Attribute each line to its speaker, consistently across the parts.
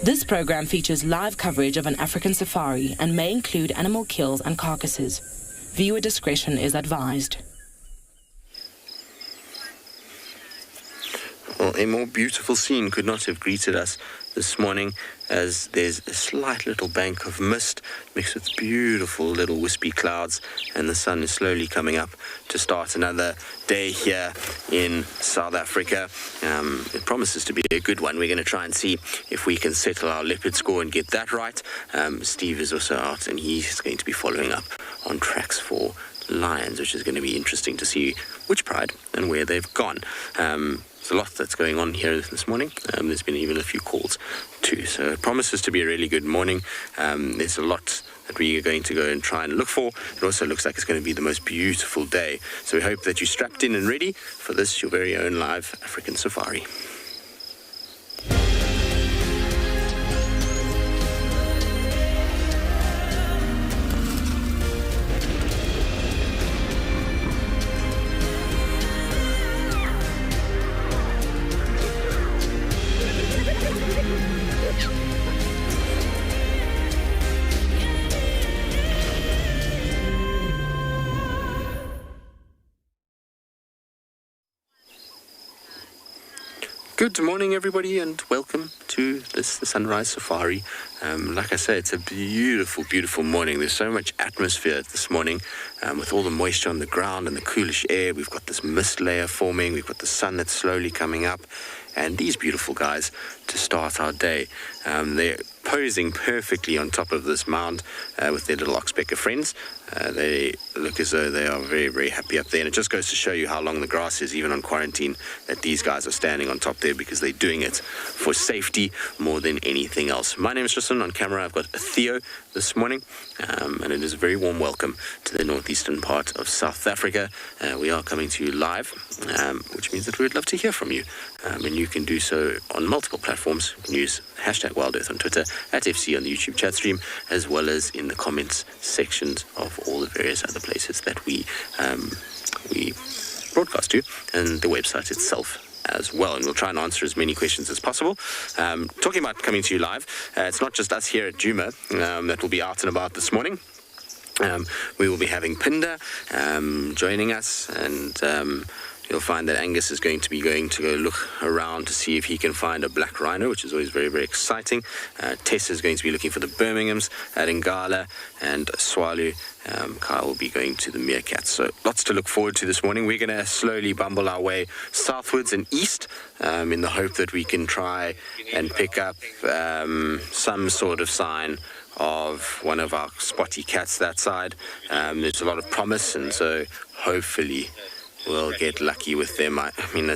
Speaker 1: This program features live coverage of an African safari and may include animal kills and carcasses. Viewer discretion is advised.
Speaker 2: Well, a more beautiful scene could not have greeted us this morning, as there's a slight little bank of mist mixed with beautiful little wispy clouds, and the sun is slowly coming up to start another day here in South Africa. It promises to be a good one. We're going to try and see if we can settle our Leopard score and get that right. Steve is also out, and he's going to be following up on tracks for lions, which is going to be interesting to see which pride and where they've gone. There's a lot that's going on here this morning. There's been even a few calls too, so it promises to be a really good morning. There's a lot that we are going to go and try and look for. It also looks like it's going to be the most beautiful day, so we hope that you're strapped in and ready for this, your very own live African safari. Good morning, everybody, and welcome to the Sunrise Safari. Like I say, it's a beautiful, beautiful morning. There's so much atmosphere this morning, with all the moisture on the ground and the coolish air. We've got this mist layer forming. We've got the sun that's slowly coming up, and these beautiful guys to start our day. They're posing perfectly on top of this mound with their little oxpecker friends. They look as though they are very, very happy up there, and it just goes to show you how long the grass is, even on quarantine, that these guys are standing on top there because they're doing it for safety more than anything else. My name is Tristan. On camera, I've got Theo this morning, and it is a very warm welcome to the northeastern part of South Africa. We are coming to you live, which means that we would love to hear from you, and you can do so on multiple platforms. You can use hashtag WildEarth on Twitter, at FC on the YouTube chat stream, as well as in the comments sections of all the various other places that we broadcast to, and the website itself as well, and we'll try and answer as many questions as possible. Talking about coming to you live, it's not just us here at Juma that will be out and about this morning. We will be having Pinda joining us, and you'll find that Angus is going to go look around to see if he can find a black rhino, which is always very, very exciting. Tess is going to be looking for the Birminghams at Ngala, and Tswalu Kyle will be going to the Meerkat. So lots to look forward to this morning. We're going to slowly bumble our way southwards and east in the hope that we can try and pick up some sort of sign of one of our spotty cats that side. There's a lot of promise, and so hopefully we'll get lucky with them. I mean,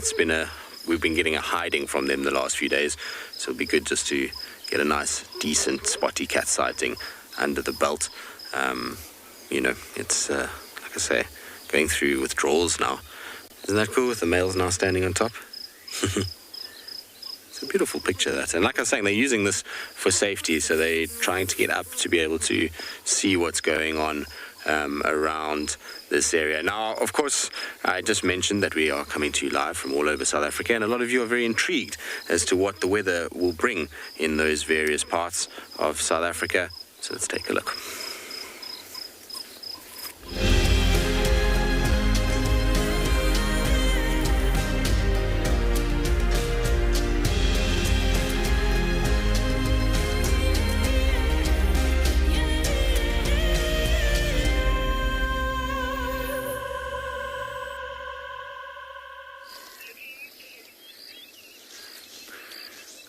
Speaker 2: we've been getting a hiding from them the last few days, so it'll be good just to get a nice, decent spotty cat sighting under the belt. It's like I say, going through withdrawals now. Isn't that cool with the males now standing on top? It's a beautiful picture, that. And like I was saying, they're using this for safety, so they're trying to get up to be able to see what's going on around this area. Now, of course, I just mentioned that we are coming to you live from all over South Africa, and a lot of you are very intrigued as to what the weather will bring in those various parts of South Africa. So let's take a look.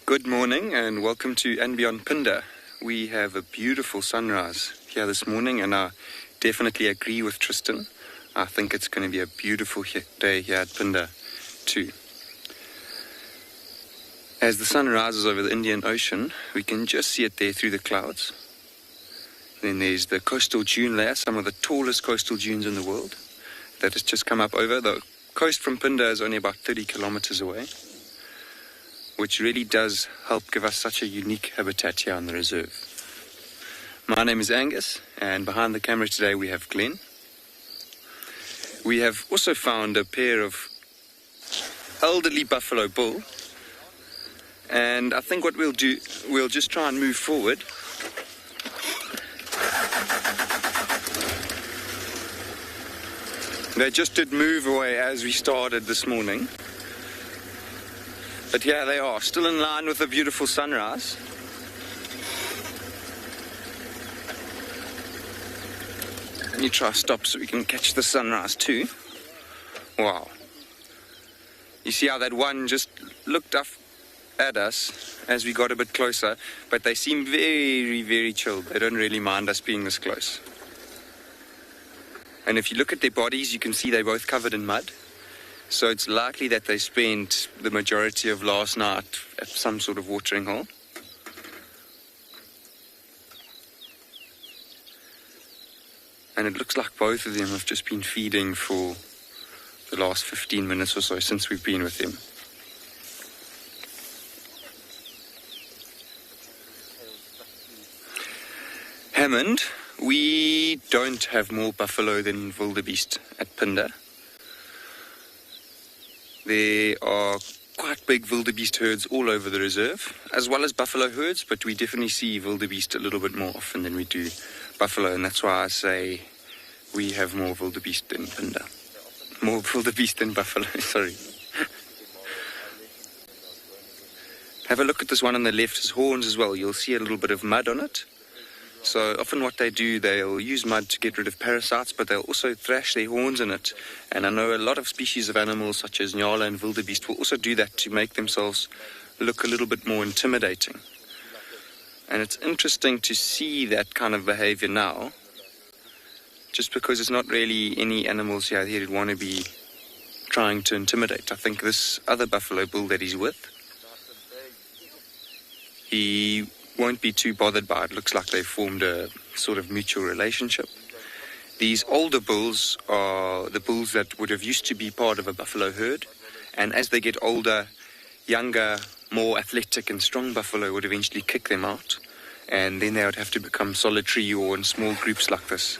Speaker 3: Good morning and welcome to andBeyond Pinda. We have a beautiful sunrise here this morning, and I definitely agree with Tristan. I think it's going to be a beautiful day here at Pinda too. As the sun rises over the Indian Ocean, we can just see it there through the clouds. Then there's the coastal dune layer, some of the tallest coastal dunes in the world, that has just come up over. The coast from Pinda is only about 30 kilometers away, which really does help give us such a unique habitat here on the reserve. My name is Angus, and behind the camera today we have Glenn. We have also found a pair of elderly buffalo bull, and I think what we'll do, we'll just try and move forward. They just did move away as we started this morning. But here they are, still in line with the beautiful sunrise. Let me try stop so we can catch the sunrise too. Wow. You see how that one just looked up at us as we got a bit closer, but they seem very, very chilled. They don't really mind us being this close. And if you look at their bodies, you can see they're both covered in mud. So it's likely that they spent the majority of last night at some sort of watering hole. And it looks like both of them have just been feeding for the last 15 minutes or so since we've been with them. Hammond, we don't have more buffalo than wildebeest at Pinda. There are quite big wildebeest herds all over the reserve, as well as buffalo herds, but we definitely see wildebeest a little bit more often than we do buffalo, and that's why I say we have more wildebeest than Pinda. More wildebeest than buffalo, sorry. Have a look at this one on the left, his horns as well. You'll see a little bit of mud on it. So often what they do, they'll use mud to get rid of parasites, but they'll also thrash their horns in it. And I know a lot of species of animals, such as Ngala and wildebeest, will also do that to make themselves look a little bit more intimidating. And it's interesting to see that kind of behavior now, just because there's not really any animals here that would want to be trying to intimidate. I think this other buffalo bull that he's with, he won't be too bothered by it. Looks like they've formed a sort of mutual relationship. These older bulls are the bulls that would have used to be part of a buffalo herd, and as they get older, younger, more athletic and strong buffalo would eventually kick them out, and then they would have to become solitary or in small groups like this.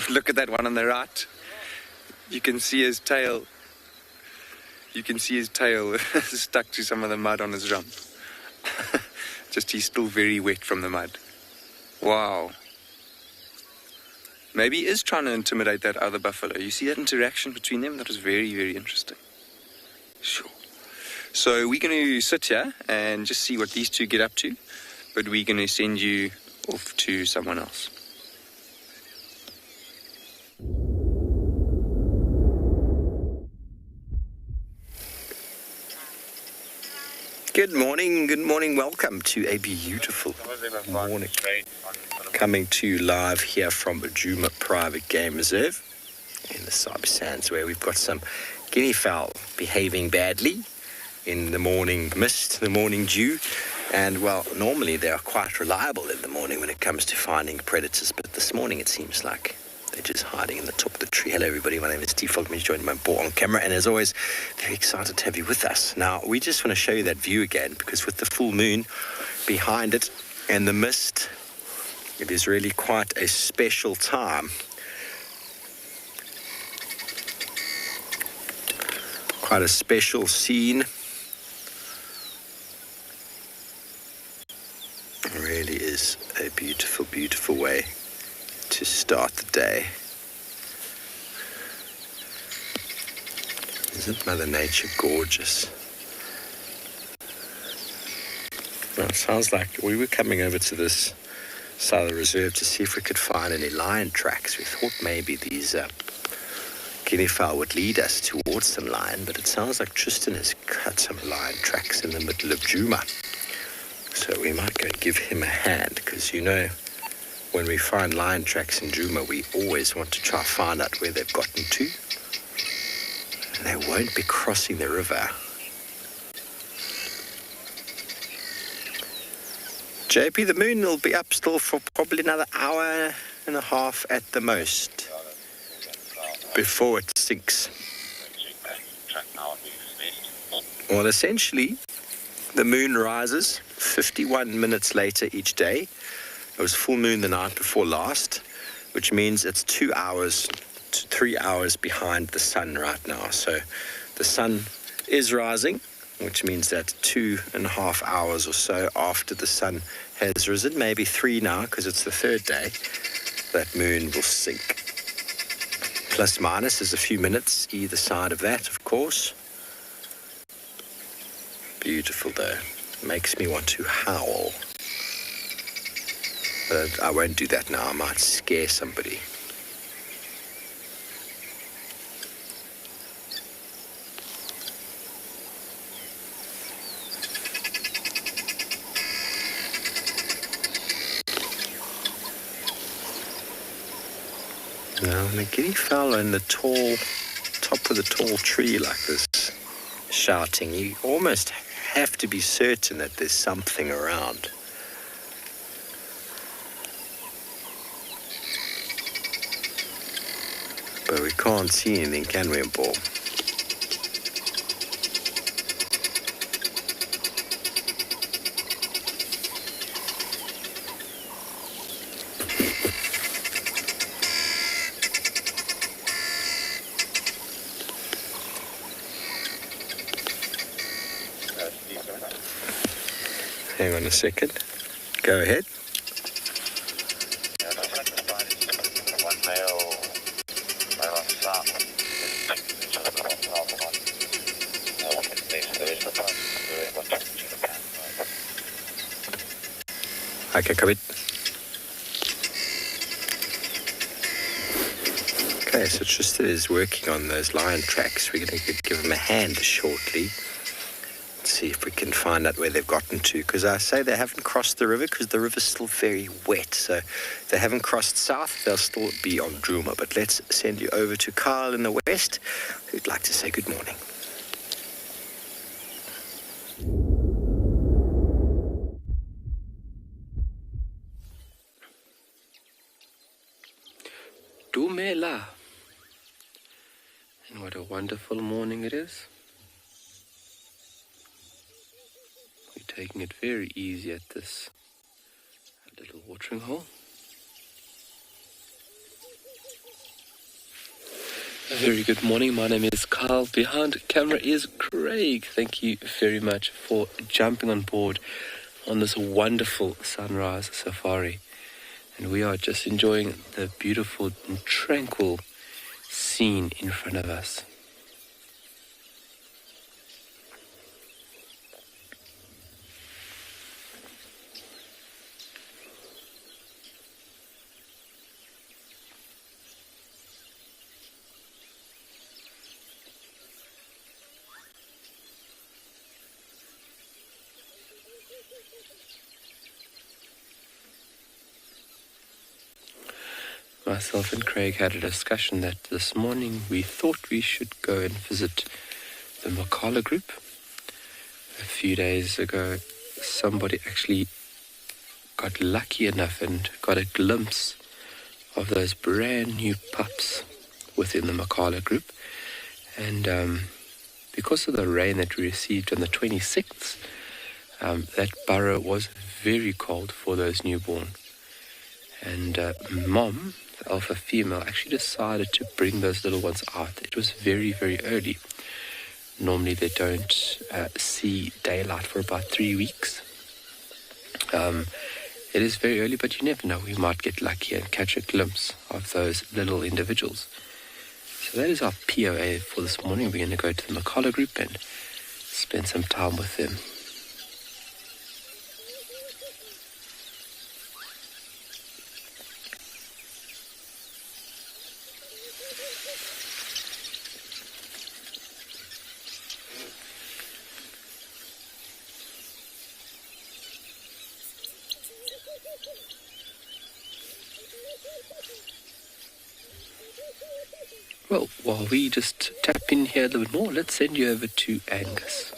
Speaker 3: Look at that one on the right. You can see his tail. You can see his tail stuck to some of the mud on his rump. Just he's still very wet from the mud. Wow. maybe is trying to intimidate that other buffalo. You see that interaction between them? That was very, very interesting. Sure. So we're going to sit here and just see what these two get up to, but we're going to send you off to someone else. Good morning, welcome to a beautiful morning. Coming to you live here from Djuma Private Game Reserve in the Sabi Sands, where we've got some guinea fowl behaving badly in the morning mist, the morning dew. And well, normally they are quite reliable in the morning when it comes to finding predators, but this morning it seems like they're just hiding in the top of the tree. Hello everybody, my name is Steve Falkman, joined by Paul on camera, and as always, very excited to have you with us. Now, we just want to show you that view again, because with the full moon behind it and the mist, it is really quite a special time. Quite a special scene. It really is a beautiful, beautiful way to start the day. Isn't Mother Nature gorgeous? Well, it sounds like we were coming over to this side of the reserve to see if we could find any lion tracks. We thought maybe these guinea fowl would lead us towards some lion, but it sounds like Tristan has cut some lion tracks in the middle of Juma. So we might go and give him a hand, because you know, when we find lion tracks in Juma, we always want to try find out where they've gotten to. And they won't be crossing the river. JP, the moon will be up still for probably another hour and a half at the most before it sinks. Well, essentially, the moon rises 51 minutes later each day. It was full moon the night before last, which means it's 2 hours to 3 hours behind the sun right now. So the sun is rising, which means that 2.5 hours or so after the sun has risen, maybe 3 now because it's the third day, that moon will sink. Plus minus is a few minutes either side of that, of course. Beautiful though. Makes me want to howl. But I won't do that now. I might scare somebody. Now, when a guinea fowl in the top of the tall tree like this, shouting, you almost have to be certain that there's something around. But we can't see anything, can we, Paul? Hang on a second. Go ahead. Okay, come in. Okay, so Tristan is working on those lion tracks. We're going to give him a hand shortly. See if we can find out where they've gotten to, because I say they haven't crossed the river because the river's still very wet, so if they haven't crossed south, they'll still be on Juma. But let's send you over to Carl in the west, who'd like to say good morning.
Speaker 4: Dumela. And what a wonderful morning it is. Taking it very easy at this little watering hole. A very good morning. My name is Carl. Behind camera is Craig. Thank you very much for jumping on board on this wonderful sunrise safari. and we are just enjoying the beautiful and tranquil scene in front of us. Myself and Craig had a discussion that this morning we thought we should go and visit the Makala group. A few days ago, somebody actually got lucky enough and got a glimpse of those brand new pups within the Makala group. And because of the rain that we received on the 26th, that burrow was very cold for those newborn. And Mom, the alpha female, actually decided to bring those little ones out. It was very, very early. Normally they don't see daylight for about 3 weeks. It is very early, but you never know. We might get lucky and catch a glimpse of those little individuals. So that is our POA for this morning. We're going to go to the Makala group and spend some time with them. Well, while we just tap in here a little bit more, let's send you over to Angus.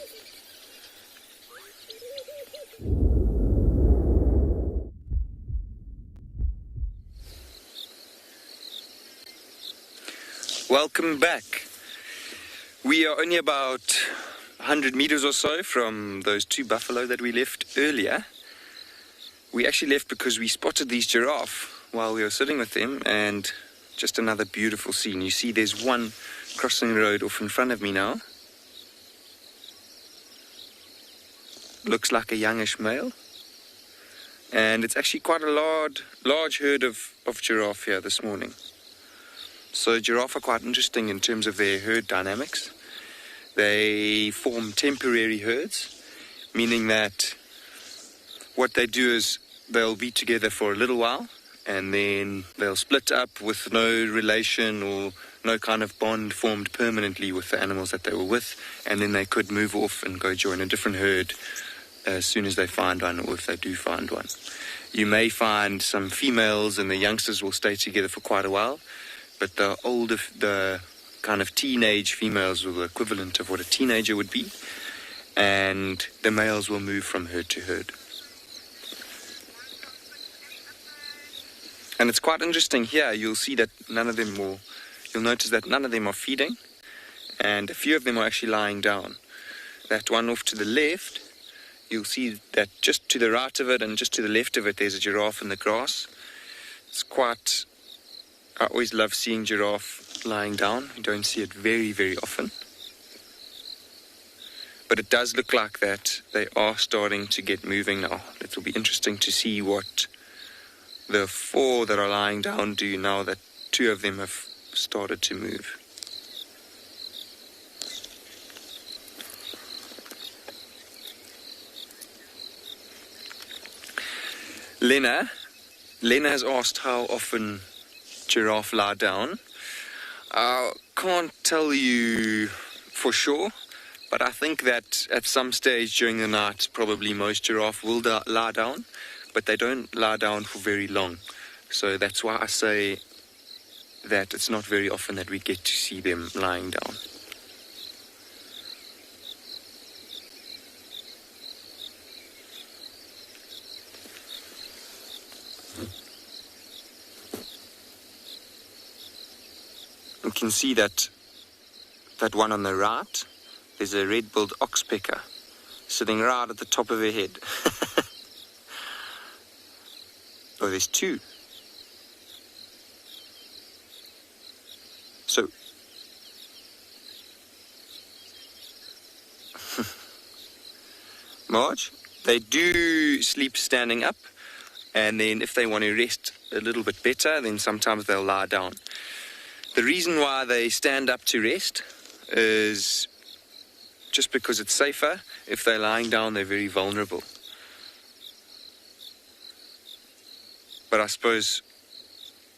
Speaker 3: Welcome back. We are only about 100 meters or so from those two buffalo that we left earlier. We actually left because we spotted these giraffe while we were sitting with them, and just another beautiful scene. You see there's one crossing the road off in front of me now. Looks like a youngish male. And it's actually quite a large herd of giraffe here this morning. So giraffe are quite interesting in terms of their herd dynamics. They form temporary herds, meaning that what they do is they'll be together for a little while, and then they'll split up with no relation or no kind of bond formed permanently with the animals that they were with, and then they could move off and go join a different herd as soon as they find one, or if they do find one. You may find some females and the youngsters will stay together for quite a while, but the kind of teenage females are the equivalent of what a teenager would be, and the males will move from herd to herd. And it's quite interesting here. You'll see that you'll notice that none of them are feeding, and a few of them are actually lying down. That one off to the left, you'll see that just to the right of it and just to the left of it, there's a giraffe in the grass. I always love seeing giraffe lying down. You don't see it very, very often. But it does look like that they are starting to get moving now. It will be interesting to see what the four that are lying down do now that two of them have started to move. Lena has asked how often giraffe lie down. I can't tell you for sure, but I think that at some stage during the night, probably most giraffe will lie down, but they don't lie down for very long. So that's why I say that it's not very often that we get to see them lying down. You can see that one on the right, there's a red-billed oxpecker sitting right at the top of her head. Oh, there's two. So, Marge, they do sleep standing up. And then if they want to rest a little bit better, then sometimes they'll lie down. The reason why they stand up to rest is just because it's safer. If they're lying down, they're very vulnerable. But I suppose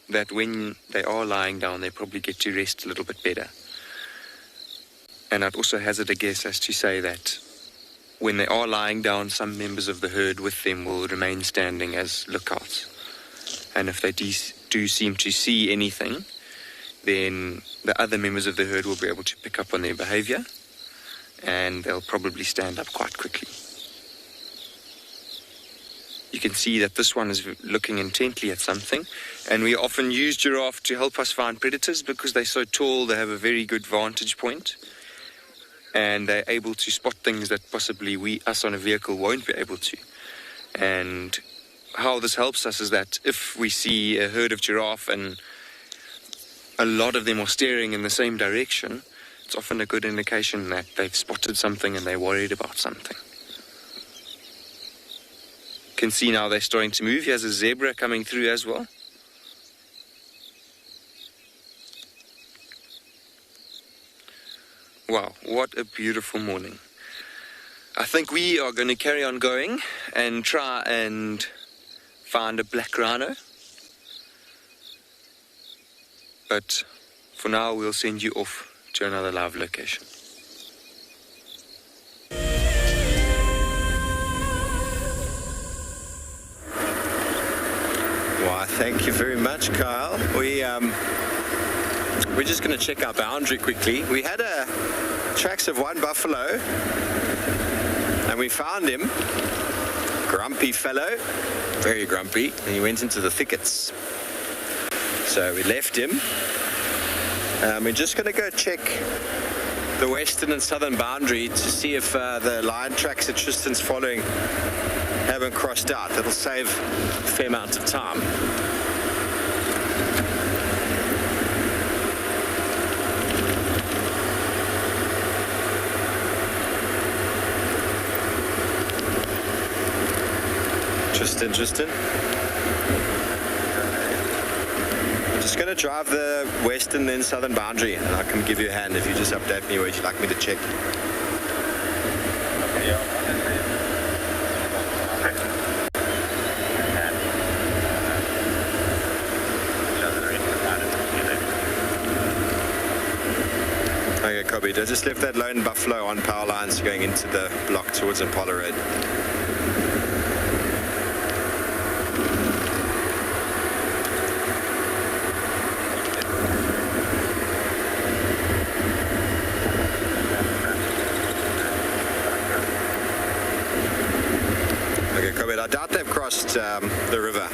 Speaker 3: that when they are lying down, they probably get to rest a little bit better. And I'd also hazard a guess as to say that when they are lying down, some members of the herd with them will remain standing as lookouts. And if they do seem to see anything, then the other members of the herd will be able to pick up on their behavior, and they'll probably stand up quite quickly. You can see that this one is looking intently at something, and we often use giraffe to help us find predators because they're so tall. They have a very good vantage point, and they're able to spot things that possibly us on a vehicle won't be able to. And how this helps us is that if we see a herd of giraffe and a lot of them are staring in the same direction, it's often a good indication that they've spotted something and they're worried about something. You can see now they're starting to move. Here's a zebra coming through as well. Wow, what a beautiful morning. I think we are going to carry on going and try and find a black rhino. But for now, we'll send you off to another live location.
Speaker 5: Why, thank you very much, Kyle. We're just going to check our boundary quickly. We had tracks of one buffalo, and we found him. Grumpy fellow, very grumpy, and he went into the thickets. So we left him. We're just going to go check the western and southern boundary to see if the lion tracks that Tristan's following haven't crossed out. That'll save a fair amount of time. Tristan. I'm just going to drive the western then southern boundary, and I can give you a hand if you just update me where you'd like me to check. Okay, copy. I just left that lone buffalo on power lines going into the block towards Impala Road. I doubt they've crossed the river.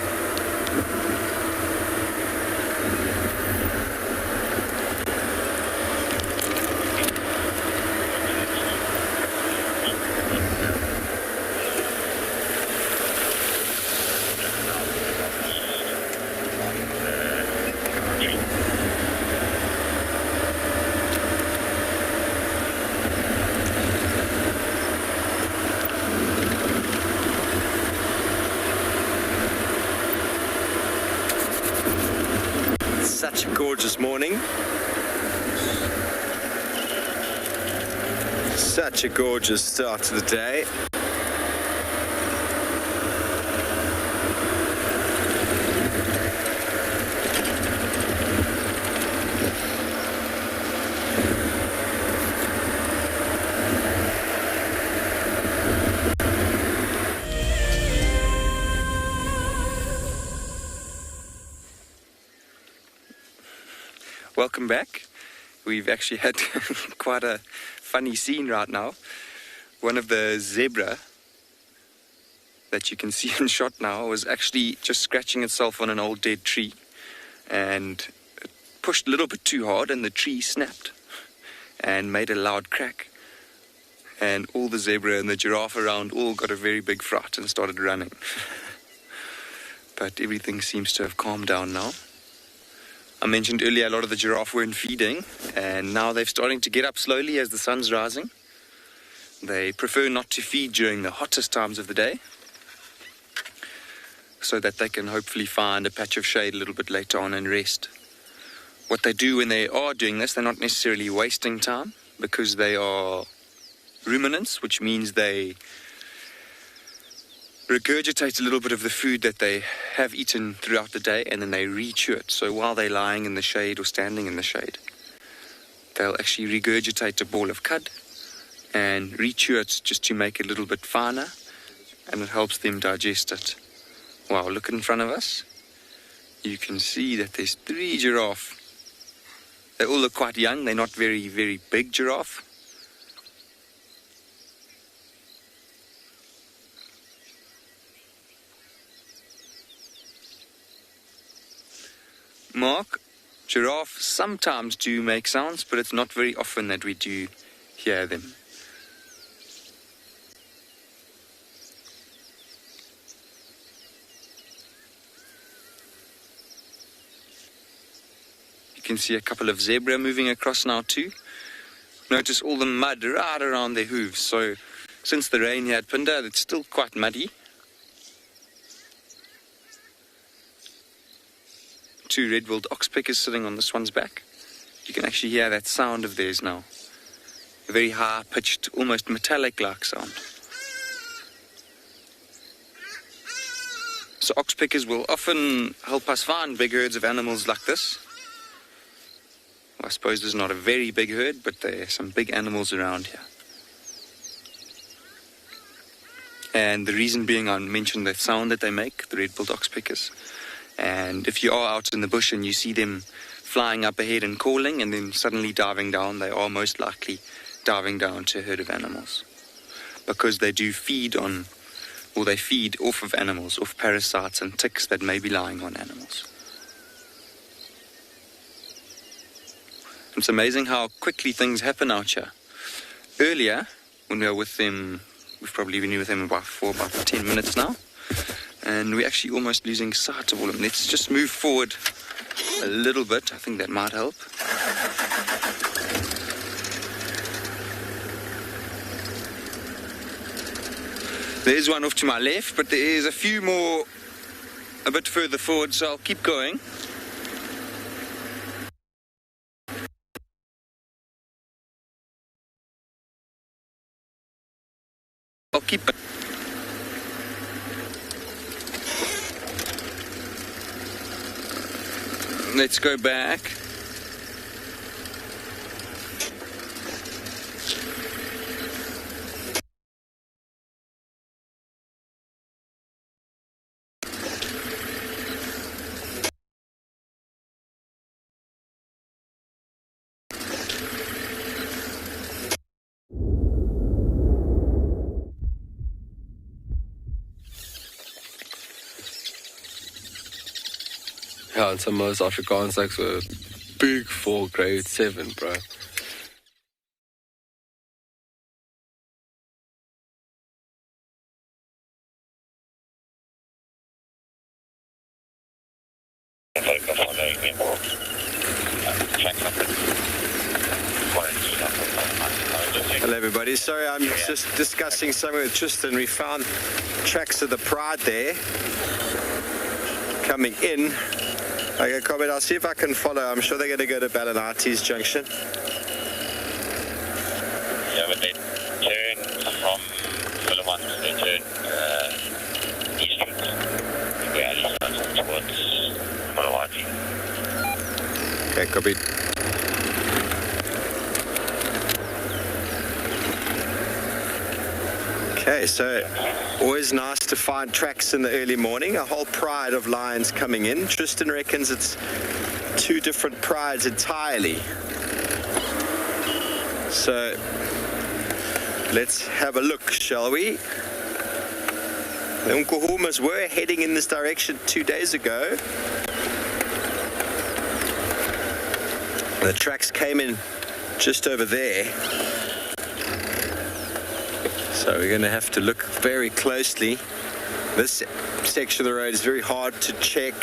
Speaker 5: Such a gorgeous morning. Such a gorgeous start to the day.
Speaker 3: Welcome back. We've actually had quite a funny scene right now. One of the zebra that you can see in shot now was actually just scratching itself on an old dead tree, and it pushed a little bit too hard and the tree snapped and made a loud crack, and all the zebra and the giraffe around all got a very big fright and started running. But everything seems to have calmed down now. I mentioned earlier a lot of the giraffe weren't feeding, and now they're starting to get up slowly as the sun's rising. They prefer not to feed during the hottest times of the day. so that they can hopefully find a patch of shade a little bit later on and rest. What they do when they are doing this, they're not necessarily wasting time, because they are ruminants, which means they regurgitate a little bit of the food that they have eaten throughout the day, and then they re-chew it. So while they're lying in the shade or standing in the shade, they'll actually regurgitate a ball of cud and re-chew it just to make it a little bit finer, and it helps them digest it. Wow, look in front of us. You can see that there's 3 giraffe. They all look quite young. They're not very, very big giraffe. Mark, giraffe sometimes do make sounds, but it's not very often that we do hear them. You can see a couple of zebra moving across now too. Notice all the mud right around their hooves. So since the rain here at Pinda, it's still quite muddy. 2 red-billed oxpeckers sitting on this one's back. You can actually hear that sound of theirs now. A very high-pitched, almost metallic-like sound. So oxpeckers will often help us find big herds of animals like this. Well, I suppose there's not a very big herd, but there are some big animals around here. And the reason being, I mentioned that sound that they make, the red-billed oxpeckers. And if you are out in the bush and you see them flying up ahead and calling and then suddenly diving down, they are most likely diving down to a herd of animals. Because they do feed on, or they feed off of animals, off parasites and ticks that may be lying on animals. It's amazing how quickly things happen out here. Earlier, when we were with them, we've probably been with them for about 10 minutes now. And we're actually almost losing sight of all of them. Let's just move forward a little bit. I think that might help. There's one off to my left, but there is a few more a bit further forward, so I'll keep going. I'll keep it. Let's go back.
Speaker 4: Yeah, and some of those Afrikaans like were big for grade 7, bro.
Speaker 5: Hello everybody, sorry, I'm just discussing something with Tristan. We found tracks of the Pride there coming in. Okay, comment, I'll see if I can follow. I'm sure they're going to go to Ballinati's junction.
Speaker 6: Yeah, but they turn from Philemon, they turn eastwards. We're actually going towards Malawati.
Speaker 5: Okay, copy. Okay, so always nice to find tracks in the early morning. A whole pride of lions coming in. Tristan reckons it's 2 different prides entirely. So let's have a look, shall we? The Nkuhumas were heading in this direction 2 days ago. The tracks came in just over there. So we're going to have to look very closely. This section of the road is very hard to check.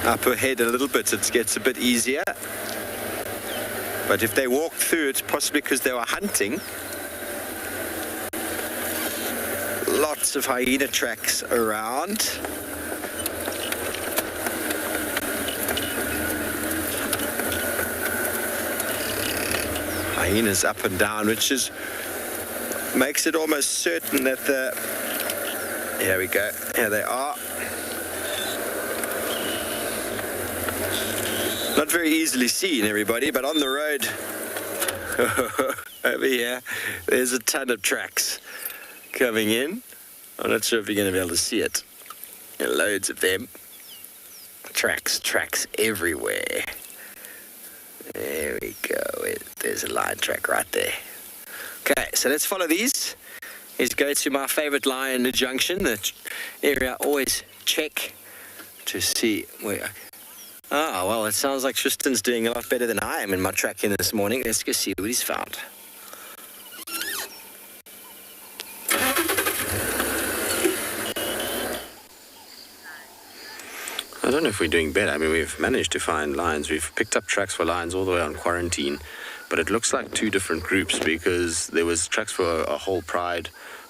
Speaker 5: Up ahead a little bit, it gets a bit easier. But if they walked through it, possibly because they were hunting, lots of hyena tracks around. Hyenas up and down, which makes it almost certain that here we go, here they are. Not very easily seen, everybody, but on the road over here, there's a ton of tracks coming in. I'm not sure if you're going to be able to see it. There are loads of them. Tracks everywhere. There we go. There's a lion track right there. Okay, so let's follow these. Let's go to my favorite lion junction, the area I always check to see where. Oh, well, it sounds like Tristan's doing a lot better than I am in my tracking this morning. Let's go see what he's found.
Speaker 2: I don't know if we're doing better. I mean, we've managed to find lions. We've picked up tracks for lions all the way on quarantine, but it looks like two different groups because there was tracks for a whole pride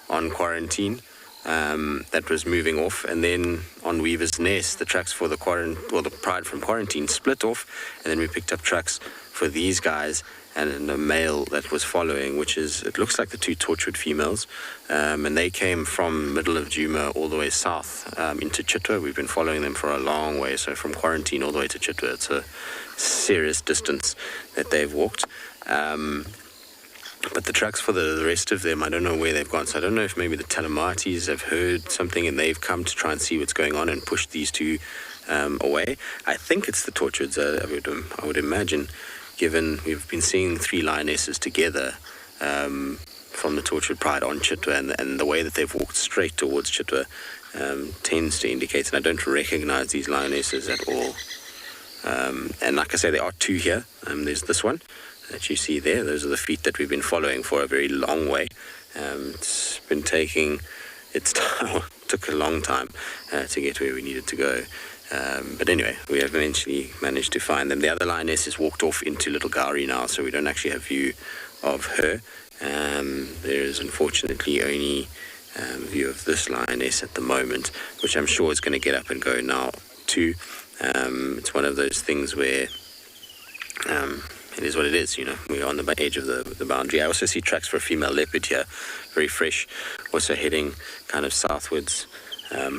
Speaker 2: on quarantine that was moving off, and then on Weaver's Nest, the tracks for the pride from quarantine split off, and then we picked up tracks for these guys and a male that was following, it looks like the two Torchwood females, and they came from middle of Juma all the way south into Cheetah. We've been following them for a long way, so from quarantine all the way to Cheetah, it's a serious distance that they've walked. But the tracks for the rest of them, I don't know where they've gone. So I don't know if maybe the Telematis have heard something and they've come to try and see what's going on and push these two away. I think it's the Torchwoods, I would imagine, given we've been seeing three lionesses together from the Torchwood Pride on Cheetah, and the way that they've walked straight towards Cheetah tends to indicate, and I don't recognize these lionesses at all. And like I say, there are two here. There's this one that you see there. Those are the feet that we've been following for a very long way. It's been took a long time to get where we needed to go. But anyway, we have eventually managed to find them. The other lioness has walked off into Little Gowrie now, so we don't actually have view of her. There is unfortunately only view of this lioness at the moment, which I'm sure is going to get up and go now too. It's one of those things where it is what it is, we're on the edge of the boundary. I also see tracks for a female leopard here, very fresh, also heading kind of southwards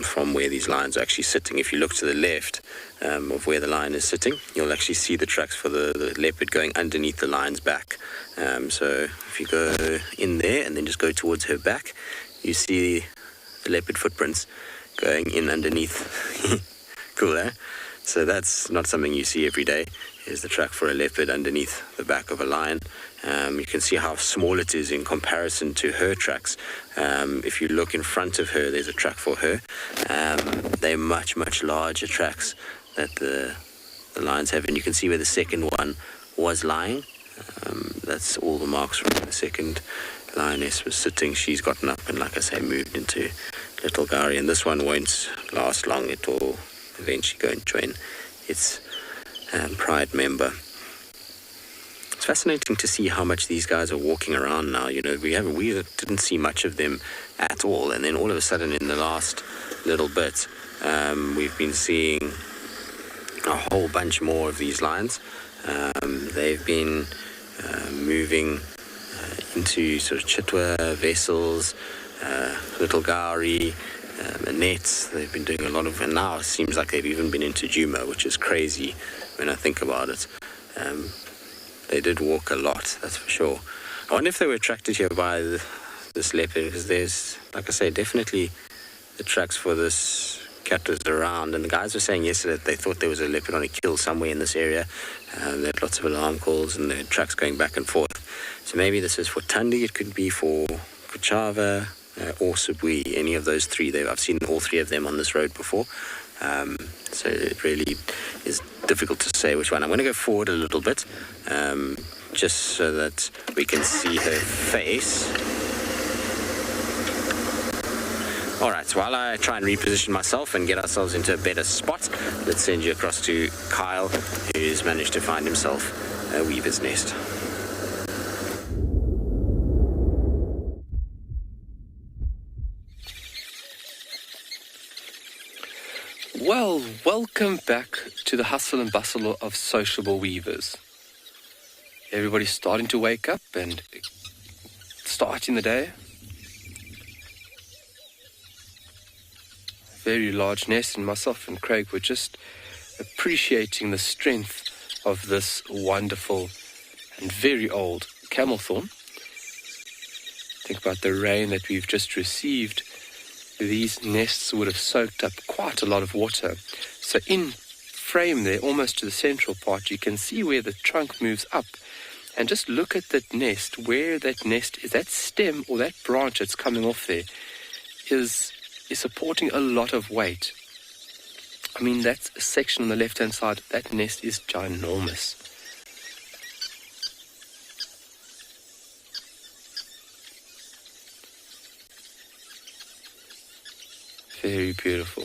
Speaker 2: from where these lions are actually sitting. If you look to the left of where the lion is sitting, you'll actually see the tracks for the leopard going underneath the lion's back. So if you go in there and then just go towards her back, you see the leopard footprints going in underneath. Cool, eh? So that's not something you see every day. Here's the track for a leopard underneath the back of a lion. You can see how small it is in comparison to her tracks. If you look in front of her, there's a track for her. They're much, much larger tracks that the lions have. And you can see where the second one was lying. That's all the marks from the second lioness was sitting. She's gotten up and, like I say, moved into Little Gowrie. And this one won't last long. It will eventually go and join its pride member. It's fascinating to see how much these guys are walking around now. We didn't see much of them at all, and then all of a sudden in the last little bit we've been seeing a whole bunch more of these lions. They've been moving into sort of Chitwa vessels, Little Gowrie, nets. They've been doing a lot of, and now it seems like they've even been into Juma, which is crazy when I think about it. They did walk a lot, that's for sure. I wonder if they were attracted here by this leopard, because there's, like I say, definitely the tracks for this cat was around, and the guys were saying yesterday that they thought there was a leopard on a kill somewhere in this area. They had lots of alarm calls and the tracks going back and forth. So maybe this is for Tundi, it could be for Kuchava, or Sabui, any of those three. I've seen all three of them on this road before. So it really is difficult to say which one. I'm going to go forward a little bit, just so that we can see her face. All right, so while I try and reposition myself and get ourselves into a better spot, let's send you across to Kyle, who's managed to find himself a weaver's nest.
Speaker 4: Well, welcome back to the hustle and bustle of sociable weavers. Everybody's starting to wake up and starting the day. Very large nest, and myself and Craig were just appreciating the strength of this wonderful and very old camel thorn. Think about the rain that we've just received. These nests would have soaked up quite a lot of water. So in frame there, almost to the central part, you can see where the trunk moves up. And just look at that nest, where that nest is, that stem or that branch that's coming off there is supporting a lot of weight. I mean, that section on the left-hand side, that nest is ginormous. Very beautiful.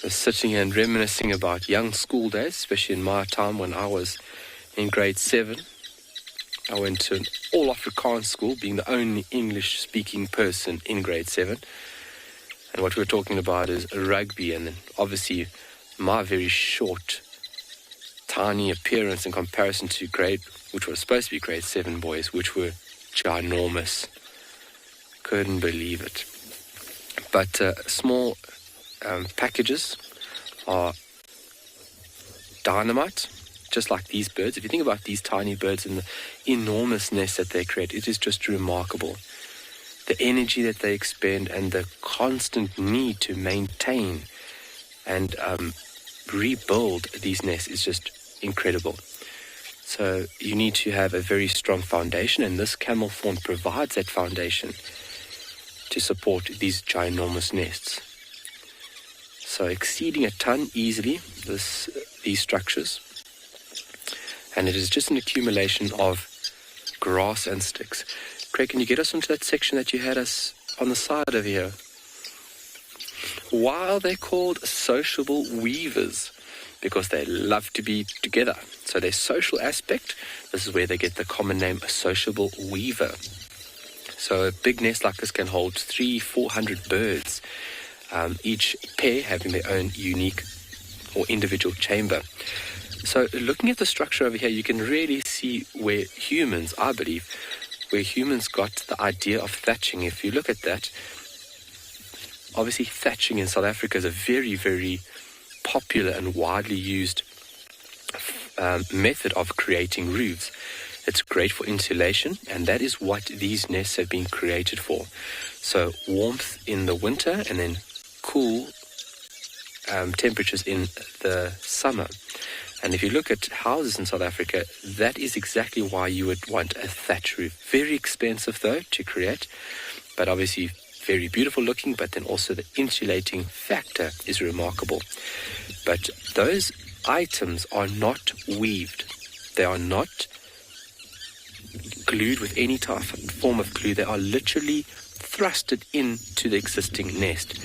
Speaker 4: Just sitting here and reminiscing about young school days, especially in my time when I was in grade 7. I went to an all-Afrikaans school, being the only English-speaking person in grade 7. And what we're talking about is rugby, and then obviously my very short, tiny appearance in comparison to which was supposed to be grade 7 boys, which were ginormous. Couldn't believe it. But small packages are dynamite, just like these birds. If you think about these tiny birds and the enormous nests that they create, it is just remarkable. The energy that they expend and the constant need to maintain and rebuild these nests is just incredible. So you need to have a very strong foundation, and this camel thorn provides that foundation to support these ginormous nests. So exceeding a ton easily, these structures. And it is just an accumulation of grass and sticks. Craig, can you get us into that section that you had us on the side of here? Why are they called sociable weavers? Because they love to be together. So their social aspect, this is where they get the common name, a sociable weaver. So a big nest like this can hold 300-400 birds, each pair having their own unique or individual chamber. So looking at the structure over here, you can really see where humans, I believe, where humans got the idea of thatching. If you look at that, obviously thatching in South Africa is a very, very popular and widely used method of creating roofs. It's great for insulation, and that is what these nests have been created for. So warmth in the winter and then cool temperatures in the summer. And if you look at houses in South Africa, that is exactly why you would want a thatch roof. Very expensive though to create, but obviously very beautiful looking, but then also the insulating factor is remarkable. But those items are not weaved. They are not glued with any form of glue. They are literally thrusted into the existing nest.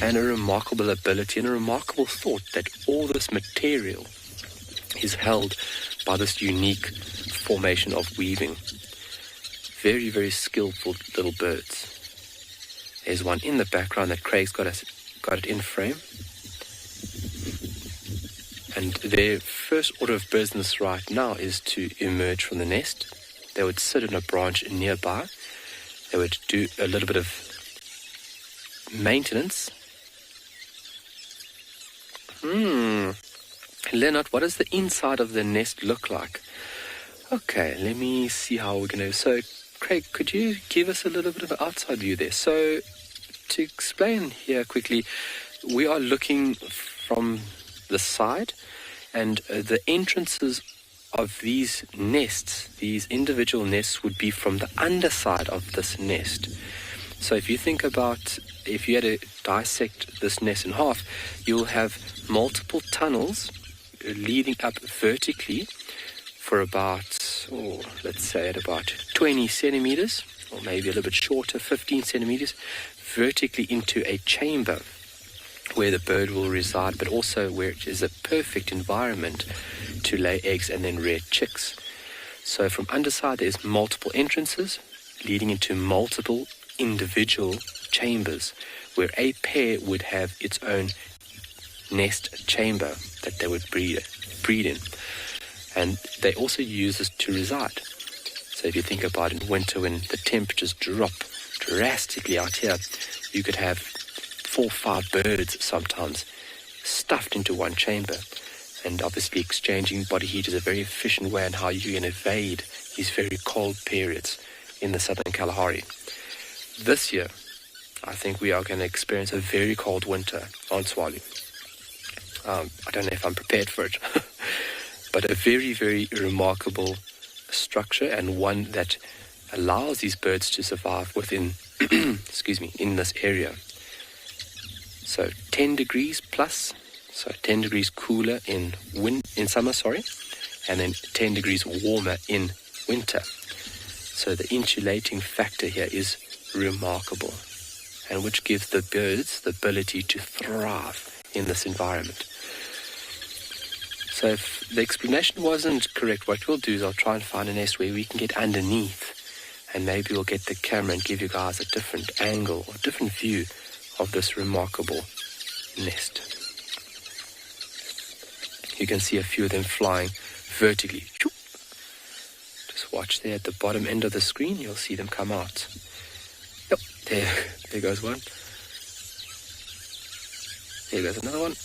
Speaker 4: And a remarkable ability and a remarkable thought that all this material is held by this unique formation of weaving. Very, very skillful little birds. There's one in the background that Craig's got it in frame. And their first order of business right now is to emerge from the nest. They would sit in a branch nearby. They would do a little bit of maintenance. Leonard, what does the inside of the nest look like? Okay, let me see how we're going to... So, Craig, could you give us a little bit of an outside view there? So, to explain here quickly, we are looking from the side, and the entrances of these nests, these individual nests, would be from the underside of this nest. So if you think about, if you had to dissect this nest in half, you'll have multiple tunnels leading up vertically for about, let's say at about 20 centimeters, or maybe a little bit shorter, 15 centimeters, vertically into a chamber where the bird will reside, but also where it is a perfect environment to lay eggs and then rear chicks. So from underside, there's multiple entrances leading into multiple individual chambers where a pair would have its own nest chamber that they would breed in. And they also use this to reside. So if you think about in winter when the temperatures drop drastically out here, you could have 4 or 5 birds sometimes stuffed into one chamber. And obviously exchanging body heat is a very efficient way on how you can evade these very cold periods in the southern Kalahari. This year, I think we are going to experience a very cold winter on Tswalu. I don't know if I'm prepared for it, but a very, very remarkable structure, and one that allows these birds to survive within, in this area. So 10 degrees plus, so 10 degrees cooler in summer, and then 10 degrees warmer in winter. So the insulating factor here is remarkable, and which gives the birds the ability to thrive in this environment. So if the explanation wasn't correct, what we'll do is I'll try and find a nest where we can get underneath, and maybe we'll get the camera and give you guys a different angle or different view of this remarkable nest. You can see a few of them flying vertically. Just watch there at the bottom end of the screen, you'll see them come out. Yep, there goes one. There goes another one.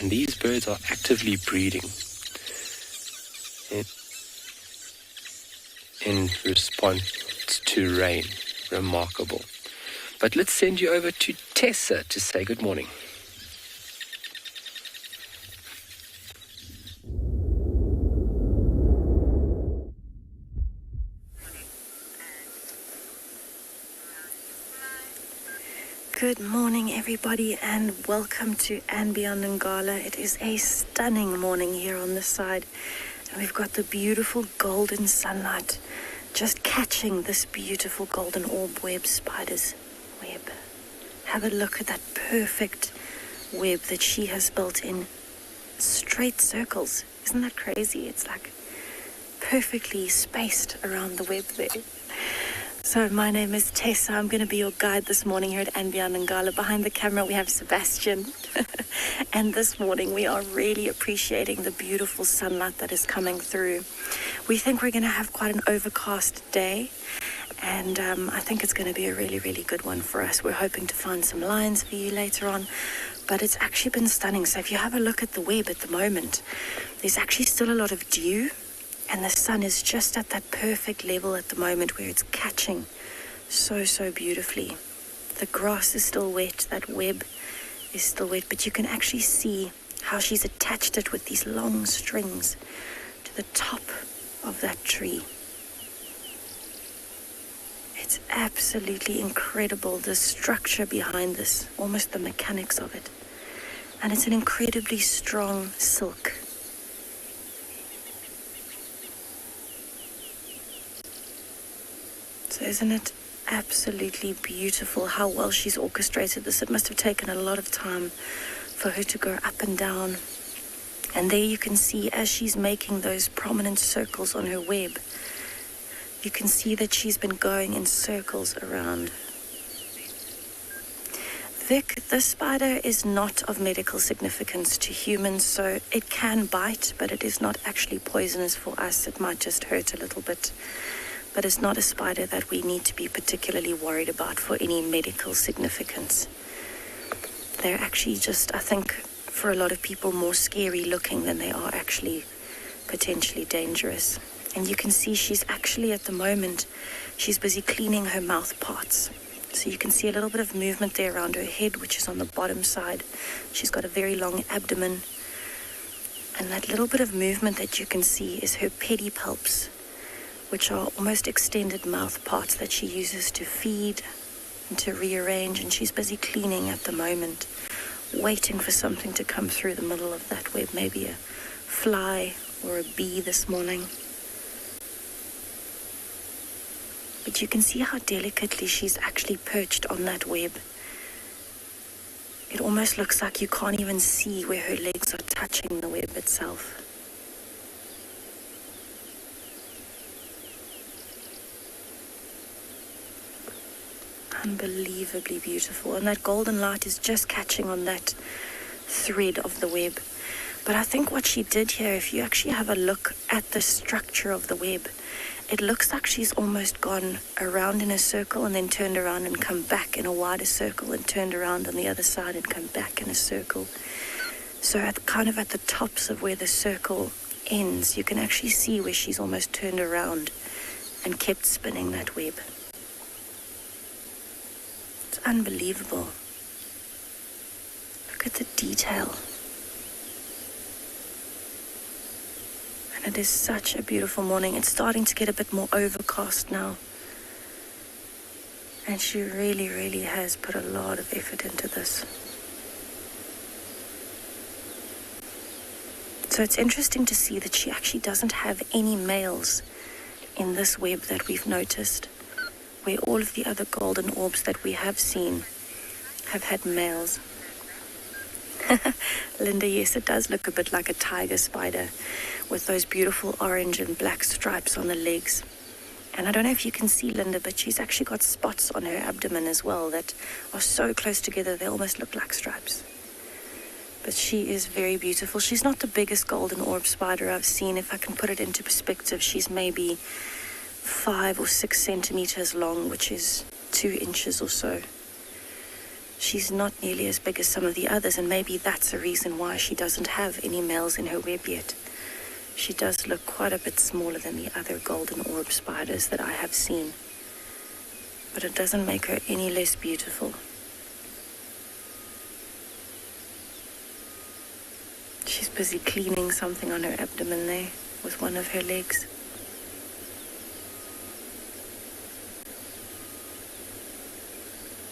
Speaker 4: And these birds are actively breeding in response to rain. Remarkable. But let's send you over to Tessa to say good morning.
Speaker 7: Good morning, everybody, and welcome to andBeyond in Ngala. It is a stunning morning here on this side, and we've got the beautiful golden sunlight just catching this beautiful golden orb web spider's web. Have a look at that perfect web that she has built in straight circles. Isn't that crazy? It's like perfectly spaced around the web there. So my name is Tessa. I'm going to be your guide this morning here at andBeyond in Ngala. Behind the camera we have Sebastian. And this morning we are really appreciating the beautiful sunlight that is coming through. We think we're going to have quite an overcast day. And I think it's going to be a really, really good one for us. We're hoping to find some lions for you later on. But it's actually been stunning. So if you have a look at the web at the moment, there's actually still a lot of dew. And the sun is just at that perfect level at the moment where it's catching so, so beautifully. The grass is still wet, that web is still wet, but you can actually see how she's attached it with these long strings to the top of that tree. It's absolutely incredible, the structure behind this, almost the mechanics of it. And it's an incredibly strong silk. So isn't it absolutely beautiful how well she's orchestrated this? It must have taken a lot of time for her to go up and down. And there you can see as she's making those prominent circles on her web, you can see that she's been going in circles around. Vic, this spider is not of medical significance to humans, so it can bite, but it is not actually poisonous for us. It might just hurt a little bit. But it's not a spider that we need to be particularly worried about for any medical significance. They're actually just, I think, for a lot of people, more scary looking than they are actually potentially dangerous. And you can see she's actually, at the moment, she's busy cleaning her mouth parts. So you can see a little bit of movement there around her head, which is on the bottom side. She's got a very long abdomen. And that little bit of movement that you can see is her pedipalps, which are almost extended mouth parts that she uses to feed and to rearrange. And she's busy cleaning at the moment, waiting for something to come through the middle of that web, maybe a fly or a bee this morning. But you can see how delicately she's actually perched on that web. It almost looks like you can't even see where her legs are touching the web itself. unbelievably beautiful. And that golden light is just catching on that thread of the web. But I think what she did here, if you actually have a look at the structure of the web, it looks like she's almost gone around in a circle and then turned around and come back in a wider circle and turned around on the other side and come back in a circle. So at the tops of where the circle ends, you can actually see where she's almost turned around and kept spinning that web. It's unbelievable. Look at the detail. And it is such a beautiful morning. It's starting to get a bit more overcast now. And she really, really has put a lot of effort into this. So it's interesting to see that she actually doesn't have any males in this web that we've noticed, where all of the other golden orbs that we have seen have had males. Linda, yes, it does look a bit like a tiger spider with those beautiful orange and black stripes on the legs. And I don't know if you can see Linda, but she's actually got spots on her abdomen as well that are so close together they almost look like stripes. But she is very beautiful. She's not the biggest golden orb spider I've seen. If I can put it into perspective, she's maybe 5 or 6 centimeters long, which is 2 inches or so. She's not nearly as big as some of the others, and maybe that's a reason why she doesn't have any males in her web yet. She does look quite a bit smaller than the other golden orb spiders that I have seen. But it doesn't make her any less beautiful. She's busy cleaning something on her abdomen there with one of her legs.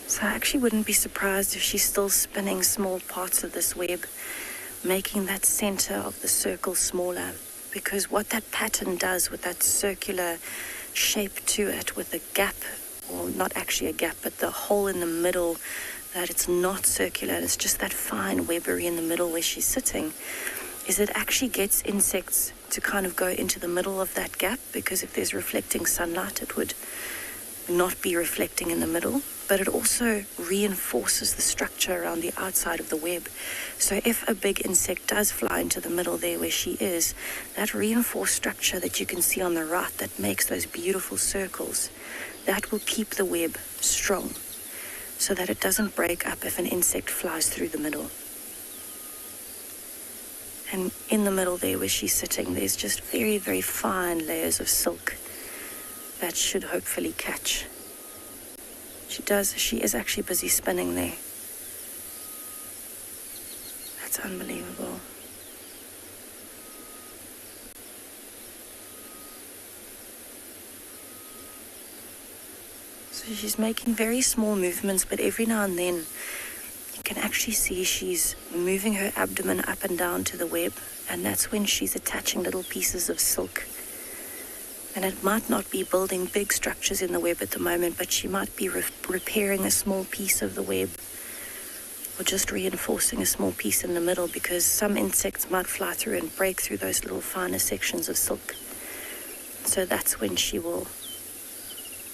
Speaker 7: So I actually wouldn't be surprised if she's still spinning small parts of this web, making that center of the circle smaller. Because what that pattern does with that circular shape to it, with a gap, or not actually a gap, but the hole in the middle, that it's not circular, it's just that fine webbery in the middle where she's sitting, is it actually gets insects to kind of go into the middle of that gap, because if there's reflecting sunlight, it would not be reflecting in the middle, but it also reinforces the structure around the outside of the web. So if a big insect does fly into the middle there where she is, that reinforced structure that you can see on the right that makes those beautiful circles, that will keep the web strong so that it doesn't break up if an insect flies through the middle. And in the middle there where she's sitting, there's just very, very fine layers of silk that should hopefully catch. She is actually busy spinning there. That's unbelievable. So she's making very small movements, but every now and then you can actually see she's moving her abdomen up and down to the web, and that's when she's attaching little pieces of silk. And it might not be building big structures in the web at the moment, but she might be repairing a small piece of the web, or just reinforcing a small piece in the middle, because some insects might fly through and break through those little finer sections of silk. So that's when she will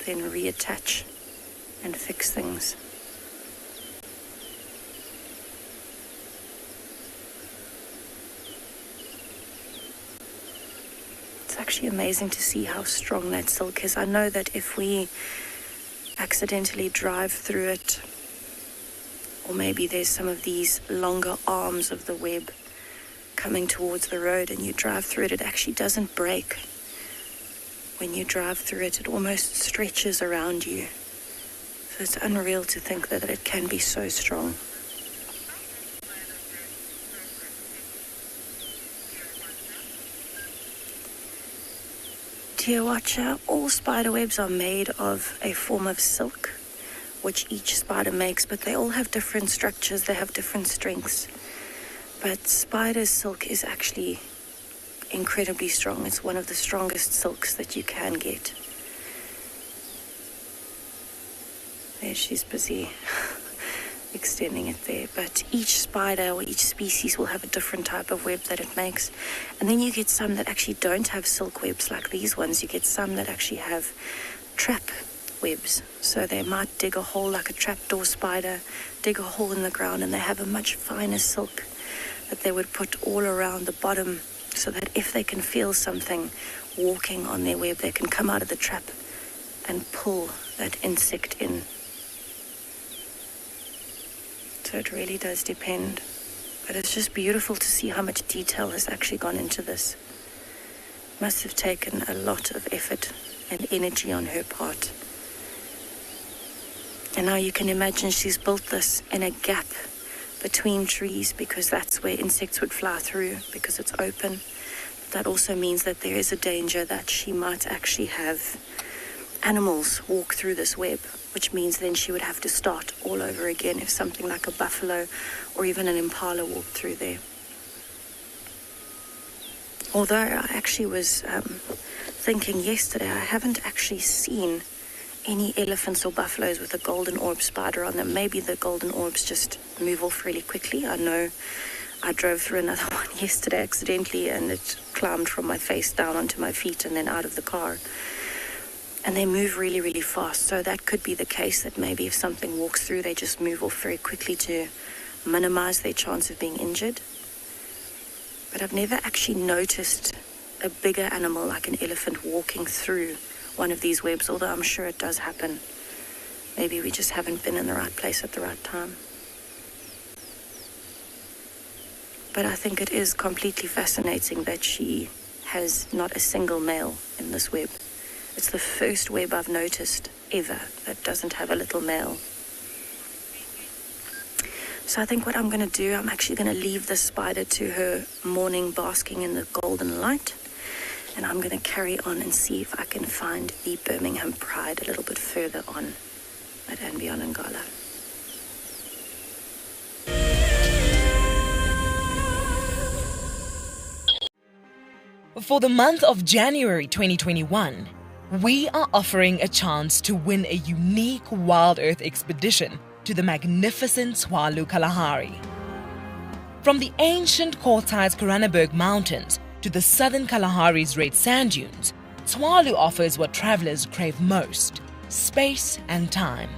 Speaker 7: then reattach and fix things. It's actually amazing to see how strong that silk is. I know that if we accidentally drive through it, or maybe there's some of these longer arms of the web coming towards the road and you drive through it, it actually doesn't break. When you drive through it, it almost stretches around you. So it's unreal to think that it can be so strong. Dear watcher, all spider webs are made of a form of silk, which each spider makes, but they all have different structures, they have different strengths. But spider silk is actually incredibly strong. It's one of the strongest silks that you can get. There, she's busy extending it there. But each spider or each species will have a different type of web that it makes. And then you get some that actually don't have silk webs like these ones. You get some that actually have trap webs. So they might dig a hole like a trapdoor spider, dig a hole in the ground, and they have a much finer silk that they would put all around the bottom, so that if they can feel something walking on their web, they can come out of the trap and pull that insect in. So it really does depend. But it's just beautiful to see how much detail has actually gone into this. Must have taken a lot of effort and energy on her part. And now you can imagine she's built this in a gap between trees, because that's where insects would fly through, because it's open. That also means that there is a danger that she might actually have animals walk through this web, which means then she would have to start all over again if something like a buffalo or even an impala walked through there. Although I actually was thinking yesterday, I haven't actually seen any elephants or buffaloes with a golden orb spider on them. Maybe the golden orbs just move off really quickly. I know I drove through another one yesterday accidentally, and it climbed from my face down onto my feet and then out of the car. And they move really, really fast. So that could be the case, that maybe if something walks through, they just move off very quickly to minimize their chance of being injured. But I've never actually noticed a bigger animal like an elephant walking through one of these webs, although I'm sure it does happen. Maybe we just haven't been in the right place at the right time. But I think it is completely fascinating that she has not a single male in this web. It's the first web I've noticed ever that doesn't have a little male. So I think what I'm going to do, I'm actually going to leave this spider to her morning basking in the golden light. And I'm going to carry on and see if I can find the Birmingham Pride a little bit further on at andBeyond and Ngala.
Speaker 1: For the month of January 2021, we are offering a chance to win a unique WildEarth expedition to the magnificent Tswalu Kalahari. From the ancient quartzites Koranenberg Mountains to the southern Kalahari's red sand dunes, Tswalu offers what travelers crave most: space and time.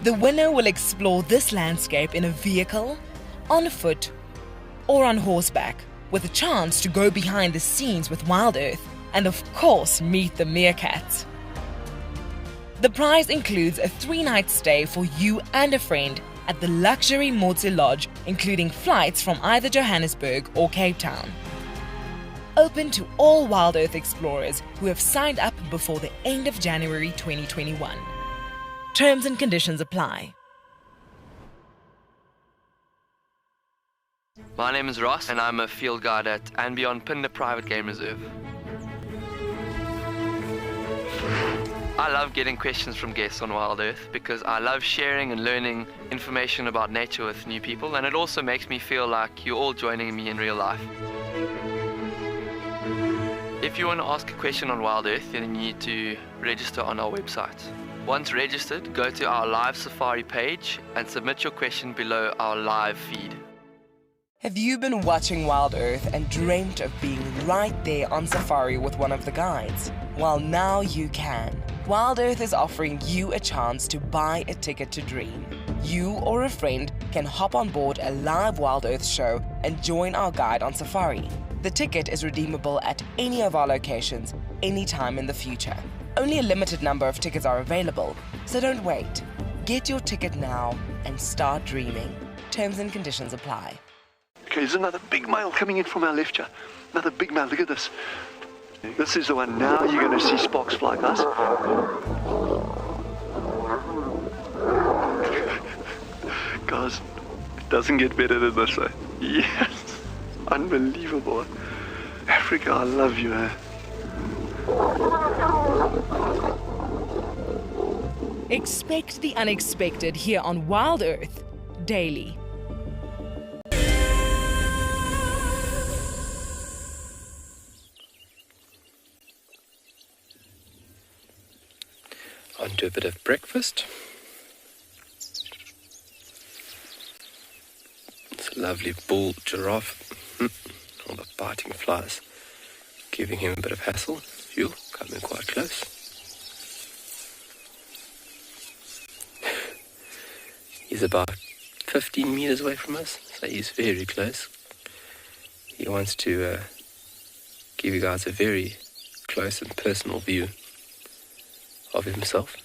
Speaker 1: The winner will explore this landscape in a vehicle, on foot, or on horseback, with a chance to go behind the scenes with WildEarth and of course meet the Meerkat. The prize includes a 3-night stay for you and a friend at the luxury Motsu Lodge, including flights from either Johannesburg or Cape Town. Open to all WildEarth explorers who have signed up before the end of January 2021. Terms and conditions apply.
Speaker 4: My name is Ross, and I'm a field guide at andBeyond Pinda Private Game Reserve. I love getting questions from guests on WildEarth because I love sharing and learning information about nature with new people, and it also makes me feel like you're all joining me in real life. If you want to ask a question on WildEarth, then you need to register on our website. Once registered, go to our live safari page and submit your question below our live feed.
Speaker 1: Have you been watching WildEarth and dreamt of being right there on safari with one of the guides? Well, now you can. WildEarth is offering you a chance to buy a ticket to dream. You or a friend can hop on board a live WildEarth show and join our guide on safari. The ticket is redeemable at any of our locations, anytime in the future. Only a limited number of tickets are available, so don't wait. Get your ticket now and start dreaming. Terms and conditions apply.
Speaker 8: Okay, there's another big male coming in from our left here. Another big male, look at this. This is the one. Now you're going to see sparks fly, guys. Guys, it doesn't get better than this, eh? Yes, unbelievable. Africa, I love you, eh?
Speaker 1: Expect the unexpected here on WildEarth daily.
Speaker 4: On to a bit of breakfast. It's a lovely bull giraffe. All the biting flies, giving him a bit of hassle. Phew, coming quite close. He's about 15 meters away from us, so he's very close. He wants to give you guys a very close and personal view of himself.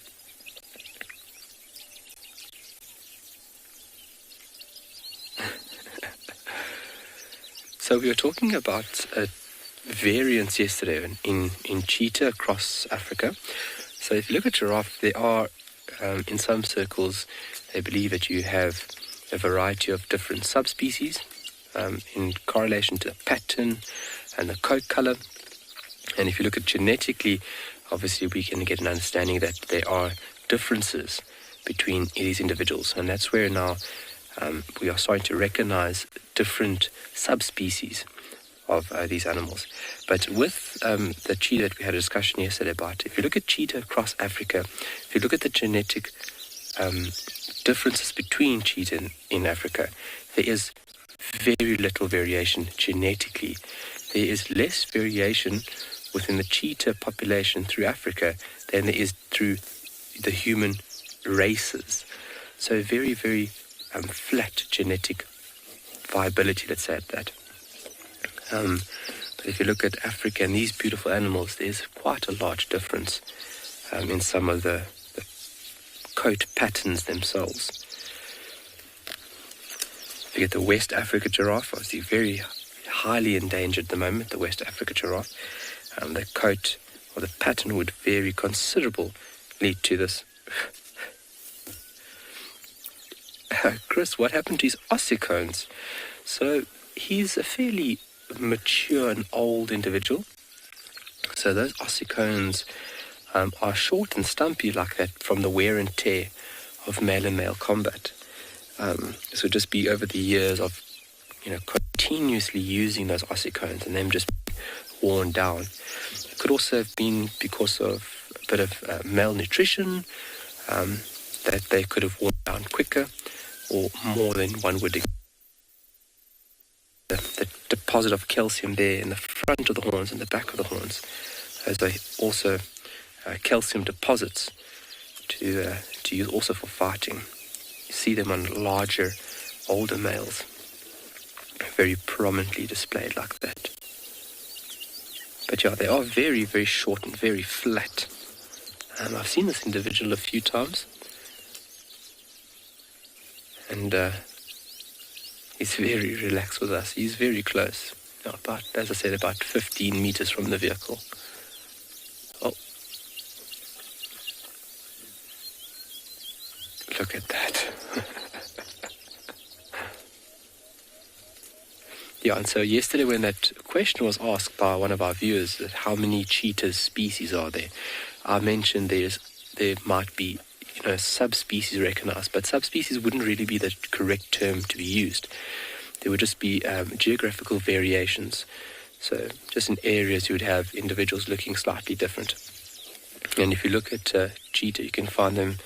Speaker 4: So we were talking about variance yesterday in cheetah across Africa. So if you look at giraffe, there are, in some circles, they believe that you have a variety of different subspecies in correlation to the pattern and the coat color. And if you look at genetically, obviously we can get an understanding that there are differences between these individuals. And that's where now we are starting to recognize different subspecies of these animals. But with the cheetah that we had a discussion yesterday about, if you look at cheetah across Africa, if you look at the genetic differences between cheetah in Africa, there is very little variation genetically. There is less variation within the cheetah population through Africa than there is through the human races. So very, very flat genetic viability, let's say that. But if you look at Africa and these beautiful animals, there's quite a large difference in some of the coat patterns themselves. If you get the West Africa giraffe, obviously very highly endangered at the moment, the West Africa giraffe, the coat or the pattern would vary considerably to this. Chris, what happened to his ossicones? So he's a fairly mature and old individual. So those ossicones are short and stumpy like that from the wear and tear of male and male combat. This would just be over the years of, continuously using those ossicones and them just worn down. It could also have been because of a bit of malnutrition, that they could have worn down quicker or more than one would expect. The deposit of calcium there in the front of the horns and the back of the horns, as they also calcium deposits to use also for fighting. You see them on larger, older males, very prominently displayed like that. But yeah, they are very, very short and very flat. I've seen this individual a few times, and he's very relaxed with us. He's very close. About, as I said, about 15 meters from the vehicle. Oh. Look at that. Yeah, and so yesterday when that question was asked by one of our viewers, that how many cheetah species are there, I mentioned there might be subspecies recognized, but subspecies wouldn't really be the correct term to be used. There would just be geographical variations. So just in areas you would have individuals looking slightly different. And if you look at cheetah, you can find them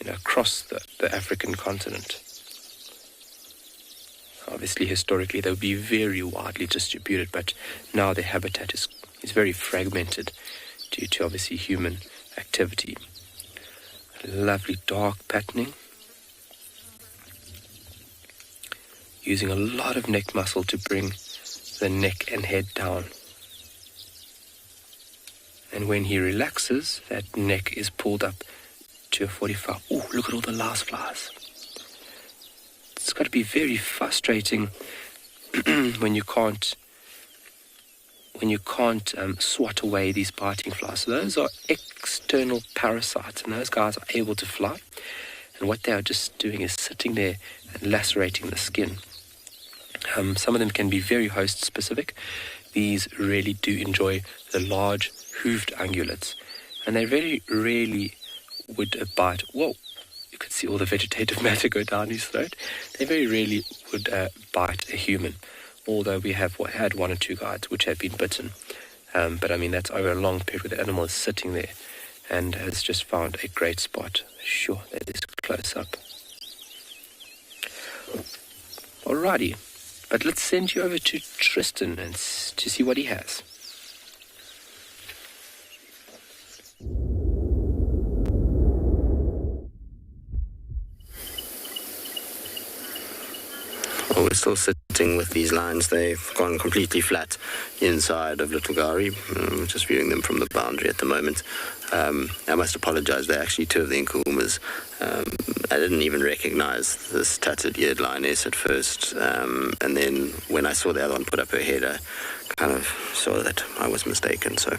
Speaker 4: across the African continent. Obviously, historically, they would be very widely distributed, but now their habitat is very fragmented due to obviously human activity. Lovely dark patterning, using a lot of neck muscle to bring the neck and head down. And when he relaxes, that neck is pulled up to a 45. Oh, look at all the last flies. It's got to be very frustrating when you can't swat away these biting flies. So those are external parasites, and those guys are able to fly. And what they are just doing is sitting there and lacerating the skin. Some of them can be very host specific. These really do enjoy the large hooved ungulates, and they very rarely would bite. Whoa, you could see all the vegetative matter go down his throat. They very rarely would bite a human, although we have had one or two guys which have been bitten. But I mean, that's over a long period where the animal is sitting there and has just found a great spot. Sure, that is close up. Alrighty, but let's send you over to Tristan and to see what he has.
Speaker 2: we're still sitting with these lines. They've gone completely flat inside of Little Gari. Just viewing them from the boundary at the moment. I must apologize. They're actually two of the Nkumas. I didn't even recognize this tattered-eared lioness at first. And then when I saw the other one put up her head, I kind of saw that I was mistaken. So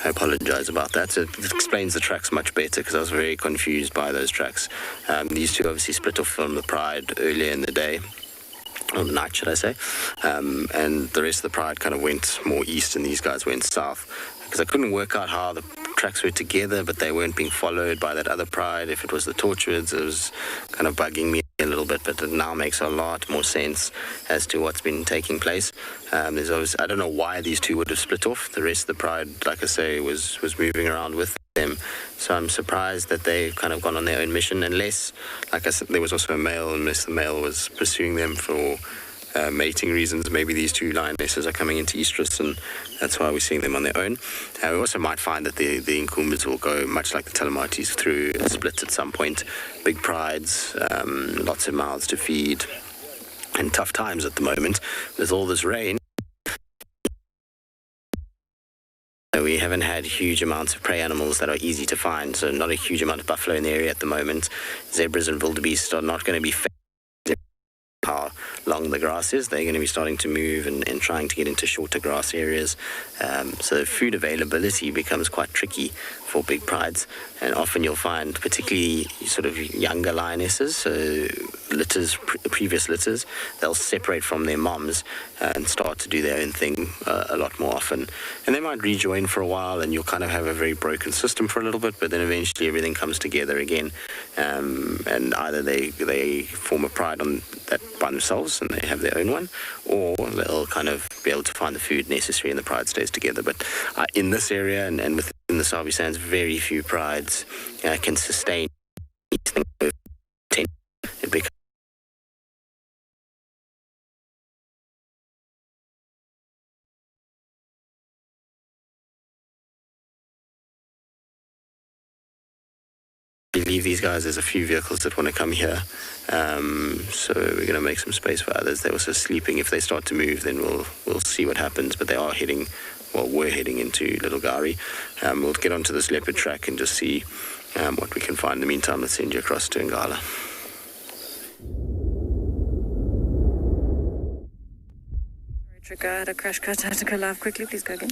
Speaker 2: I apologize about that. It explains the tracks much better because I was very confused by those tracks. These two obviously split off from the Pride earlier in the day. Or the night, should I say. And the rest of the Pride kind of went more east and these guys went south. Because I couldn't work out how the tracks were together, but they weren't being followed by that other Pride. If it was the Torchwoods, it was kind of bugging me a little bit, but it now makes a lot more sense as to what's been taking place. There's always, I don't know why these two would have split off. The rest of the Pride, like I say, was moving around with them. So I'm surprised that they've kind of gone on their own mission, unless, like I said, there was also a male, unless the male was pursuing them for mating reasons. Maybe these two lionesses are coming into estrus, and that's why we're seeing them on their own. We also might find that the Nkumas will go, much like the Telematis, through a split at some point. Big prides, lots of mouths to feed, and tough times at the moment with all this rain. We haven't had huge amounts of prey animals that are easy to find, so not a huge amount of buffalo in the area at the moment. Zebras and wildebeest are not going to be how long the grass is. They're going to be starting to move and trying to get into shorter grass areas. So food availability becomes quite tricky for big prides. And often you'll find, particularly sort of younger lionesses, so litters, previous litters, they'll separate from their moms and start to do their own thing a lot more often. And they might rejoin for a while, and you'll kind of have a very broken system for a little bit, but then eventually everything comes together again. And either they form a pride on that by themselves and they have their own one, or they'll kind of be able to find the food necessary and the pride stays together. But in this area and within the Sabi Sands, very few prides can sustain anything over 10. It becomes leave these guys. There's a few vehicles that want to come here, so we're going to make some space for others. They're also sleeping. If they start to move, then we'll see what happens, but they are heading, well, we're heading into Little Gari. We'll get onto this leopard track and just see what we can find. In the meantime, let's send you across to Ngala.
Speaker 7: Sorry, Trigger, I had a crash cut. I had to go live quickly. Please go again.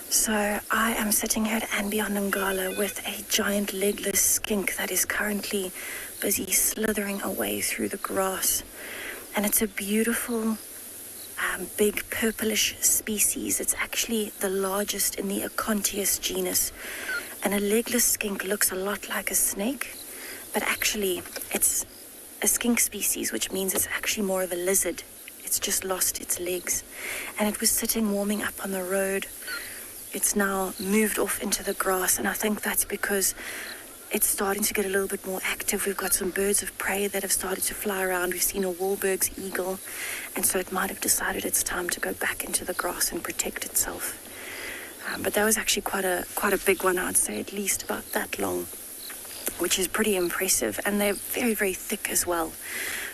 Speaker 7: So I am sitting here at andBeyond Ngala with a giant legless skink that is currently busy slithering away through the grass. And it's a beautiful, big purplish species. It's actually the largest in the Acontius genus. And a legless skink looks a lot like a snake, but actually it's a skink species, which means it's actually more of a lizard. It's just lost its legs. And it was sitting warming up on the road. It's now moved off into the grass, and I think that's because it's starting to get a little bit more active. We've got some birds of prey that have started to fly around. We've seen a Wahlberg's eagle, and so it might have decided it's time to go back into the grass and protect itself. But that was actually quite a big one, I'd say, at least about that long, which is pretty impressive, and they're very, very thick as well.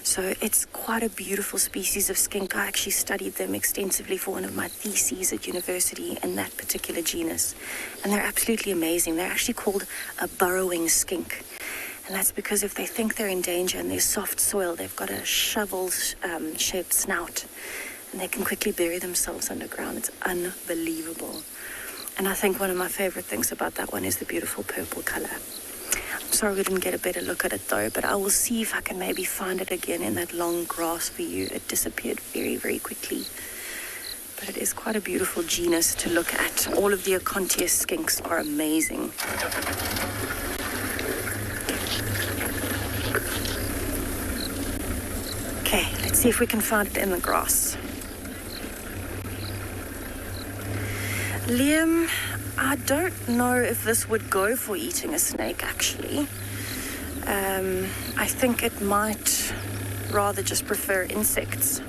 Speaker 7: So it's quite a beautiful species of skink. I actually studied them extensively for one of my theses at university in that particular genus. And they're absolutely amazing. They're actually called a burrowing skink. And that's because if they think they're in danger and there's soft soil, they've got a shovel-shaped snout. And they can quickly bury themselves underground. It's unbelievable. And I think one of my favorite things about that one is the beautiful purple color. I'm sorry we didn't get a better look at it though, but I will see if I can maybe find it again in that long grass for you. It disappeared very, very quickly. But it is quite a beautiful genus to look at. All of the Acontius skinks are amazing. Okay, let's see if we can find it in the grass. Liam, I don't know if this would go for eating a snake, actually. I think it might rather just prefer insects.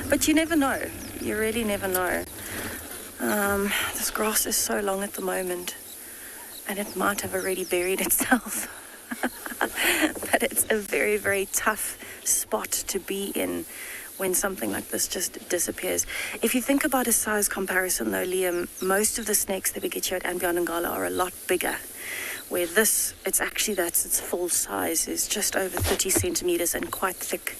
Speaker 7: But you never know. You really never know. This grass is so long at the moment, and it might have already buried itself. But it's a very, very tough spot to be in when something like this just disappears. If you think about a size comparison though, Liam, most of the snakes that we get here at andBeyond and Ngala are a lot bigger. Where this, it's actually that's its full size, is just over 30 centimeters and quite thick.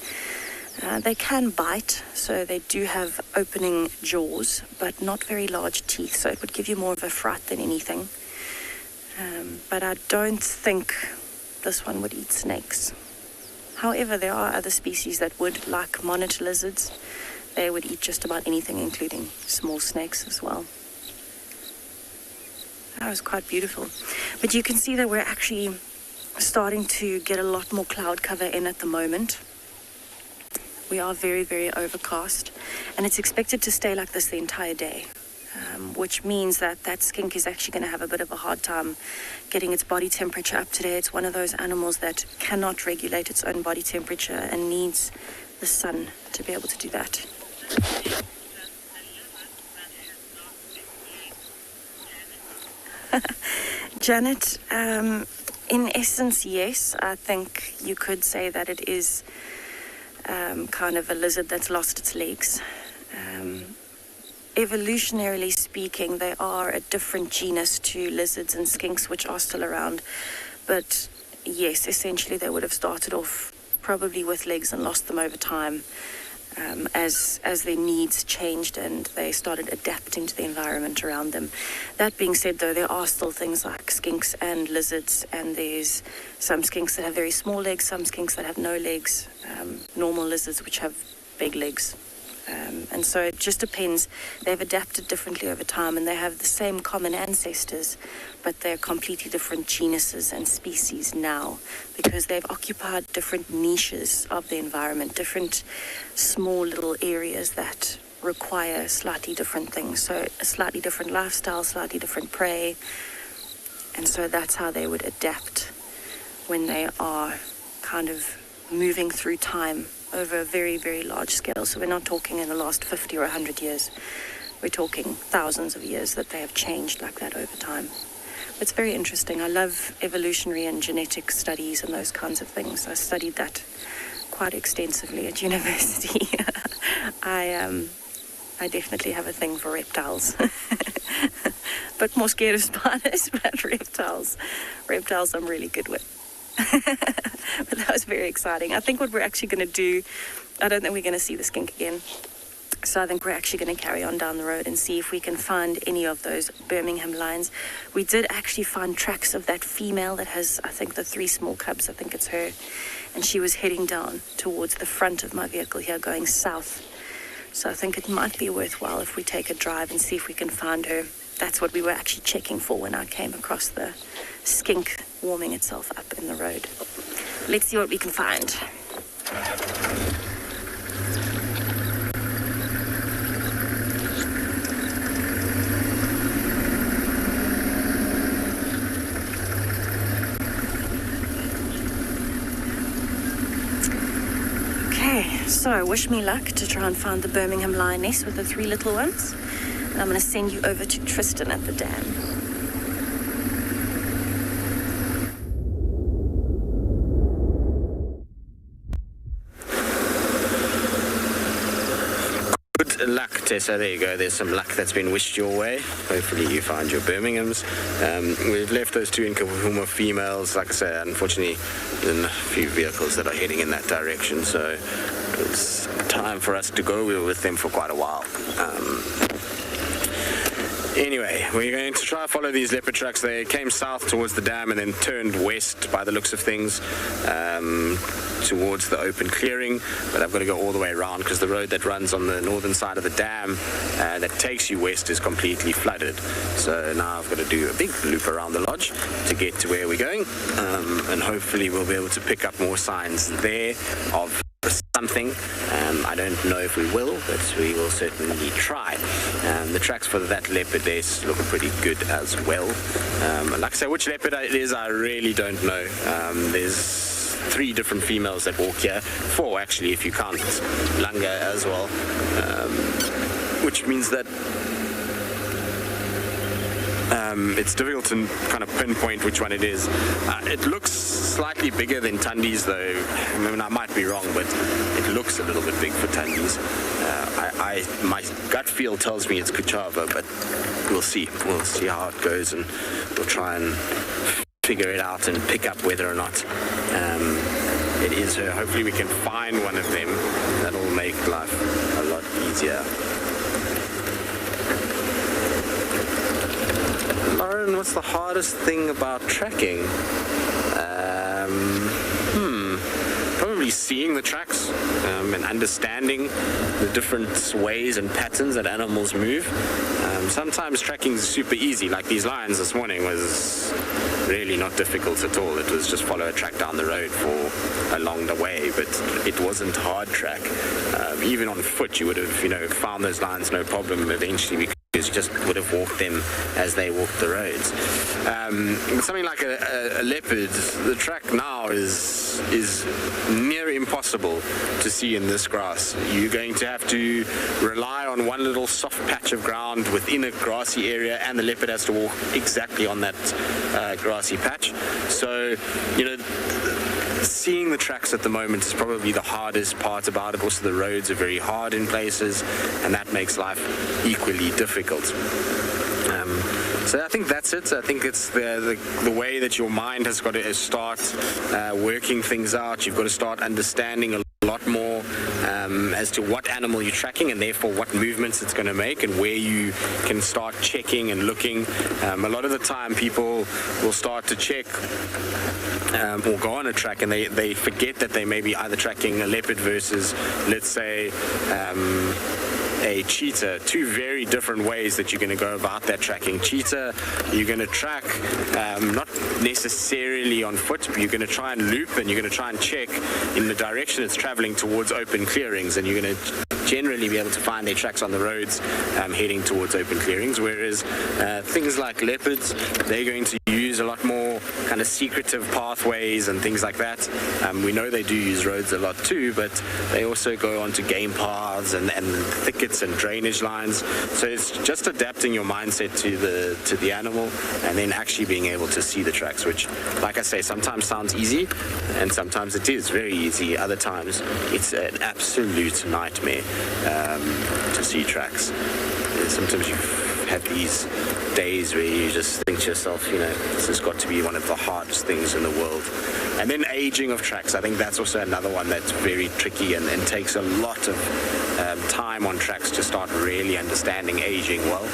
Speaker 7: They can bite, so they do have opening jaws, but not very large teeth, so it would give you more of a fright than anything. But I don't think this one would eat snakes. However, there are other species that would, like monitor lizards. They would eat just about anything, including small snakes as well. That was quite beautiful. But you can see that we're actually starting to get a lot more cloud cover in at the moment. We are very, very overcast, and it's expected to stay like this the entire day, which means that that skink is actually going to have a bit of a hard time getting its body temperature up today. It's one of those animals that cannot regulate its own body temperature and needs the sun to be able to do that. Janet, in essence, yes, I think you could say that it is kind of a lizard that's lost its legs. Evolutionarily speaking, they are a different genus to lizards and skinks, which are still around. But yes, essentially they would have started off probably with legs and lost them over time as their needs changed and they started adapting to the environment around them. That being said, though, there are still things like skinks and lizards, and there's some skinks that have very small legs, some skinks that have no legs, normal lizards which have big legs. And so it just depends. They've adapted differently over time, and they have the same common ancestors, but they're completely different genuses and species now because they've occupied different niches of the environment, different small little areas that require slightly different things. So a slightly different lifestyle, slightly different prey. And so that's how they would adapt when they are kind of moving through time over a very, very large scale. So we're not talking in the last 50 or 100 years. We're talking thousands of years that they have changed like that over time. It's very interesting. I love evolutionary and genetic studies and those kinds of things. I studied that quite extensively at university. I definitely have a thing for reptiles. But more scared of spiders, but reptiles I'm really good with. But that was very exciting. I think what we're actually going to do, I don't think we're going to see the skink again. So I think we're actually going to carry on down the road and see if we can find any of those Birmingham lions. We did actually find tracks of that female that has, I think, the 3 small cubs. I think it's her. And she was heading down towards the front of my vehicle here, going south. So I think it might be worthwhile if we take a drive and see if we can find her. That's what we were actually checking for when I came across the skink warming itself up in the road. Let's see what we can find. Okay, so wish me luck to try and find the Birmingham lioness with the 3 little ones. And I'm going to send you over to Tristan at the dam.
Speaker 2: Good luck, Tessa. There you go. There's some luck that's been wished your way. Hopefully you find your Birminghams. We've left those 2 Nkabuma females. Like I said, unfortunately, there's a few vehicles that are heading in that direction, so it's time for us to go. We were with them for quite a while. Anyway, we're going to try to follow these leopard tracks. They came south towards the dam and then turned west by the looks of things towards the open clearing. But I've got to go all the way around because the road that runs on the northern side of the dam that takes you west is completely flooded. So now I've got to do a big loop around the lodge to get to where we're going. And hopefully we'll be able to pick up more signs there of something. I don't know if we will, but we will certainly try. The tracks for that leopard there look pretty good as well. Like I say, which leopard it is, I really don't know. There's 3 different females that walk here. 4 actually, if you count Langa as well. Which means that It's difficult to kind of pinpoint which one it is. It looks slightly bigger than Tundi's, though. I mean, I might be wrong, but it looks a little bit big for Tundi's. My gut feel tells me it's Kuchava, but we'll see. We'll see how it goes, and we'll try and figure it out and pick up whether or not it is her. Hopefully we can find one of them. That'll make life a lot easier. Lauren, what's the hardest thing about tracking? Probably seeing the tracks and understanding the different ways and patterns that animals move. Sometimes tracking is super easy, like these lions this morning was really not difficult at all. It was just follow a track down the road for along the way, but it wasn't hard track. Even on foot, you would have, found those lions no problem eventually, because you just would have walked them as they walked the roads. Something like a leopard, the track now is near impossible to see in this grass. You're going to have to rely on one little soft patch of ground within a grassy area, and the leopard has to walk exactly on that grassy patch. So, seeing the tracks at the moment is probably the hardest part about it. Also, the roads are very hard in places, and that makes life equally difficult. So I think that's it. I think it's the way that your mind has got to start working things out. You've got to start understanding a lot more as to what animal you're tracking, and therefore what movements it's going to make, and where you can start checking and looking. A lot of the time people will start to check or go on a track, and they forget that they may be either tracking a leopard versus, let's say, a cheetah. Two very different ways that you're going to go about that tracking. Cheetah, you're going to track not necessarily on foot, but you're going to try and loop, and you're going to try and check in the direction it's traveling towards open clearings, and you're going to generally be able to find their tracks on the roads heading towards open clearings, whereas things like leopards, they're going to use a lot more kind of secretive pathways and things like that. We know they do use roads a lot too, but they also go onto game paths and thickets and drainage lines. So it's just adapting your mindset to the animal, and then actually being able to see the tracks, which, like I say, sometimes sounds easy, and sometimes it is very easy. Other times it's an absolute nightmare to see tracks. Sometimes you have these days where you just think to yourself, this has got to be one of the hardest things in the world. And then aging of tracks, I think that's also another one that's very tricky and takes a lot of time on tracks to start really understanding aging well.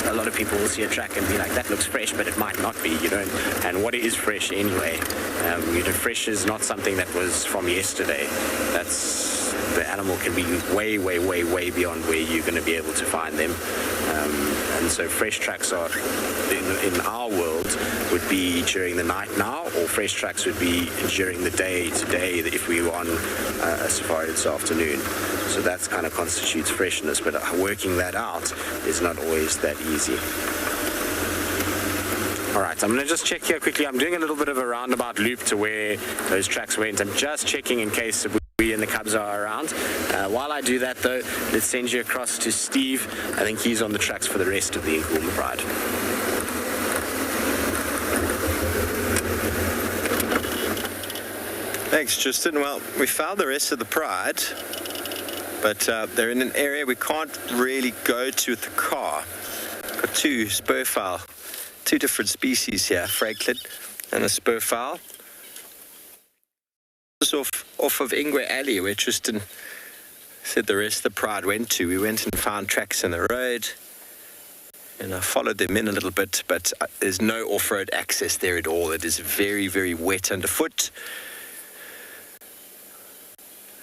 Speaker 2: A lot of people will see a track and be like, that looks fresh, but it might not be, and what is fresh anyway? Fresh is not something that was from yesterday. The animal can be way, way, way, way beyond where you're going to be able to find them. And so fresh tracks are, in our world, would be during the night now, or fresh tracks would be during the day today if we were on a safari this afternoon. So that kind of constitutes freshness, but working that out is not always that easy. All right, I'm going to just check here quickly. I'm doing a little bit of a roundabout loop to where those tracks went. I'm just checking in case we and the cubs are around. While I do that, though, let's send you across to Steve. I think he's on the tracks for the rest of the Ngala ride.
Speaker 5: Thanks, Tristan. Well, we found the rest of the pride, but they're in an area we can't really go to with the car. Got two spurfowl, two different species here, Franklin and a spurfowl. Off of Ingwe Alley, where Tristan said the rest of the pride went to. We went and found tracks in the road, and I followed them in a little bit, but there's no off-road access there at all. It is very, very wet underfoot.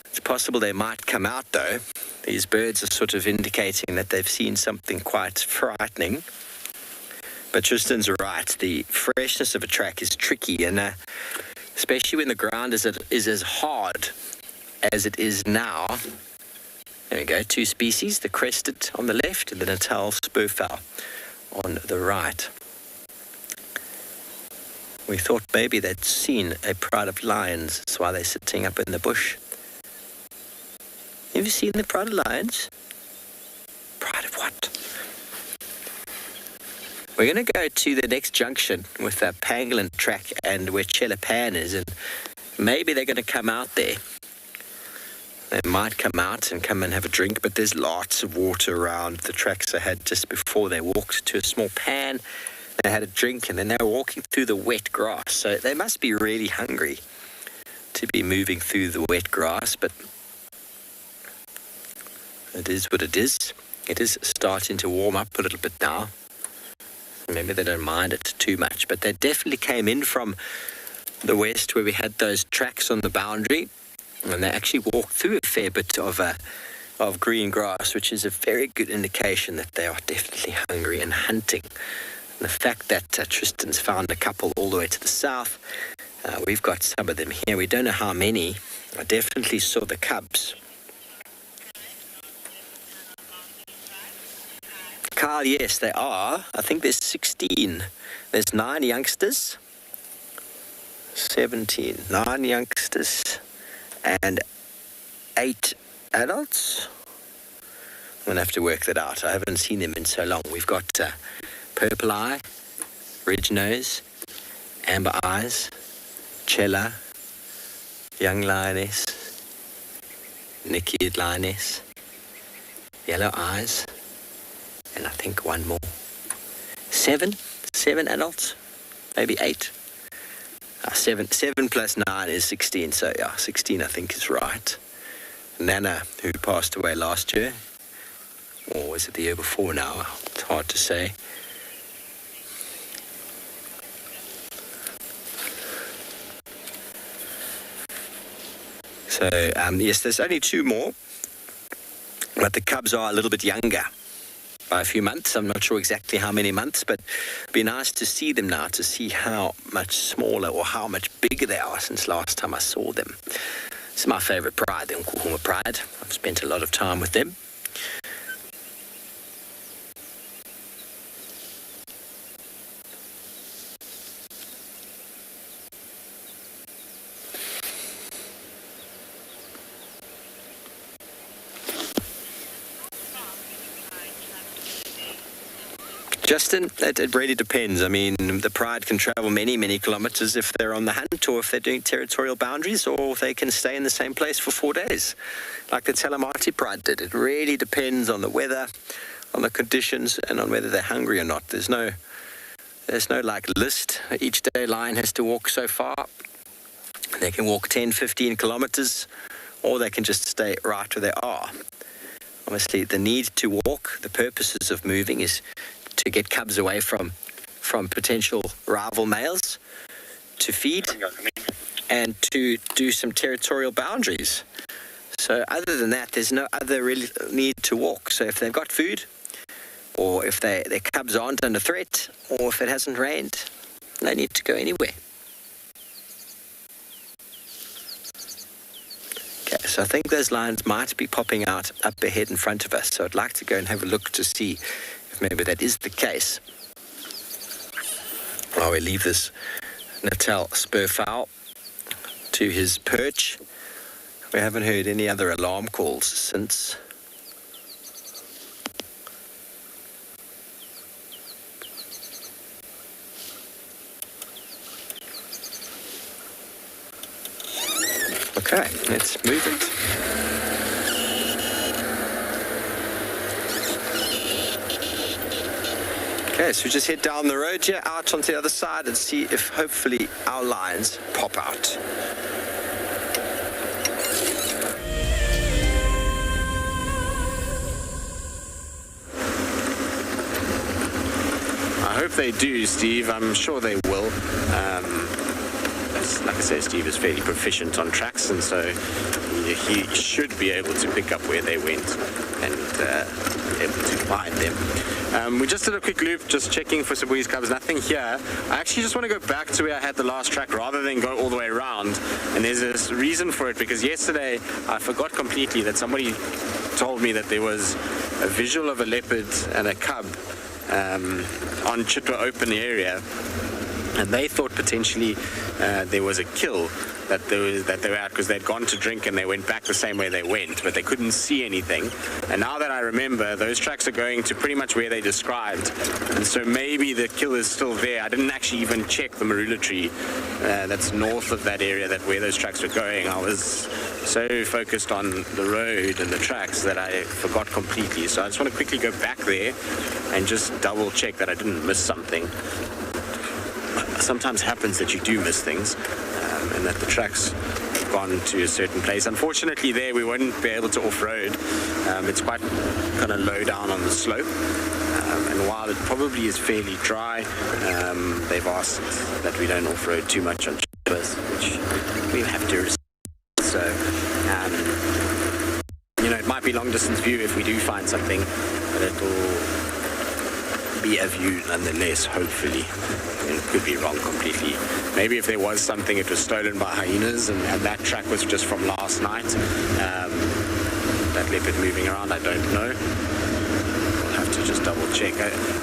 Speaker 5: It's possible they might come out, though. These birds are sort of indicating that they've seen something quite frightening. But Tristan's right. The freshness of a track is tricky, and especially when the ground is as hard as it is now. There we go, two species, the crested on the left and the Natal spurfowl on the right. We thought maybe they'd seen a pride of lions. That's why they're sitting up in the bush. Have you seen the pride of lions? Pride of what? We're going to go to the next junction with the Pangolin track and where Chela Pan is, and maybe they're going to come out there. They might come out and come and have a drink, but there's lots of water around the tracks I had just before they walked to a small pan. They had a drink, and then they were walking through the wet grass. So they must be really hungry to be moving through the wet grass, but it is what it is. It is starting to warm up a little bit now. Maybe they don't mind it too much, but they definitely came in from the west where we had those tracks on the boundary, and they actually walked through a fair bit of green grass, which is a very good indication that they are definitely hungry and hunting. And the fact that Tristan's found a couple all the way to the south, we've got some of them here. We don't know how many. I definitely saw the cubs. Carl, yes, they are. I think there's 16. There's 9 youngsters. 17. 9 youngsters. And 8 adults. I'm going to have to work that out. I haven't seen them in so long. We've got Purple Eye, Ridge Nose, Amber Eyes, Chela, Young Lioness, Naked Lioness, Yellow Eyes, and I think one more. 7 adults, maybe 8. 7 plus 9 is 16, so yeah, 16 I think is right. Nana, who passed away last year, or was it the year before now? It's hard to say. So, yes, there's only 2 more, but the cubs are a little bit younger by a few months. I'm not sure exactly how many months, but it'd be nice to see them now, to see how much smaller or how much bigger they are since last time I saw them. It's my favorite pride, the Nkuhuma Pride. I've spent a lot of time with them. Justin, it really depends. I mean, the Pride can travel many, many kilometers if they're on the hunt, or if they're doing territorial boundaries, or they can stay in the same place for 4 days, like the Talamati Pride did. It really depends on the weather, on the conditions, and on whether they're hungry or not. There's no like list. Each day lion has to walk so far. They can walk 10, 15 kilometers, or they can just stay right where they are. Obviously, the need to walk, the purposes of moving is to get cubs away from potential rival males, to feed, and to do some territorial boundaries. So other than that, there's no other really need to walk. So if they've got food, or if their cubs aren't under threat, or if it hasn't rained, they need to go anywhere. Okay, so I think those lions might be popping out up ahead in front of us. So I'd like to go and have a look to see if maybe that is the case. While we leave this Natal spurfowl to his perch, we haven't heard any other alarm calls since. Okay, let's move it. Okay, so we just head down the road here, out onto the other side, and see if hopefully our lions pop out.
Speaker 2: I hope they do, Steve. I'm sure they will. Like I say, Steve is fairly proficient on tracks, and so he should be able to pick up where they went and able to find them. We just did a quick loop, just checking for Sabui's cubs. Nothing here. I actually just want to go back to where I had the last track rather than go all the way around. And there's a reason for it, because yesterday I forgot completely that somebody told me that there was a visual of a leopard and a cub on Chitwa open area. and they thought potentially there was a kill that they were out because they'd gone to drink and they went back the same way they went, but they couldn't see anything. And now that I remember, those tracks are going to pretty much where they described, and so maybe the kill is still there. I didn't actually even check the marula tree that's north of that area, that where those tracks were going. I was so focused on the road and the tracks that I forgot completely. So I just want to quickly go back there and just double check that I didn't miss something. Sometimes happens that you do miss things, and that the tracks have gone to a certain place. Unfortunately there we won't be able to off-road. It's quite kind of low down on the slope, and while it probably is fairly dry, they've asked that we don't off-road too much on Cheetahs, which we have to respect. So it might be long distance view if we do find something, but it'll be a view nonetheless, hopefully. It could be wrong completely. Maybe if there was something, it was stolen by hyenas, and that track was just from last night. That leopard moving around, I don't know. We'll have to just double check.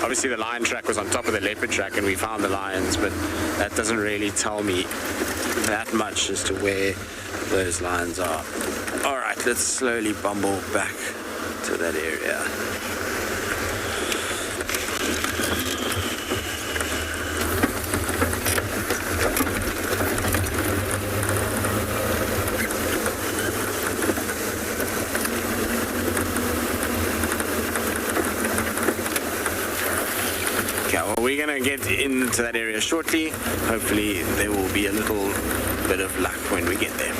Speaker 2: Obviously the lion track was on top of the leopard track and we found the lions, but that doesn't really tell me that much as to where those lions are. Alright, let's slowly bumble back to that area. We're going to get into that area shortly. Hopefully there will be a little bit of luck when we get there.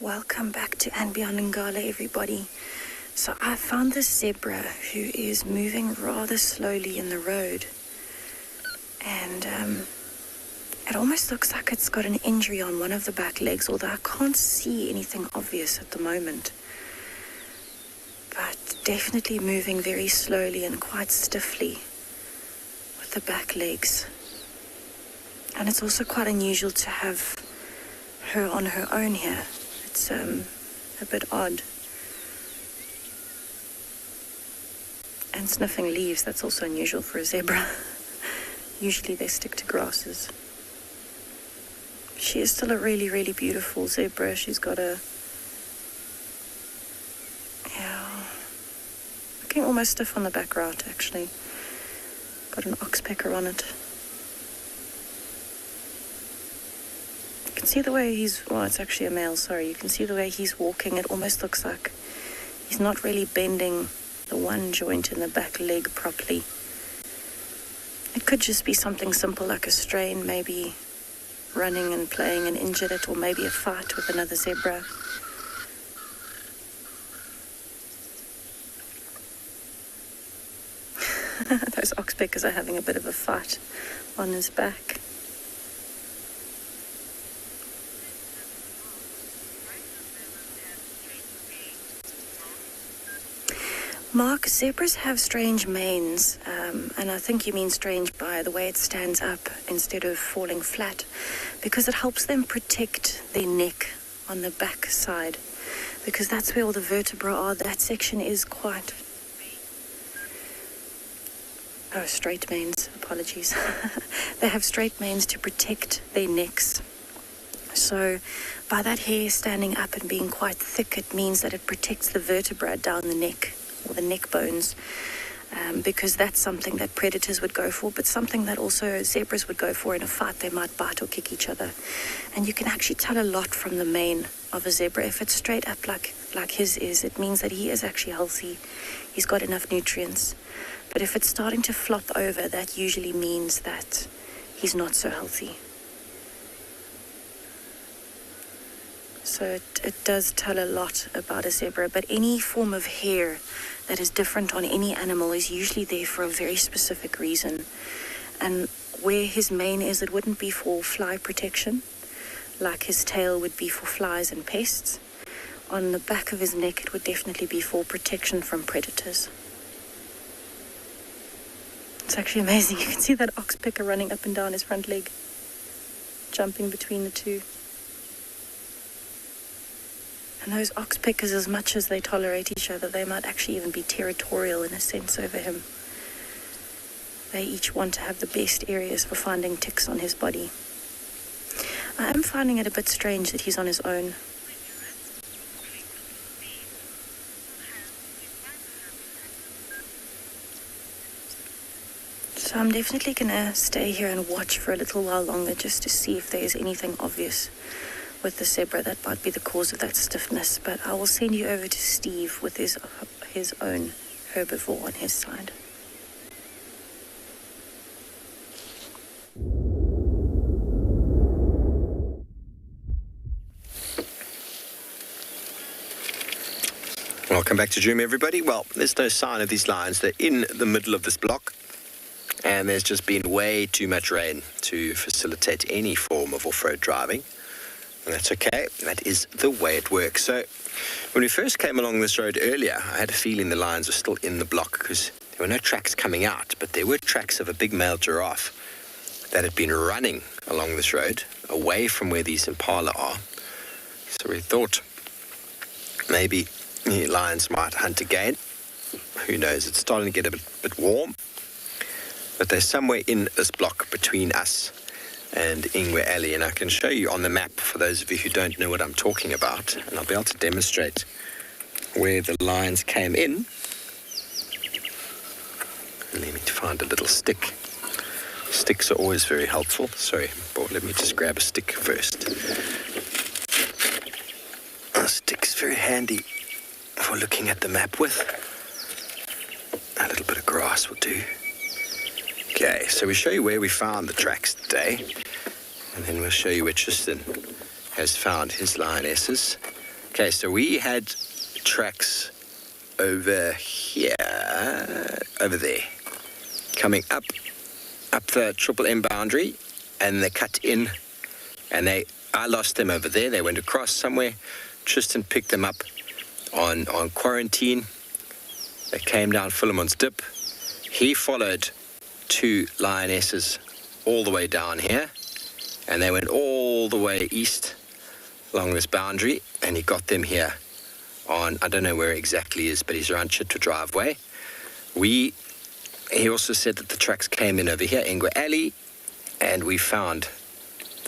Speaker 7: Welcome back to andBeyond Ngala, everybody. So I found this zebra who is moving rather slowly in the road. And it almost looks like it's got an injury on one of the back legs, although I can't see anything obvious at the moment. But definitely moving very slowly and quite stiffly with the back legs. And it's also quite unusual to have her on her own here. It's a bit odd. And sniffing leaves, that's also unusual for a zebra. Usually they stick to grasses. She is still a really, really beautiful zebra. She's got looking almost stiff on the back route, actually. Got an oxpecker on it. You can see the way it's actually a male, sorry. You can see the way he's walking. It almost looks like he's not really bending the one joint in the back leg properly. It could just be something simple like a strain, maybe running and playing and injured it, or maybe a fight with another zebra. Those oxpeckers are having a bit of a fight on his back. Mark, zebras have strange manes, and I think you mean strange by the way it stands up instead of falling flat, because it helps them protect their neck on the back side, because that's where all the vertebrae are. That section is quite... Oh, straight manes, apologies. They have straight manes to protect their necks. So by that hair standing up and being quite thick, it means that it protects the vertebra down the neck, or the neck bones, because that's something that predators would go for, but something that also zebras would go for in a fight. They might bite or kick each other. And you can actually tell a lot from the mane of a zebra. If it's straight up like his is, it means that he is actually healthy. He's got enough nutrients. But if it's starting to flop over, that usually means that he's not so healthy. So it does tell a lot about a zebra, but any form of hair that is different on any animal is usually there for a very specific reason. And where his mane is, it wouldn't be for fly protection, like his tail would be for flies and pests. On the back of his neck, it would definitely be for protection from predators. It's actually amazing. You can see that oxpecker running up and down his front leg. jumping between the two. And those oxpeckers, as much as they tolerate each other, they might actually even be territorial in a sense over him. They each want to have the best areas for finding ticks on his body. I am finding it a bit strange that he's on his own. So I'm definitely gonna stay here and watch for a little while longer just to see if there is anything obvious with the zebra that might be the cause of that stiffness. But I will send you over to Steve with his own herbivore on his side.
Speaker 5: Welcome back to Juma, everybody. Well, there's no sign of these lions. They're in the middle of this block, and there's just been way too much rain to facilitate any form of off-road driving. And that's okay. That is the way it works. So when we first came along this road earlier, I had a feeling the lions were still in the block because there were no tracks coming out, but there were tracks of a big male giraffe that had been running along this road away from where these Impala are. So we thought maybe the lions might hunt again. Who knows? It's starting to get a bit warm. But they're somewhere in this block between us and Ingwe Alley. And I can show you on the map, for those of you who don't know what I'm talking about. And I'll be able to demonstrate where the lions came in. And let me find a little stick. Sticks are always very helpful. Sorry, but let me just grab a stick first. A stick's very handy for looking at the map with. A little bit of grass will do. Okay, so we show you where we found the tracks today, and then we'll show you where Tristan has found his lionesses. Okay, so we had tracks over here, over there, coming up the Triple M boundary, and they cut in, and I lost them over there. They went across somewhere. Tristan picked them up on quarantine. They came down Philemon's Dip. He followed two lionesses all the way down here, and they went all the way east along this boundary, and he got them here on, I don't know where exactly he is, but he's around Cheetah driveway. He also said that the tracks came in over here, Ingwe Alley, and we found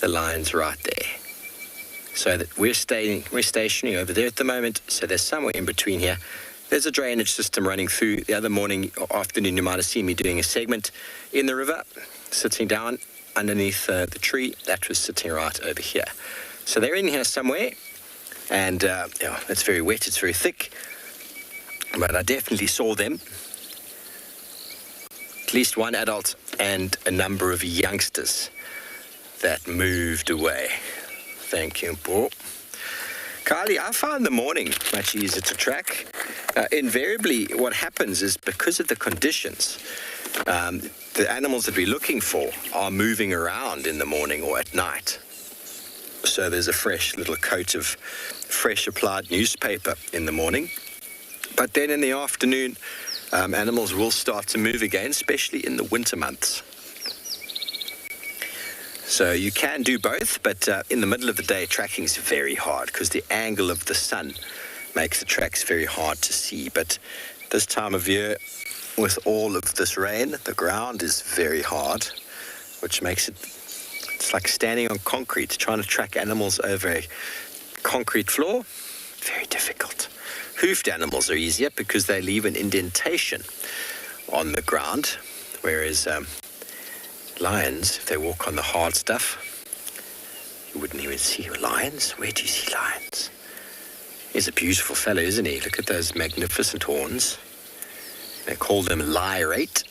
Speaker 5: the lions right there. So that we're stationing over there at the moment, so there's somewhere in between here. There's a drainage system running through. The other morning or afternoon, you might have seen me doing a segment in the river, sitting down underneath the tree. That was sitting right over here. So they're in here somewhere, and it's very wet, it's very thick, but I definitely saw them. At least one adult and a number of youngsters that moved away. Thank you, Paul. Kylie, I found the morning much easier to track. Invariably, what happens is because of the conditions, the animals that we're looking for are moving around in the morning or at night. So there's a fresh little coat of fresh applied newspaper in the morning. But then in the afternoon, animals will start to move again, especially in the winter months. So you can do both, but in the middle of the day, tracking is very hard because the angle of the sun makes the tracks very hard to see. But this time of year, with all of this rain, the ground is very hard, which makes it's like standing on concrete, trying to track animals over a concrete floor. Very difficult. Hoofed animals are easier because they leave an indentation on the ground, whereas lions, if they walk on the hard stuff, you wouldn't even see lions. Where do you see lions? He's a beautiful fellow, isn't he? Look at those magnificent horns. They call them lyrate.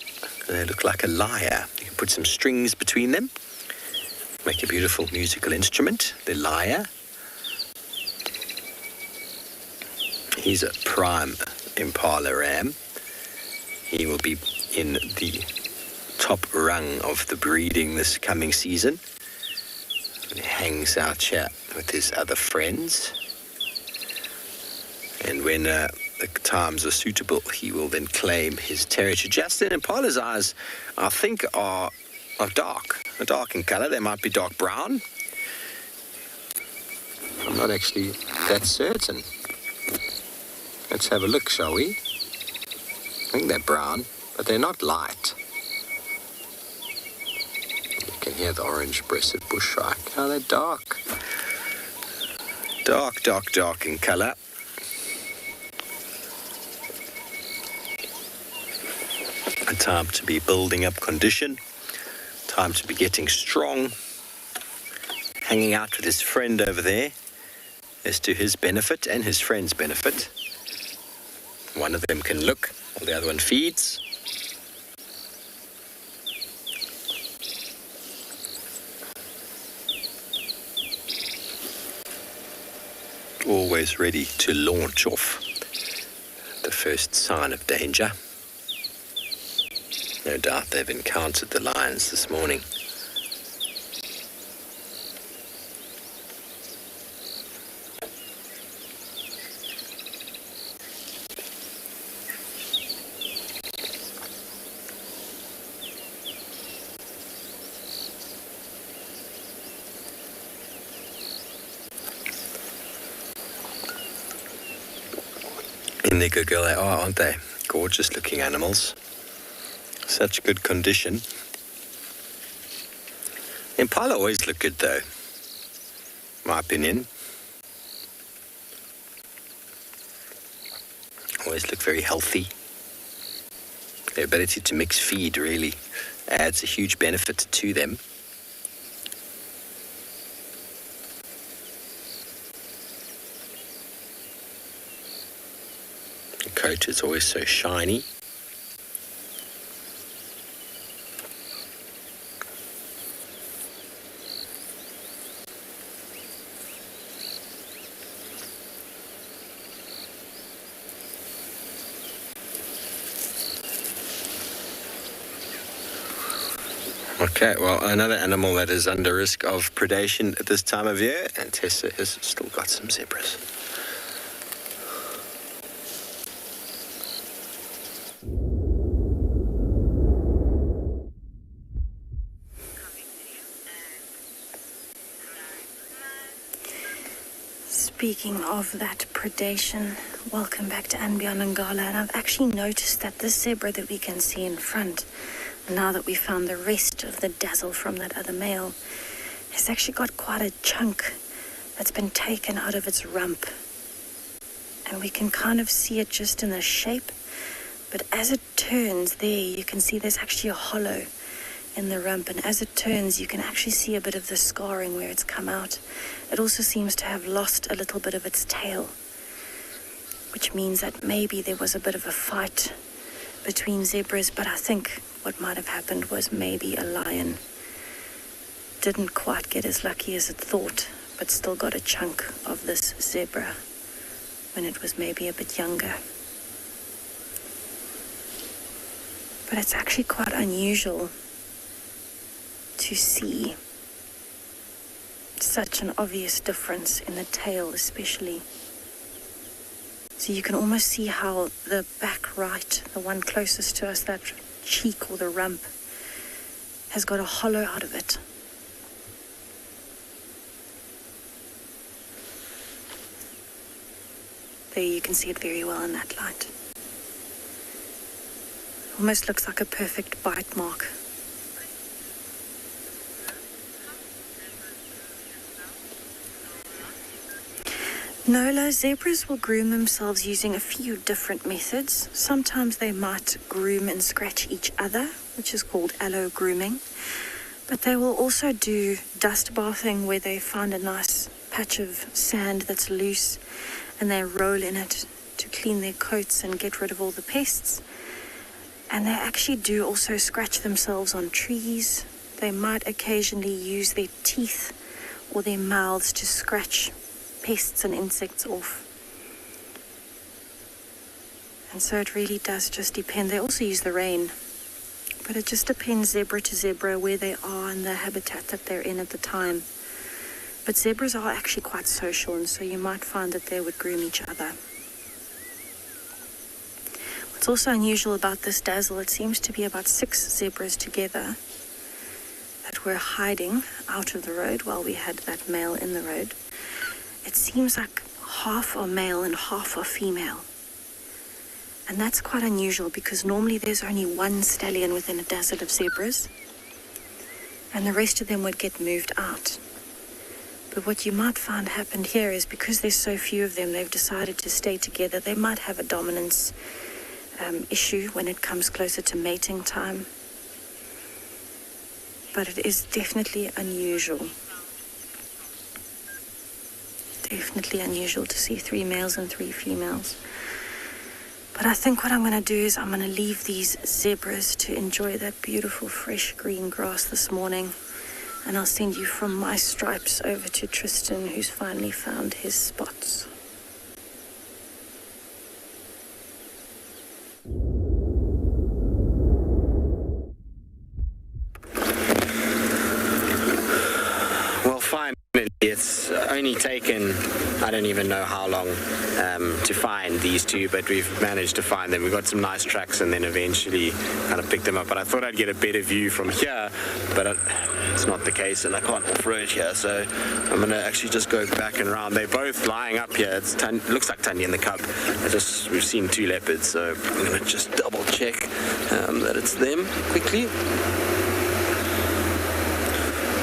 Speaker 5: They look like a lyre. You can put some strings between them, make a beautiful musical instrument, the lyre. He's a prime Impala ram. He will be in the top rung of the breeding this coming season. And he hangs out here with his other friends. And when the times are suitable, he will then claim his territory. Justin, Impala's eyes, I think, are dark in color. They might be dark brown, I'm not actually that certain. Let's have a look, shall we? I think they're brown, but they're not light. You can hear the orange-breasted bushshrike. Oh, they're dark. Dark, dark, dark in colour. A time to be building up condition. Time to be getting strong. Hanging out with his friend over there is to his benefit and his friend's benefit. One of them can look, while the other one feeds. Always ready to launch off the first sign of danger. No doubt they've encountered the lions this morning. Good girl they are, aren't they? Gorgeous looking animals. Such good condition. Impala always look good though, my opinion. Always look very healthy. Their ability to mix feed really adds a huge benefit to them. Coat is always so shiny. Okay, well, another animal that is under risk of predation at this time of year, and Tessa has still got some zebras.
Speaker 7: Speaking of that predation, welcome back to andBeyond and Ngala, and I've actually noticed that this zebra that we can see in front, now that we found the rest of the dazzle from that other male, has actually got quite a chunk that's been taken out of its rump. And we can kind of see it just in the shape, but as it turns there, you can see there's actually a hollow in the rump, and as it turns you can actually see a bit of the scarring where it's come out. It also seems to have lost a little bit of its tail, which means that maybe there was a bit of a fight between zebras, but I think what might have happened was maybe a lion didn't quite get as lucky as it thought, but still got a chunk of this zebra when it was maybe a bit younger. But it's actually quite unusual to see such an obvious difference in the tail especially. So you can almost see how the back right, the one closest to us, that cheek or the rump, has got a hollow out of it. There you can see it very well in that light. Almost looks like a perfect bite mark. Nola, zebras will groom themselves using a few different methods. Sometimes they might groom and scratch each other, which is called allo grooming. But they will also do dust bathing, where they find a nice patch of sand that's loose and they roll in it to clean their coats and get rid of all the pests. And they actually do also scratch themselves on trees. They might occasionally use their teeth or their mouths to scratch pests and insects off. And so it really does just depend. They also use the rain, but it just depends zebra to zebra where they are and the habitat that they're in at the time. But zebras are actually quite social, and so you might find that they would groom each other. What's also unusual about this dazzle, it seems to be about 6 zebras together that were hiding out of the road while we had that male in the road. it seems like half are male and half are female. And that's quite unusual because normally there's only one stallion within a desert of zebras, and the rest of them would get moved out. But what you might find happened here is because there's so few of them, they've decided to stay together. They might have a dominance issue when it comes closer to mating time. But it is definitely unusual. Definitely unusual to see 3 males and 3 females. But I think what I'm going to do is I'm going to leave these zebras to enjoy that beautiful fresh green grass this morning. And I'll send you from my stripes over to Tristan, who's finally found his spots.
Speaker 2: Well, finally, it's only taken, I don't even know how long to find these two, but we've managed to find them. We got some nice tracks and then eventually kind of picked them up. But I thought I'd get a better view from here, but it's not the case, and I can't off-road here, so I'm going to actually just go back and round. They're both lying up here. It looks like Tandy and the cub. We've seen 2 leopards, so I'm going to just double check that it's them quickly.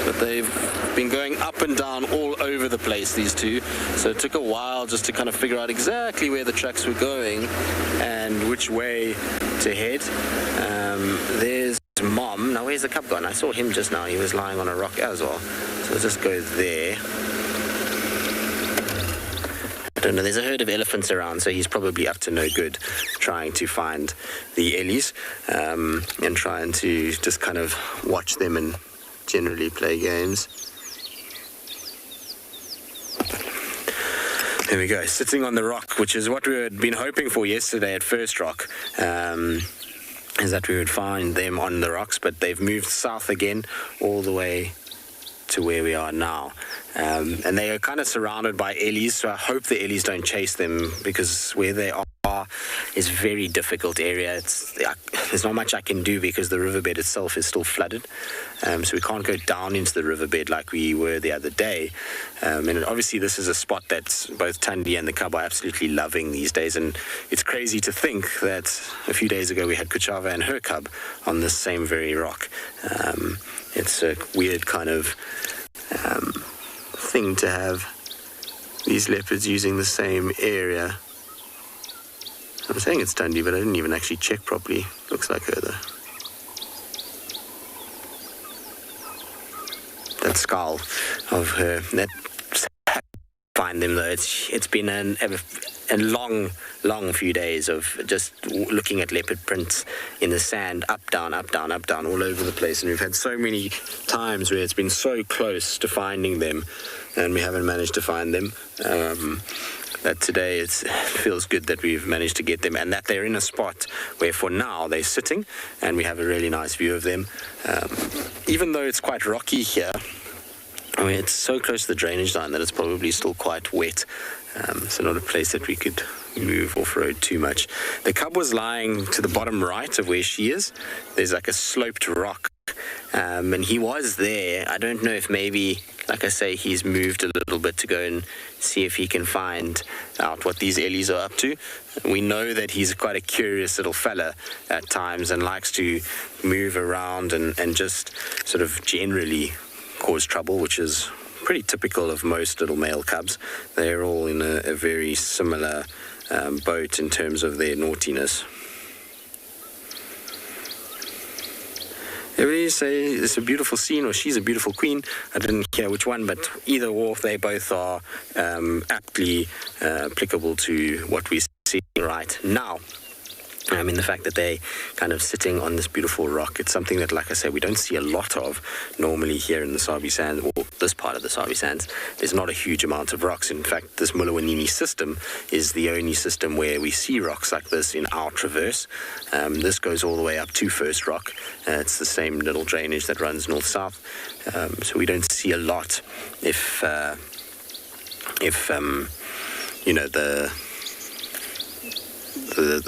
Speaker 2: But they've been going up and down all over the place, these two. So it took a while just to kind of figure out exactly where the tracks were going and which way to head. There's Mom. Now, where's the cub gone? I saw him just now. He was lying on a rock as well. So let's just go there. I don't know. There's a herd of elephants around, so he's probably up to no good trying to find the ellies and trying to just kind of watch them and generally play games. There we go, sitting on the rock, which is what we had been hoping for yesterday at First Rock, is that we would find them on the rocks, but they've moved south again all the way to where we are now. And they are kind of surrounded by ellies, so I hope the ellies don't chase them, because where they are is a very difficult area. There's not much I can do because the riverbed itself is still flooded, so we can't go down into the riverbed like we were the other day. And obviously this is a spot that both Tandy and the cub are absolutely loving these days, and it's crazy to think that a few days ago we had Kuchava and her cub on this same very rock. It's a weird kind of thing to have these leopards using the same area. I'm saying it's Tandy, but I didn't even actually check properly. Looks like her though. That skull of her. That find them though. It's been a long few days of just looking at leopard prints in the sand, up, down, all over the place. And we've had so many times where it's been so close to finding them, and we haven't managed to find them. That today it feels good that we've managed to get them, and that they're in a spot where for now they're sitting and we have a really nice view of them. Even though it's quite rocky here, I mean, it's so close to the drainage line that it's probably still quite wet. So not a place that we could move off-road too much. The cub was lying to the bottom right of where she is. There's like a sloped rock, and he was there. I don't know if maybe, like I say, he's moved a little bit to go and see if he can find out what these ellies are up to. We know that he's quite a curious little fella at times and likes to move around and just sort of generally cause trouble, which is pretty typical of most little male cubs. They're all in a very similar boat in terms of their naughtiness. Everybody say it's a beautiful scene or she's a beautiful queen. I didn't hear which one, but either or, they both are aptly applicable to what we see right now. I mean, the fact that they're kind of sitting on this beautiful rock, it's something that, like I say, we don't see a lot of normally here in the Sabi Sands, or this part of the Sabi Sands. There's not a huge amount of rocks. In fact, this Mulawanini system is the only system where we see rocks like this in our traverse. This goes all the way up to First Rock. It's the same little drainage that runs north-south. So we don't see a lot if you know, the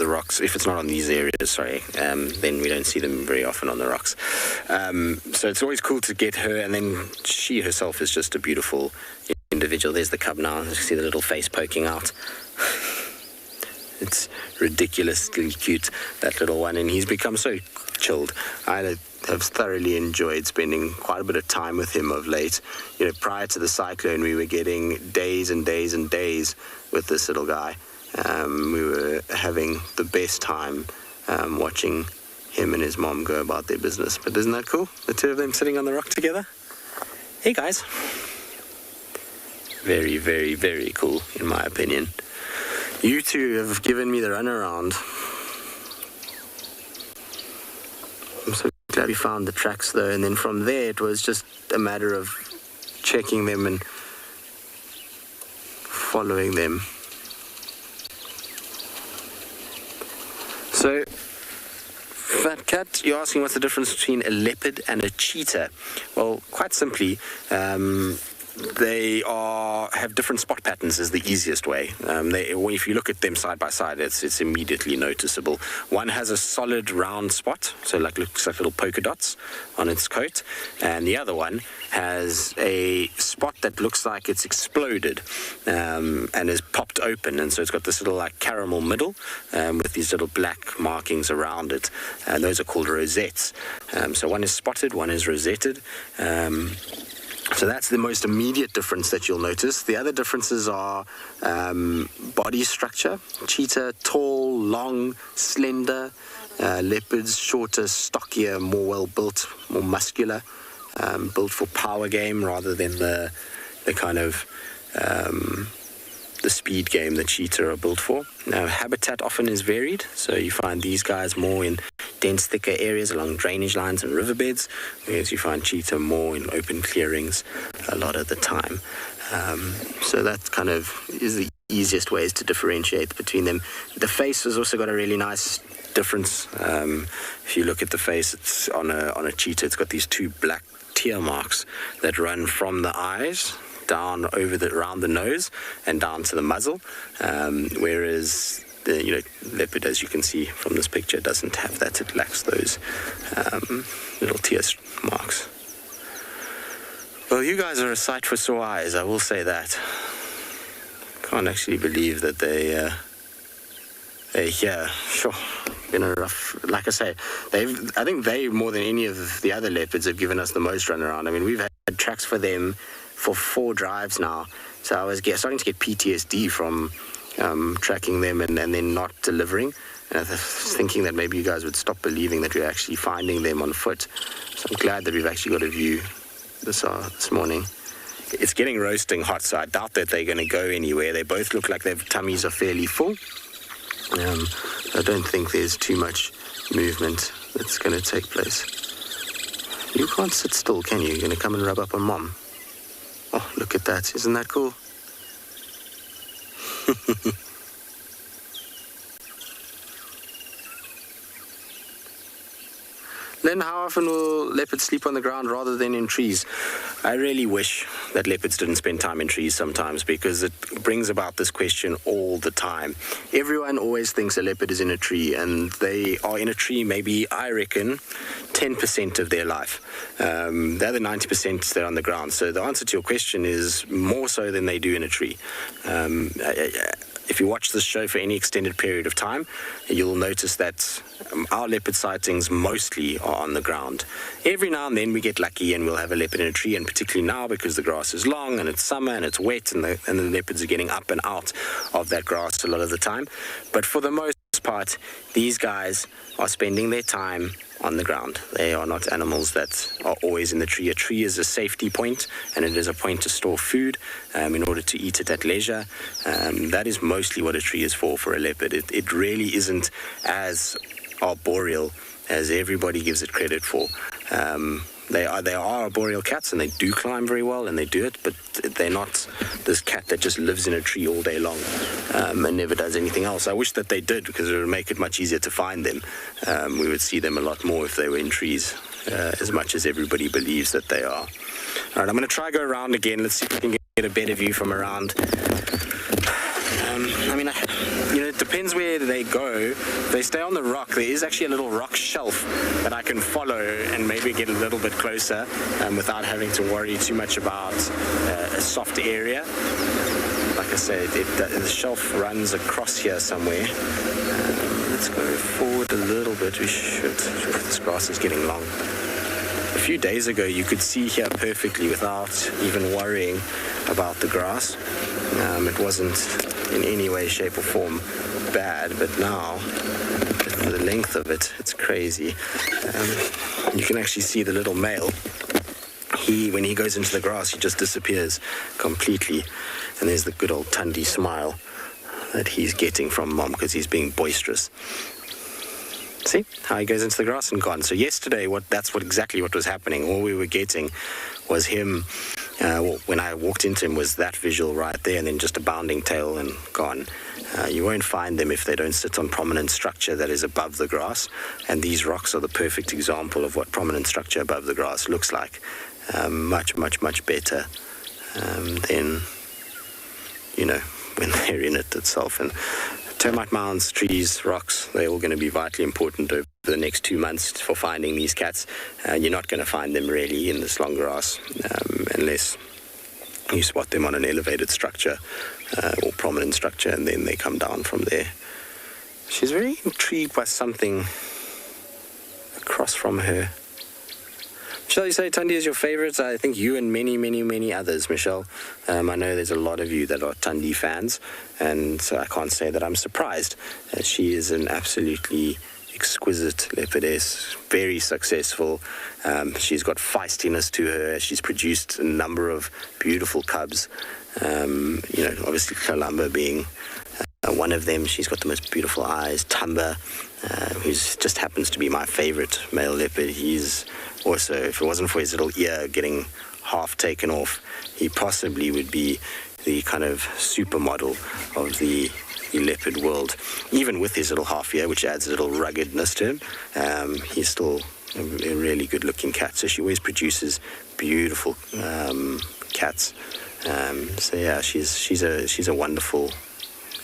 Speaker 2: rocks, if it's not on these areas, then we don't see them very often on the rocks. So it's always cool to get her, and then she herself is just a beautiful individual. individual. There's the cub now. You see the little face poking out. It's ridiculously cute, that little one, and he's become so chilled. I have thoroughly enjoyed spending quite a bit of time with him of late. You know, prior to the cyclone, we were getting days and days and days with this little guy. We were having the best time watching him and his mom go about their business. But isn't that cool? The two of them sitting on the rock together. Hey guys. Very, very, very cool, in my opinion. You two have given me the runaround. I'm so glad we found the tracks though, and then from there it was just a matter of checking them and following them. So, Fat Cat, you're asking what's the difference between a leopard and a cheetah? Well, quite simply, they have different spot patterns is the easiest way. If you look at them side by side, it's immediately noticeable. One has a solid round spot, so looks like little polka dots on its coat, and the other one has a spot that looks like it's exploded and is popped open, and so it's got this little like caramel middle with these little black markings around it, and those are called rosettes. So one is spotted, one is rosetted. So that's the most immediate difference that you'll notice. The other differences are body structure. Cheetah, tall, long, slender. Leopards, shorter, stockier, more well-built, more muscular. Built for power game rather than the kind of the speed game that cheetah are built for. Now, habitat often is varied, so you find these guys more in dense, thicker areas along drainage lines and riverbeds, whereas you find cheetah more in open clearings a lot of the time. So that kind of is the easiest ways to differentiate between them. The face has also got a really nice difference. If you look at the face, it's on a cheetah, it's got these two black tear marks that run from the eyes down around the nose and down to the muzzle, whereas the leopard, as you can see from this picture, doesn't have that. It lacks those little tear marks. Well, you guys are a sight for sore eyes, I will say that. Can't actually believe that they're here. Sure, rough. Like I say, I think they more than any of the other leopards have given us the most runaround. I mean, we've had tracks for them for 4 drives now, so I was starting to get PTSD from tracking them and then not delivering, and I was thinking that maybe you guys would stop believing that we're actually finding them on foot. So I'm glad that we've actually got a view this morning. It's getting roasting hot, so I doubt that they're going to go anywhere. They both look like their tummies are fairly full. I don't think there's too much movement that's going to take place. You can't sit still, can you? You're going to come and rub up on Mom. Oh, look at that. Isn't that cool? Then how often will leopards sleep on the ground rather than in trees? I really wish that leopards didn't spend time in trees sometimes, because it brings about this question all the time. Everyone always thinks a leopard is in a tree, and they are in a tree maybe, I reckon, 10% of their life. The other 90% they're on the ground. So the answer to your question is more so than they do in a tree. If you watch this show for any extended period of time, you'll notice that our leopard sightings mostly are on the ground. Every now and then we get lucky and we'll have a leopard in a tree, and particularly now because the grass is long and it's summer and it's wet and the leopards are getting up and out of that grass a lot of the time. But for the most part, these guys are spending their time on the ground. They are not animals that are always in the tree. A tree is a safety point, and it is a point to store food in order to eat it at leisure. That is mostly what a tree is for a leopard. It really isn't as arboreal as everybody gives it credit for. They are arboreal cats, and they do climb very well, and they do it, but they're not this cat that just lives in a tree all day long and never does anything else. I wish that they did, because it would make it much easier to find them. We would see them a lot more if they were in trees, as much as everybody believes that they are. All right, I'm going to try go around again. Let's see if we can get a better view from around. it depends where they go. If they stay on the rock, there is actually a little rock shelf that I can follow and maybe get a little bit closer without having to worry too much about a soft area. Like I said, the shelf runs across here somewhere. Let's go forward a little bit. We should. This grass is getting long. A few days ago, you could see here perfectly without even worrying about the grass. It wasn't in any way, shape or form bad, but now, the length of it, it's crazy. You can actually see the little male. When he goes into the grass, he just disappears completely. And there's the good old Tundi smile that he's getting from mom because he's being boisterous. See how he goes into the grass and gone. So yesterday, that's exactly what was happening. All we were getting was him. When I walked into him, was that visual right there, and then just a bounding tail and gone. You won't find them if they don't sit on prominent structure that is above the grass. And these rocks are the perfect example of what prominent structure above the grass looks like. Much, much, much better than, when they're in it itself. And termite mounds, trees, rocks, they're all going to be vitally important over the next 2 months for finding these cats. You're not going to find them really in this long grass unless you spot them on an elevated structure or prominent structure, and then they come down from there. She's very intrigued by something across from her. Shall you say Tundi is your favorite? I think you and many, many, many others, Michelle. I know there's a lot of you that are Tundi fans, and so I can't say that I'm surprised. She is an absolutely exquisite leopardess, very successful. She's got feistiness to her. She's produced a number of beautiful cubs. Obviously Columba being one of them. She's got the most beautiful eyes. Tamba, who just happens to be my favorite male leopard. He's also, if it wasn't for his little ear getting half taken off, he possibly would be the kind of supermodel of the leopard world. Even with his little half ear, which adds a little ruggedness to him, he's still a really good looking cat. So she always produces beautiful cats. So yeah, she's a wonderful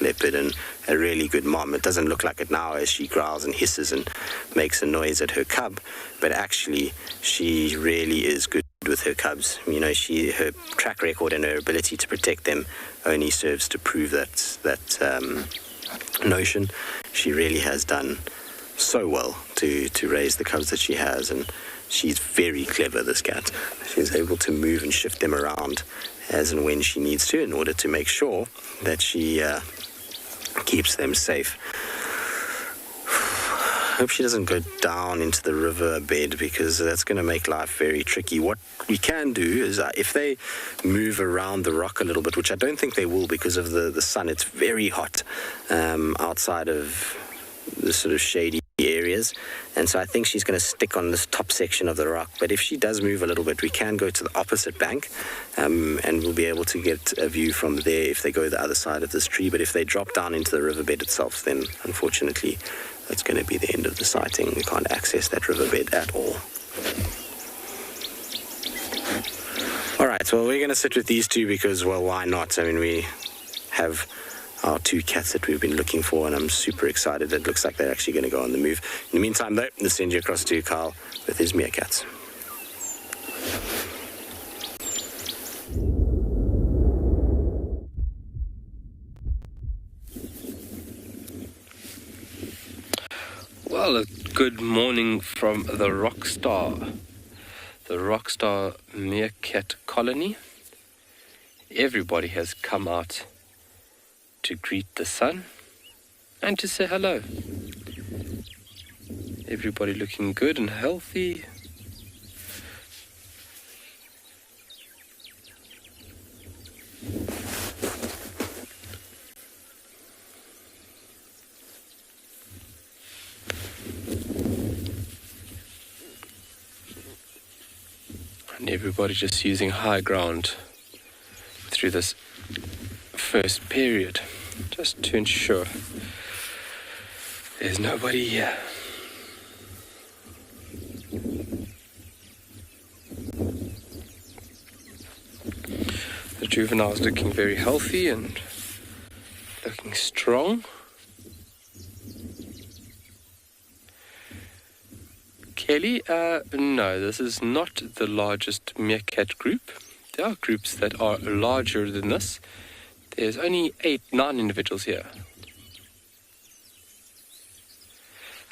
Speaker 2: leopard and a really good mom. It doesn't look like it now as she growls and hisses and makes a noise at her cub, but actually she really is good with her cubs. Her track record and her ability to protect them only serves to prove that notion. She really has done so well to raise the cubs that she has, and she's very clever, this cat. She's able to move and shift them around as and when she needs to in order to make sure that she keeps them safe. I hope she doesn't go down into the river bed, because that's going to make life very tricky. What we can do is if they move around the rock a little bit, which I don't think they will because of the sun, it's very hot outside of the sort of shady areas, and so I think she's going to stick on this top section of the rock. But if she does move a little bit, we can go to the opposite bank, and we'll be able to get a view from there if they go the other side of this tree. But if they drop down into the riverbed itself, then unfortunately that's going to be the end of the sighting. We can't access that riverbed at all. All right, well, we're going to sit with these two because, well, why not? I mean, we have our two cats that we've been looking for, and I'm super excited. It looks like they're actually going to go on the move. In the meantime, though, let's send you across to Carl with his meerkats.
Speaker 4: Well, a good morning from the Rockstar Meerkat colony. Everybody has come out to greet the sun and to say hello. Everybody looking good and healthy. And everybody just using high ground through this first period, just to ensure there's nobody here. The juvenile is looking very healthy and looking strong. really. No, this is not the largest meerkat group. There are groups that are larger than this. There's only 8-9 individuals here.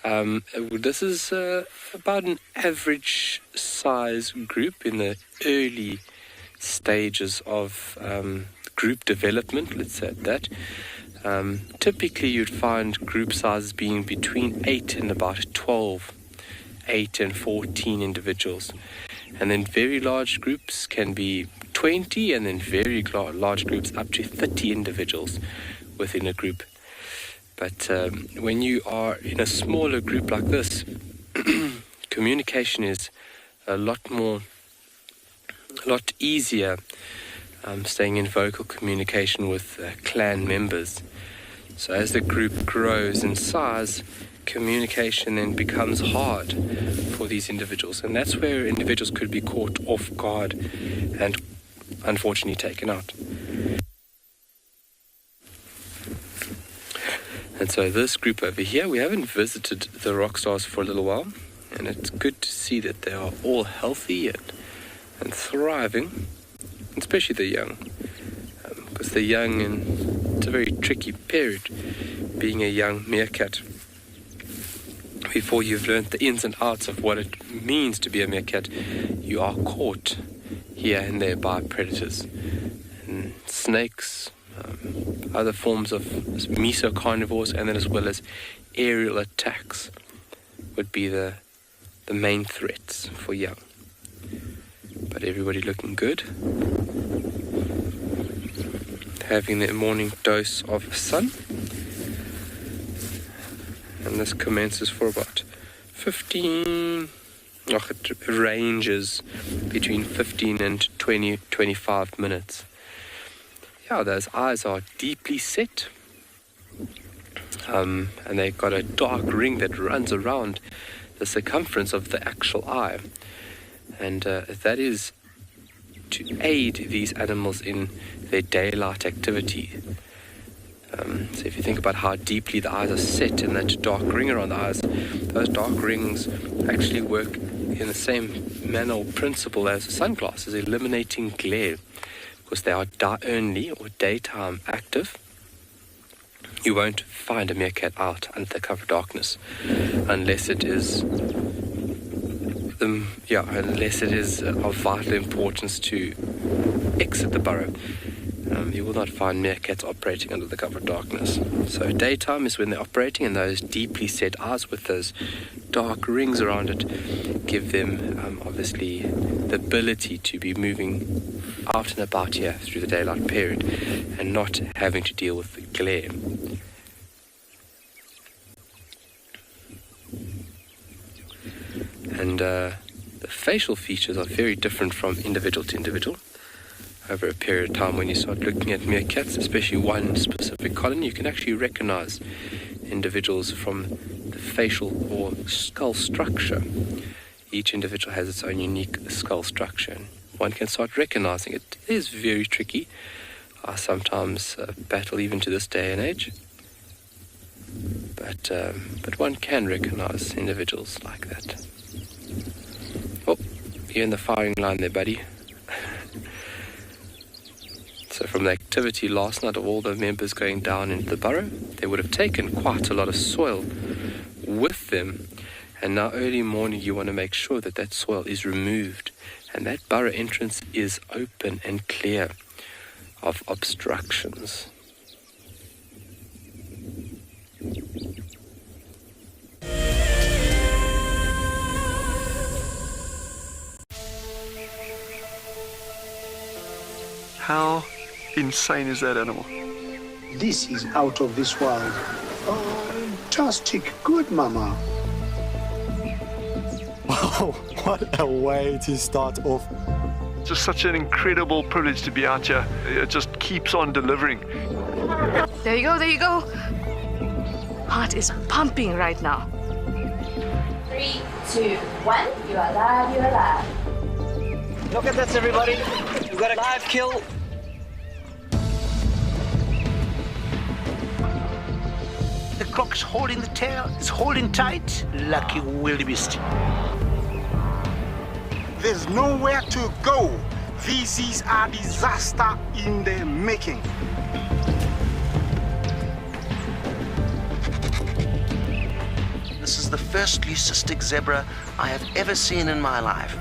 Speaker 4: This is about an average size group in the early stages of group development, let's say that. Typically you'd find group sizes being between 8 and about 12, 8 and 14 individuals. And then very large groups can be 20, and then very large groups up to 30 individuals within a group. But when you are in a smaller group like this, communication is a lot easier, staying in vocal communication with clan members. So as the group grows in size, communication then becomes hard for these individuals. And that's where individuals could be caught off guard and unfortunately taken out. And so this group over here, we haven't visited the rock stars for a little while, and it's good to see that they are all healthy and thriving, especially the young, because the young, and it's a very tricky period being a young meerkat. Before you've learned the ins and outs of what it means to be a meerkat, you are caught here and there by predators, and snakes, other forms of mesocarnivores, and then as well as aerial attacks would be the main threats for young. But everybody looking good, having their morning dose of sun, and this commences for about 15, it ranges between 15 and 25 minutes. Yeah, those eyes are deeply set, and they've got a dark ring that runs around the circumference of the actual eye, and that is to aid these animals in their daylight activity. So if you think about how deeply the eyes are set and that dark ring around the eyes, those dark rings actually work in the same manner or principle as sunglasses, eliminating glare. Because they are only or daytime active, you won't find a meerkat out under the cover of darkness, unless it is of vital importance to exit the burrow. You will not find meerkats operating under the cover of darkness. So daytime is when they're operating, and those deeply set eyes with those dark rings around it give them obviously the ability to be moving out and about here through the daylight period and not having to deal with the glare. And the facial features are very different from individual to individual. Over a period of time, when you start looking at meerkats, especially one specific colony, you can actually recognize individuals from the facial or skull structure. Each individual has its own unique skull structure, and one can start recognizing it. It is very tricky. I sometimes battle even to this day and age. But one can recognize individuals like that. Oh, you're in the firing line there, buddy. So from the activity last night of all the members going down into the burrow, they would have taken quite a lot of soil with them. And now early morning you want to make sure that that soil is removed and that burrow entrance is open and clear of obstructions.
Speaker 8: How insane is that animal?
Speaker 9: This is out of this world. Fantastic. Good, Mama.
Speaker 10: Wow, what a way to start off.
Speaker 8: Just such an incredible privilege to be out here. It just keeps on delivering.
Speaker 11: There you go, there you go. Heart is pumping right now.
Speaker 12: 3, 2, 1. You are live, you are live.
Speaker 13: Look at this, everybody. We've got a live kill.
Speaker 14: The cock's holding the tail. It's holding tight. Lucky wildebeest.
Speaker 9: there's nowhere to go. This is a disaster in the making.
Speaker 14: This is the first leucistic zebra I have ever seen in my life.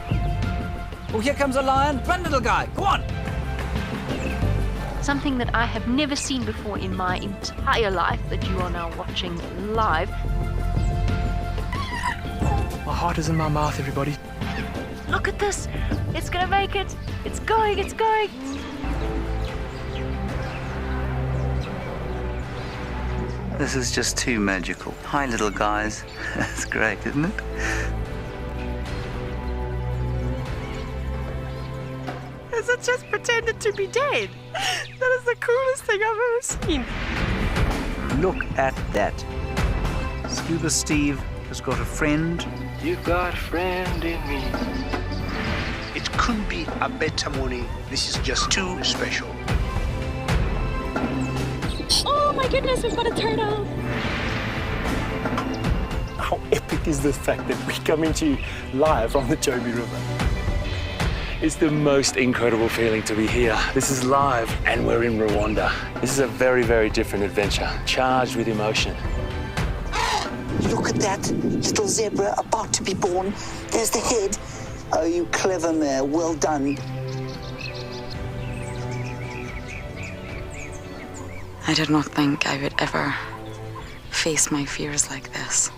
Speaker 13: Oh, here comes a lion. Run, little guy. Go on.
Speaker 15: Something that I have never seen before in my entire life that you are now watching live.
Speaker 13: My heart is in my mouth, everybody.
Speaker 15: Look at this. It's gonna make it. It's going, it's going.
Speaker 16: This is just too magical. Hi, little guys. That's great, isn't it?
Speaker 17: Is it just pretended to be dead? That is the coolest thing I've ever seen.
Speaker 16: Look at that. Scuba Steve has got a friend.
Speaker 13: You've got a friend in me.
Speaker 9: It couldn't be a better morning. This is just too special.
Speaker 17: Oh my goodness, we've got a turtle.
Speaker 10: How epic is the fact that we're coming to you live on the Chobe River? It's the most incredible feeling to be here. This is live and we're in Rwanda. This is a very, very different adventure, charged with emotion.
Speaker 18: Look at that little zebra about to be born. There's the head. Oh, you clever mare. Well done.
Speaker 19: I did not think I would ever face my fears like this.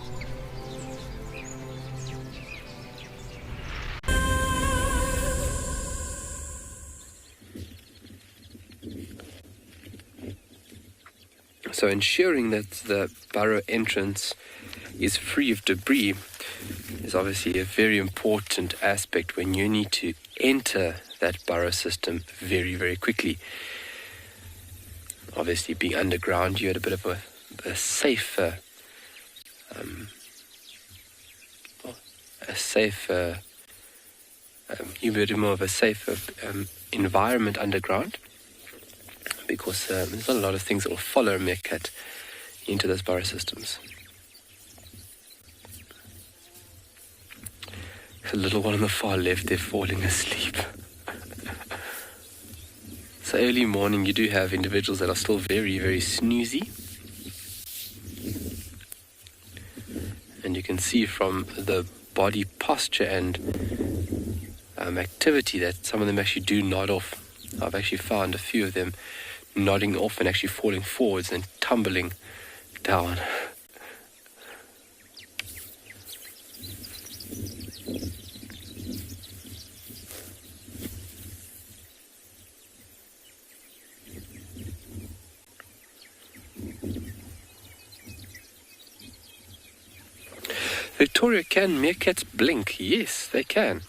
Speaker 4: So ensuring that the burrow entrance is free of debris is obviously a very important aspect when you need to enter that burrow system very, very quickly. Obviously, being underground, you had a bit of a safer, you had more of a safer environment underground, because there's not a lot of things that will follow Meerkat into those burrow systems. The little one on the far left, they're falling asleep. So early morning, you do have individuals that are still very, very snoozy. And you can see from the body posture and activity that some of them actually do nod off. I've actually found a few of them nodding off and actually falling forwards and tumbling down. Victoria, can meerkats blink? Yes, they can.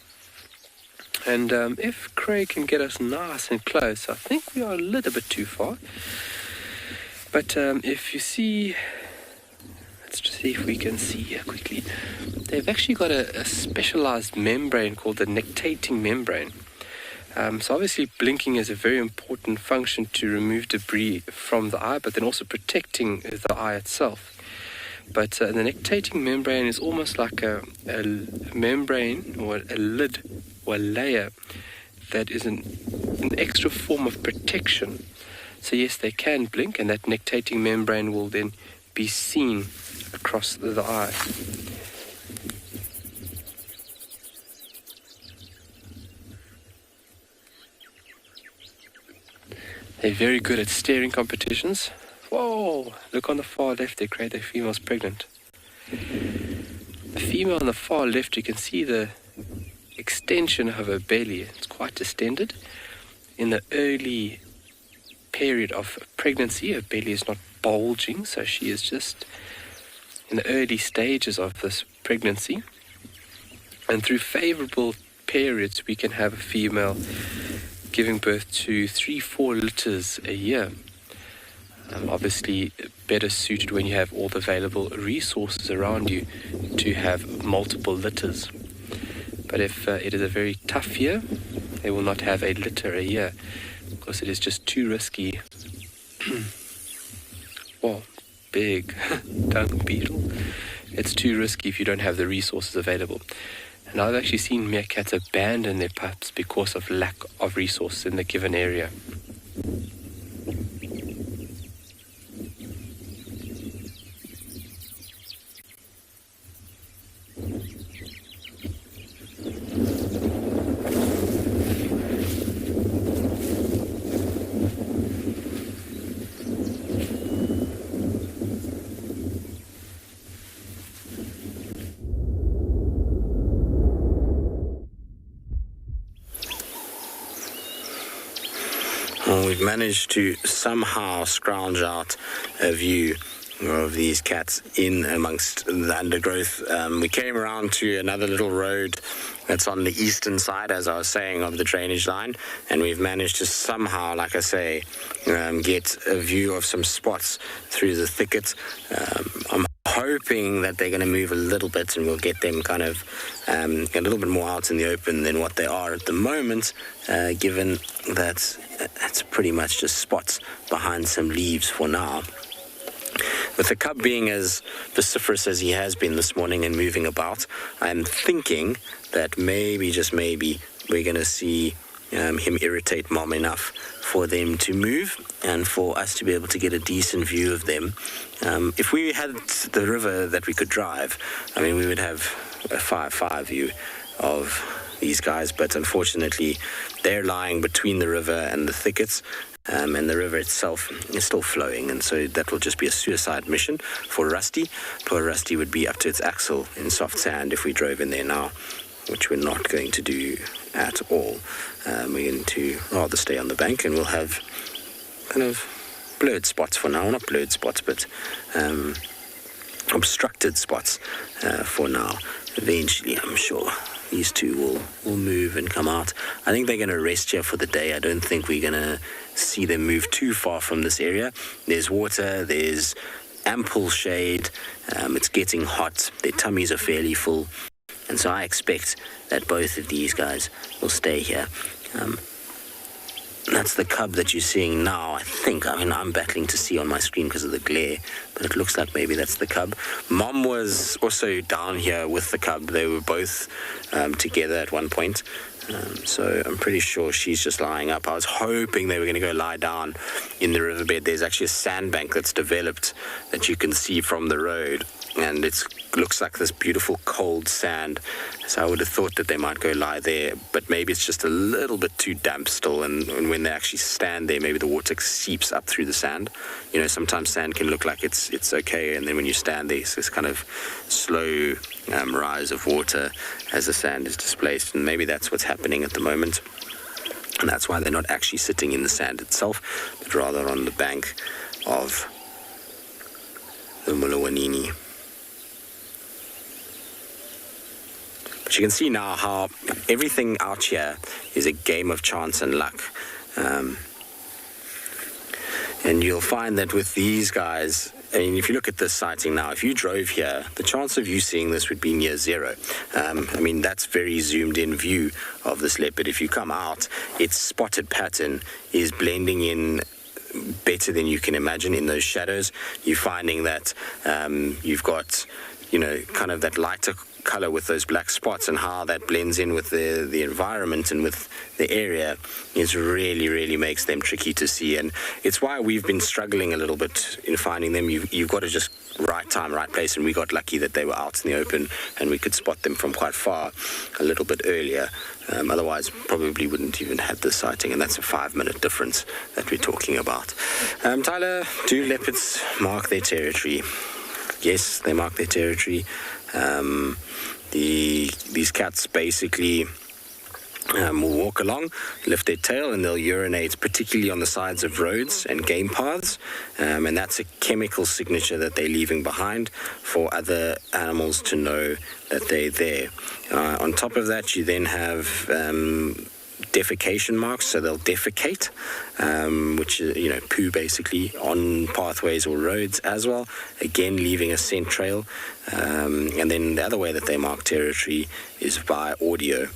Speaker 4: And if Craig can get us nice and close, I think we are a little bit too far. But if you see, let's just see if we can see here quickly. They've actually got a specialized membrane called the nectating membrane. So obviously blinking is a very important function to remove debris from the eye, but then also protecting the eye itself. But the nectating membrane is almost like a membrane or a lid or a layer that is an extra form of protection. So yes, they can blink, and that nectating membrane will then be seen across the eye. They're very good at staring competitions. Whoa! Look on the far left, they create their females pregnant. The female on the far left, you can see the extension of her belly. It's quite distended. In the early period of pregnancy, her belly is not bulging, so she is just in the early stages of this pregnancy. And through favorable periods, we can have a female giving birth to 3-4 litters a year. Obviously better suited when you have all the available resources around you to have multiple litters. But if it is a very tough year, they will not have a litter a year because it is just too risky. Whoa, big dung beetle. It's too risky if you don't have the resources available. And I've actually seen meerkats abandon their pups because of lack of resource in the given area.
Speaker 2: Well, we've managed to somehow scrounge out a view of these cats in amongst the undergrowth. We came around to another little road that's on the eastern side, as I was saying, of the drainage line, and we've managed to somehow, like I say, get a view of some spots through the thicket. I'm hoping that they're going to move a little bit and we'll get them kind of a little bit more out in the open than what they are at the moment, given that it's pretty much just spots behind some leaves for now. With the cub being as vociferous as he has been this morning and moving about, I'm thinking that maybe, just maybe, we're going to see him irritate Mom enough for them to move and for us to be able to get a decent view of them. If we had the river that we could drive, I mean, we would have a 5-5 view of these guys, but unfortunately they're lying between the river and the thickets, and the river itself is still flowing, and so that will just be a suicide mission for Rusty. Poor Rusty would be up to its axle in soft sand if we drove in there now, which we're not going to do at all. We're going to rather stay on the bank, and we'll have kind of blurred spots for now. Not blurred spots, but obstructed spots for now. Eventually, I'm sure these two will move and come out. I think they're going to rest here for the day. I don't think we're going to see them move too far from this area. There's water, there's ample shade, it's getting hot, their tummies are fairly full, and so I expect that both of these guys will stay here. That's the cub that you're seeing now, I think. I mean, I'm battling to see on my screen because of the glare, but it looks like maybe that's the cub. Mom was also down here with the cub. They were both together at one point, so I'm pretty sure she's just lying up. I was hoping they were going to go lie down in the riverbed. There's actually a sandbank that's developed that you can see from the road, and it looks like this beautiful cold sand, so I would have thought that they might go lie there, but maybe it's just a little bit too damp still, and when they actually stand there, maybe the water seeps up through the sand. You know, sometimes sand can look like it's okay, and then when you stand there, it's this kind of slow rise of water as the sand is displaced, and maybe that's what's happening at the moment, and that's why they're not actually sitting in the sand itself, but rather on the bank of the Mulawanini. But you can see now how everything out here is a game of chance and luck. And you'll find that with these guys, I mean, if you look at this sighting now, if you drove here, the chance of you seeing this would be near zero. I mean, that's very zoomed in view of this leopard. If you come out, its spotted pattern is blending in better than you can imagine in those shadows. You're finding that you've got, you know, kind of that lighter color with those black spots, and how that blends in with the environment and with the area is really makes them tricky to see. And it's why we've been struggling a little bit in finding them. You've got to just right time, right place, and we got lucky that they were out in the open and we could spot them from quite far a little bit earlier. Otherwise probably wouldn't even have the sighting, and that's a 5-minute difference that we're talking about. Tyler, do leopards mark their territory? Yes, they mark their territory. These cats basically will walk along, lift their tail, and they'll urinate, particularly on the sides of roads and game paths, and that's a chemical signature that they're leaving behind for other animals to know that they're there. On top of that, you then have defecation marks, so they'll defecate, which is, you know, poo basically, on pathways or roads as well, again leaving a scent trail. And then the other way that they mark territory is by audio.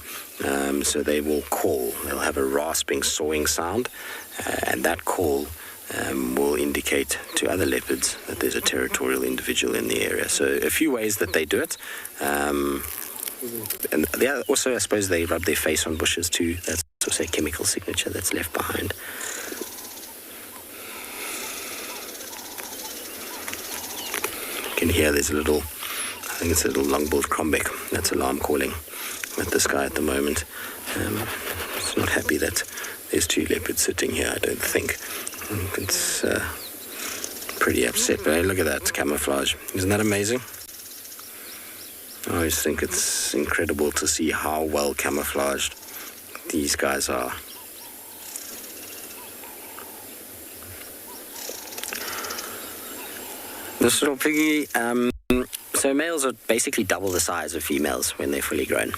Speaker 2: So they will call, they'll have a rasping, sawing sound, and that call will indicate to other leopards that there's a territorial individual in the area. So a few ways that they do it. And also, I suppose they rub their face on bushes too. That's also a chemical signature that's left behind. You can hear there's a little, I think it's a little long-billed crombec that's alarm calling at this guy at the moment. It's not happy that there's 2 leopards sitting here, I don't think. It's pretty upset, but hey, look at that camouflage. Isn't that amazing? I always think it's incredible to see how well camouflaged these guys are. This little piggy, so males are basically double the size of females when they're fully grown.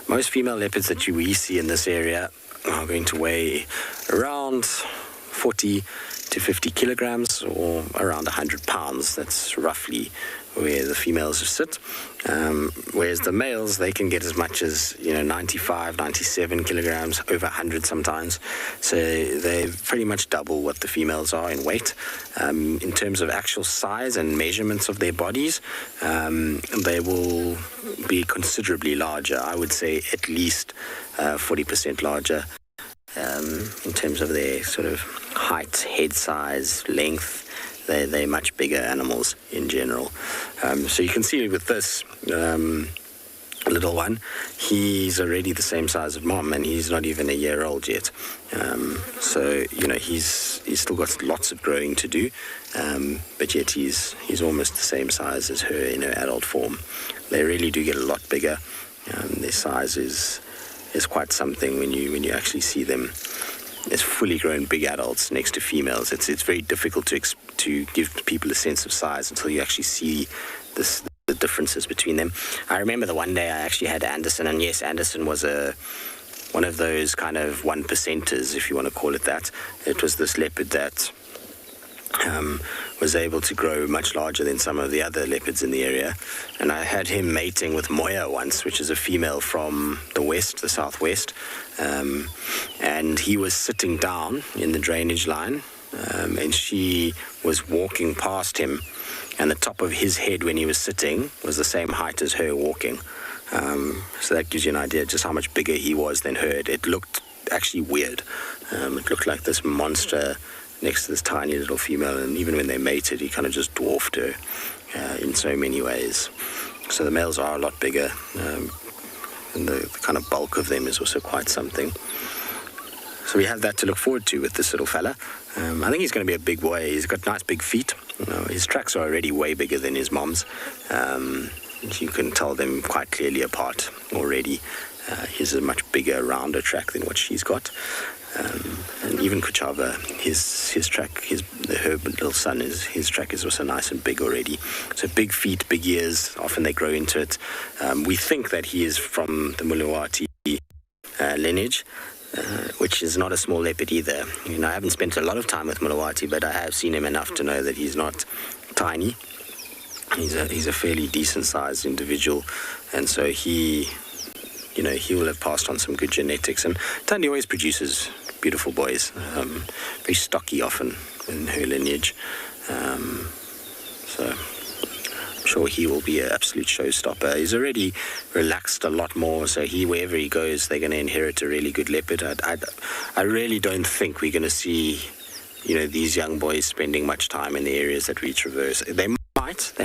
Speaker 2: Most female leopards that we see in this area are going to weigh around 40 to 50 kilograms or around 100 pounds. That's roughly where the females sit. Whereas the males, they can get as much as 95, 97 kilograms, over 100 sometimes. So they pretty much double what the females are in weight. In terms of actual size and measurements of their bodies, they will be considerably larger. I would say at least 40% larger in terms of their sort of height, head size, length. They're much bigger animals in general. So you can see with this little one, he's already the same size of mom, and he's not even a year old yet. So he's still got lots of growing to do, but yet he's almost the same size as her in her adult form. They really do get a lot bigger. Their size is quite something when you actually see them as fully grown big adults next to females. It's very difficult to give people a sense of size until you actually see the differences between them. I remember the one day I actually had Anderson, and yes, Anderson was one of those kind of 1%ers, if you want to call it that. It was this leopard that was able to grow much larger than some of the other leopards in the area. And I had him mating with Moya once, which is a female from the southwest. And he was sitting down in the drainage line, and she was walking past him, and the top of his head when he was sitting was the same height as her walking. So that gives you an idea just how much bigger he was than her. It looked actually weird. It looked like this monster next to this tiny little female, and even when they mated, he kind of just dwarfed her in so many ways. So the males are a lot bigger, and the kind of bulk of them is also quite something. So we have that to look forward to with this little fella. I think he's going to be a big boy. He's got nice big feet. His tracks are already way bigger than his mom's. You can tell them quite clearly apart already. He's a much bigger, rounder track than what she's got. And even Kuchava, his track, her little son, his track is also nice and big already. So big feet, big ears, often they grow into it. We think that he is from the Mulawati lineage, which is not a small leopard either. I haven't spent a lot of time with Mulawati, but I have seen him enough to know that he's not tiny. He's a fairly decent sized individual, and so he will have passed on some good genetics. And Tandy always produces beautiful boys, very stocky often in her lineage. So I'm sure he will be an absolute showstopper. He's already relaxed a lot more, so wherever he goes, they're going to inherit a really good leopard. I really don't think we're going to see, these young boys spending much time in the areas that we traverse. They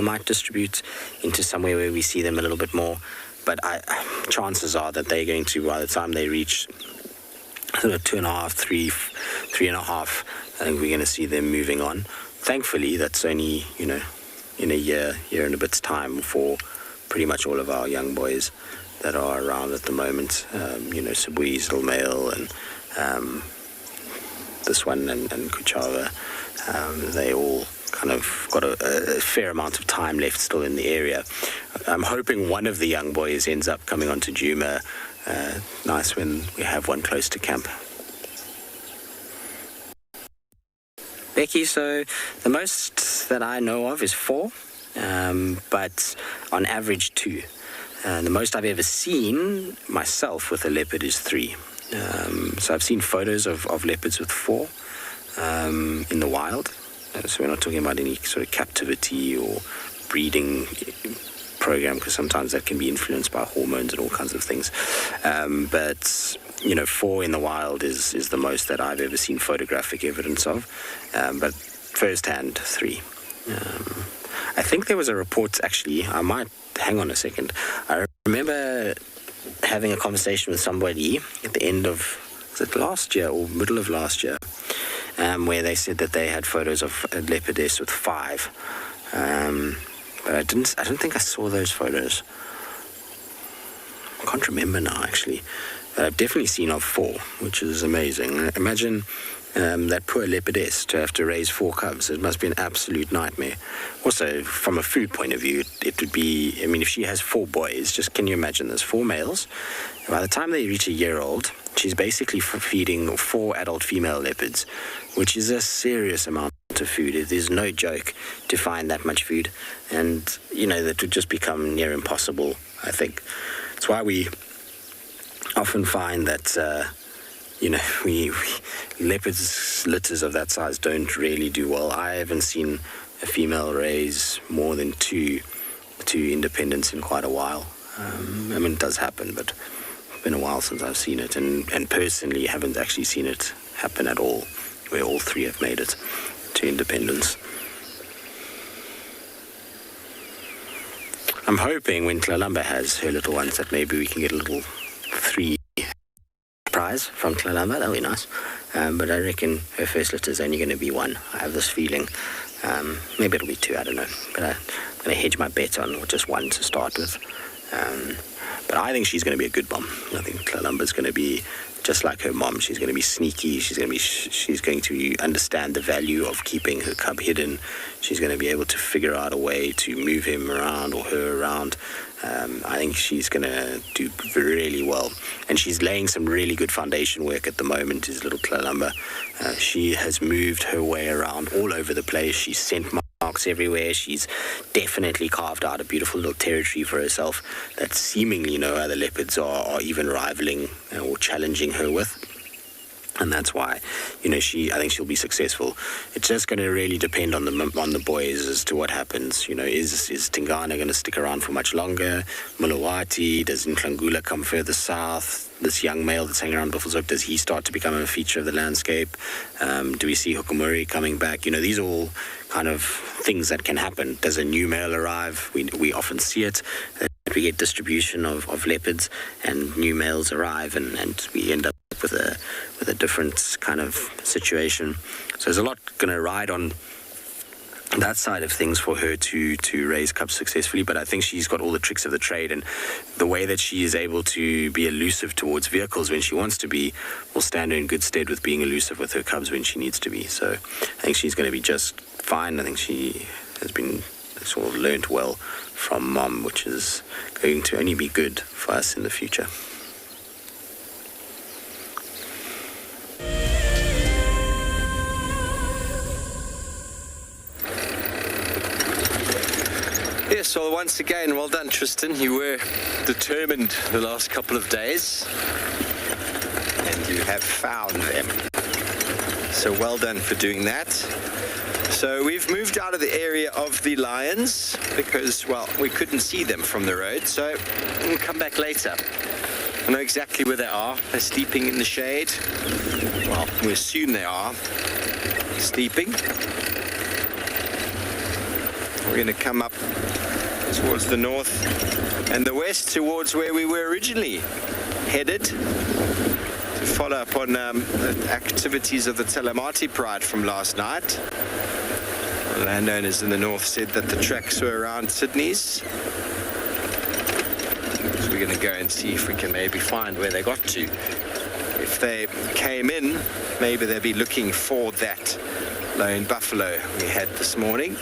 Speaker 2: might distribute into somewhere where we see them a little bit more, but chances are that they're going to, by the time they reach 2.5, 3.5, I think we're going to see them moving on. Thankfully, that's only, in a year and a bit's time for pretty much all of our young boys that are around at the moment. Sabui's little male, and this one and Kuchava, they all kind of got a fair amount of time left still in the area. I'm hoping one of the young boys ends up coming onto Juma. Nice when we have one close to camp. Becky, so the most that I know of is 4, but on average 2. The most I've ever seen myself with a leopard is 3. So I've seen photos of leopards with 4 in the wild. So we're not talking about any sort of captivity or breeding program, because sometimes that can be influenced by hormones and all kinds of things. But 4 in the wild is the most that I've ever seen photographic evidence of. But first-hand, 3. I think there was a report, actually, I might, hang on a second. I remember having a conversation with somebody at the end of, was it last year or middle of last year, where they said that they had photos of a leopardess with 5. But I don't think I saw those photos. I can't remember now, actually. But I've definitely seen of 4, which is amazing. Imagine that poor leopardess to have to raise 4 cubs. It must be an absolute nightmare. Also, from a food point of view, it would be, if she has 4 boys, just can you imagine this? 4 males. By the time they reach a year old, she's basically feeding 4 adult female leopards, which is a serious amount of food. It is no joke to find that much food. And, that would just become near impossible, I think. That's why we often find that, leopards litters of that size don't really do well. I haven't seen a female raise more than two independents in quite a while. It does happen, but it's been a while since I've seen it, and personally haven't actually seen it happen at all, where all 3 have made it to independence. I'm hoping when Tlalamba has her little ones that maybe we can get a little 3 prize from Tlalamba. That'll be nice. But I reckon her first litter is only going to be 1. I have this feeling. Maybe it'll be 2, I don't know. But I'm going to hedge my bet on just 1 to start with. But I think she's going to be a good mom. I think Tlalamba's going to be just like her mom. She's going to be sneaky. She's going to understand the value of keeping her cub hidden. She's going to be able to figure out a way to move him around or her around. I think she's going to do really well. And she's laying some really good foundation work at the moment, is little Tlalamba. She has moved her way around all over the place. She's sent marks everywhere. She's definitely carved out a beautiful little territory for herself that seemingly no other leopards are even rivaling or challenging her with. And that's why, I think she'll be successful. It's just going to really depend on the boys as to what happens. Is Tingana going to stick around for much longer? Mulawati, does Ntlangula come further south? This young male that's hanging around Buffelshoek, does he start to become a feature of the landscape? Do we see Hukumuri coming back? These are all kind of things that can happen. Does a new male arrive? We often see it. We get distribution of leopards and new males arrive, and we end up with a different kind of situation. So there's a lot going to ride on that side of things for her to raise cubs successfully, but I think she's got all the tricks of the trade, and the way that she is able to be elusive towards vehicles when she wants to be will stand her in good stead with being elusive with her cubs when she needs to be. So I think she's going to be just fine. I think she has been sort of learnt well from mom, which is going to only be good for us in the future.
Speaker 5: Yes, well, once again, well done, Tristan. You were determined the last couple of days, and you have found them. So well done for doing that. So we've moved out of the area of the lions because, well, we couldn't see them from the road, so we'll come back later. I know exactly where they are. They're sleeping in the shade. Well, we assume they are sleeping. We're going to come up towards the north and the west towards where we were originally headed to follow up on the activities of the Telemati Pride from last night. The landowners in the north said that the tracks were around Sydney's. So we're going to go and see if we can maybe find where they got to. If they came in, maybe they'll be looking for that lone buffalo we had this morning.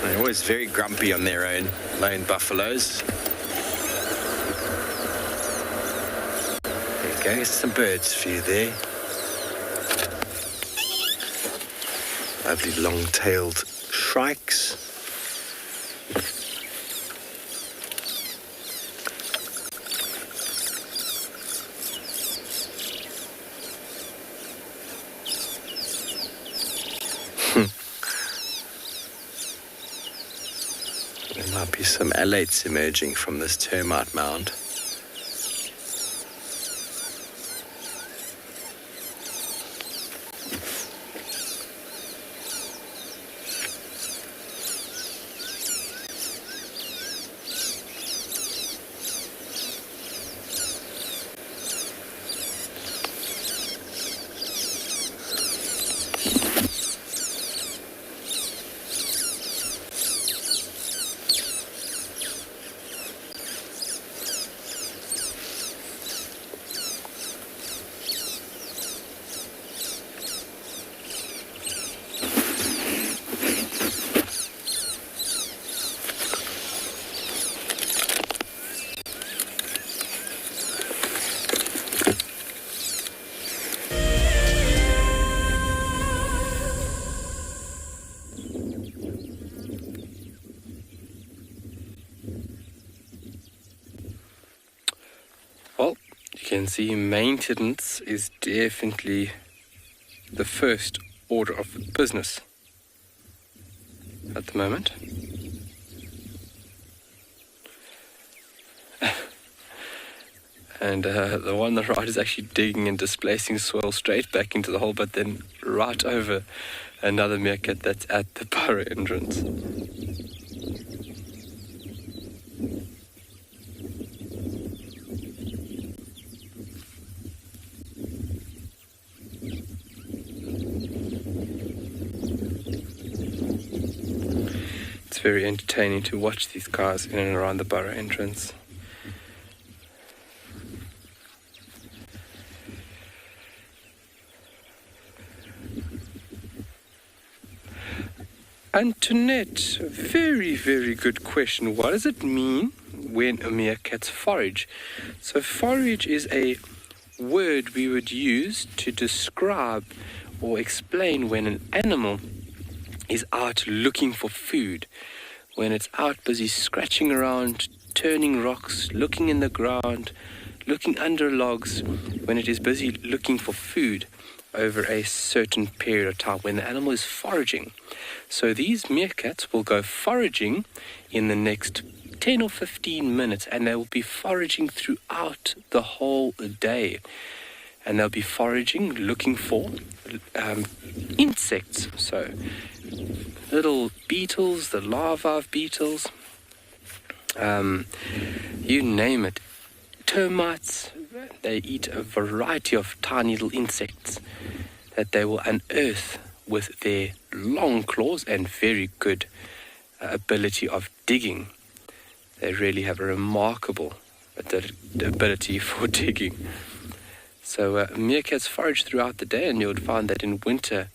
Speaker 5: They're always very grumpy on their own, lone buffaloes. There you go, some birds for you there. Lovely long-tailed shrikes.
Speaker 2: Might be some alates emerging from this termite mound. You can see maintenance is definitely the first order of business at the moment. And the one on the right is actually digging and displacing soil straight back into the hole, but then right over another meerkat that's at the burrow entrance. It's very entertaining to watch these guys in and around the burrow entrance. Antoinette, very, very good question. What does it mean when a meerkats forage? So forage is a word we would use to describe or explain when an animal is out looking for food, when it's out busy scratching around, turning rocks, looking in the ground, looking under logs, when it is busy looking for food over a certain period of time, when the animal is foraging. So these meerkats will go foraging in the next 10 or 15 minutes, and they will be foraging throughout the whole day. And they'll be foraging, looking for insects, so little beetles, the larvae of beetles, you name it, termites. They eat a variety of tiny little insects that they will unearth with their long claws and very good ability of digging. They really have a remarkable ability for digging. So meerkats forage throughout the day, and you would find that in winter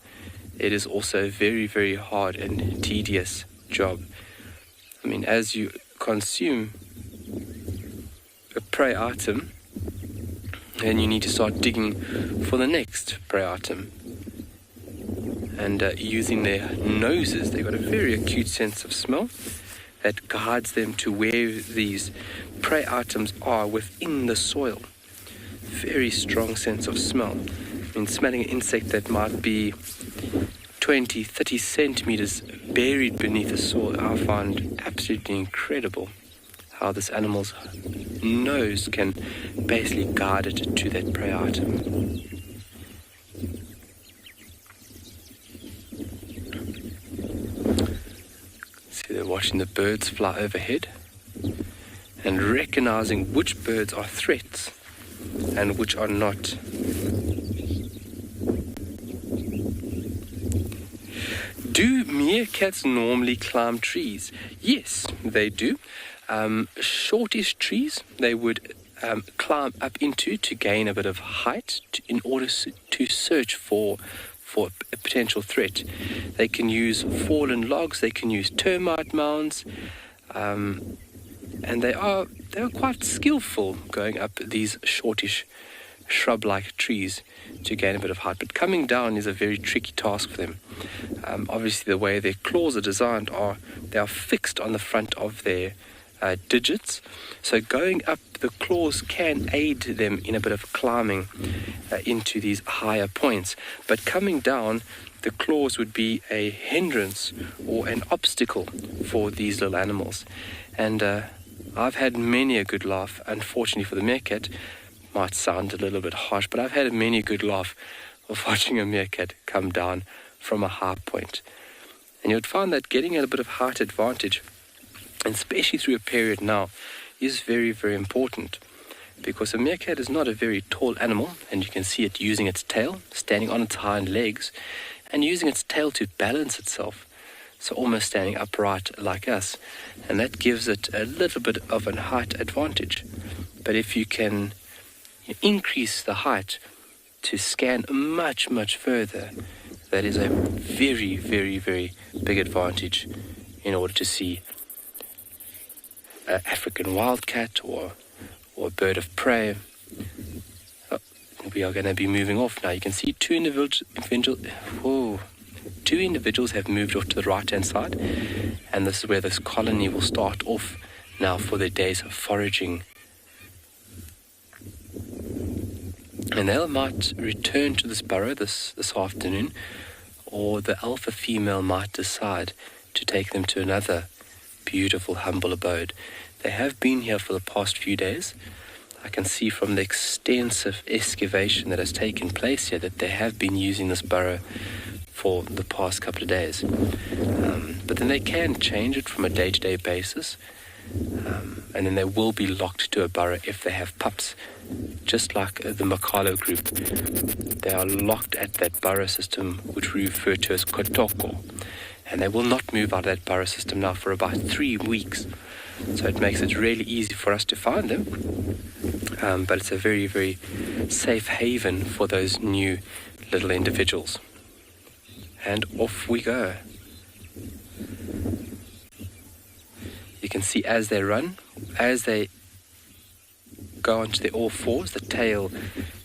Speaker 2: it is also a very, very hard and tedious job. I mean, as you consume a prey item, then you need to start digging for the next prey item. And using their noses, they've got a very acute sense of smell that guides them to where these prey items are within the soil. Very strong sense of smell. I mean, smelling an insect that might be 20, 30 centimeters buried beneath the soil, I find absolutely incredible how this animal's nose can basically guide it to that prey item. See, they're watching the birds fly overhead and recognizing which birds are threats and which are not. Do meerkats normally climb trees? Yes, they do. Shortish trees they would climb up into to gain a bit of height in order to search for a potential threat. They can use fallen logs, they can use termite mounds, and they are quite skillful going up these shortish shrub-like trees to gain a bit of height. But coming down is a very tricky task for them. Obviously, the way their claws are designed they are fixed on the front of their digits. So going up, the claws can aid them in a bit of climbing into these higher points. But coming down,
Speaker 4: the claws would be a hindrance or an obstacle for these little animals. And I've had many a good laugh. Unfortunately for the meerkat, might sound a little bit harsh, but I've had many a good laugh of watching a meerkat come down from a high point. And you'd find that getting a bit of height advantage, and especially through a period now, is very, very important. Because a meerkat is not a very tall animal, and you can see it using its tail, standing on its hind legs, and using its tail to balance itself. So almost standing upright like us. And that gives it a little bit of a height advantage. But if you can increase the height to scan much, much further, that is a very, very, very big advantage in order to see an African wildcat or a bird of prey. We are going to be moving off now. You can see two individuals have moved off to the right-hand side, and this is where this colony will start off now for their days of foraging. And they might return to this burrow this afternoon, or the alpha female might decide to take them to another beautiful, humble abode. They have been here for the past few days. I can see from the extensive excavation that has taken place here that they have been using this burrow for the past couple of days. But then they can change it from a day-to-day basis, and then they will be locked to a burrow if they have pups, just like the Makalo group. They are locked at that burrow system, which we refer to as kotoko, and they will not move out of that burrow system now for about 3 weeks. So it makes it really easy for us to find them, but it's a very, very safe haven for those new little individuals. And off we go. You can see as they run, as they go onto their all fours, the tail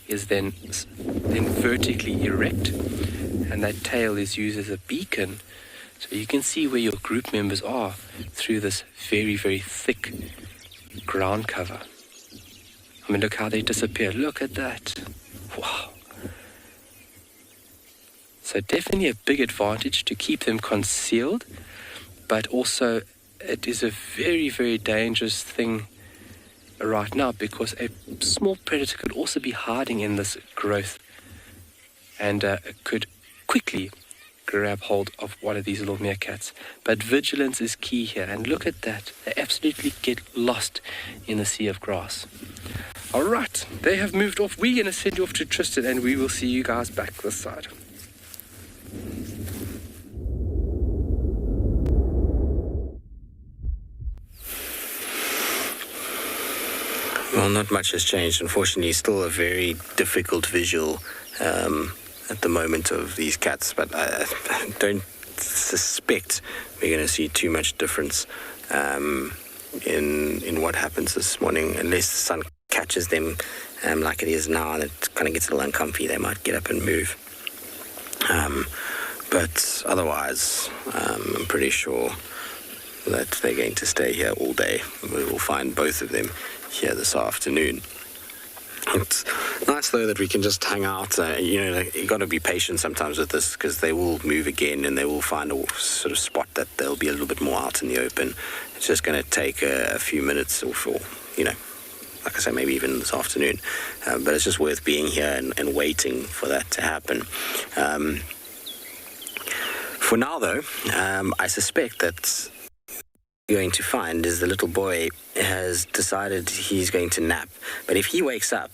Speaker 4: is then vertically erect, and that tail is used as a beacon. So you can see where your group members are through this very, very thick ground cover. I mean, look how they disappear. Look at that. Wow. So definitely a big advantage to keep them concealed, but also it is a very, very dangerous thing right now, because a small predator could also be hiding in this growth and could quickly grab hold of one of these little meerkats. But vigilance is key here, and look at that. They absolutely get lost in the sea of grass. All right, they have moved off. We're going to send you off to Tristan, and we will see you guys back this side.
Speaker 2: Well, not much has changed. Unfortunately, still a very difficult visual at the moment of these cats, but I don't suspect we're going to see too much difference in what happens this morning, unless the sun catches them like it is now, and it kind of gets a little uncomfy. They might get up and move. But otherwise, I'm pretty sure that they're going to stay here all day. We will find both of them here this afternoon. It's nice though that we can just hang out. You got to be patient sometimes with this, because they will move again and they will find a sort of spot that they'll be a little bit more out in the open. It's just going to take a few minutes, or like I say, maybe even this afternoon. But it's just worth being here and waiting for that to happen. For now though, I suspect that going to find is the little boy has decided he's going to nap. But if he wakes up,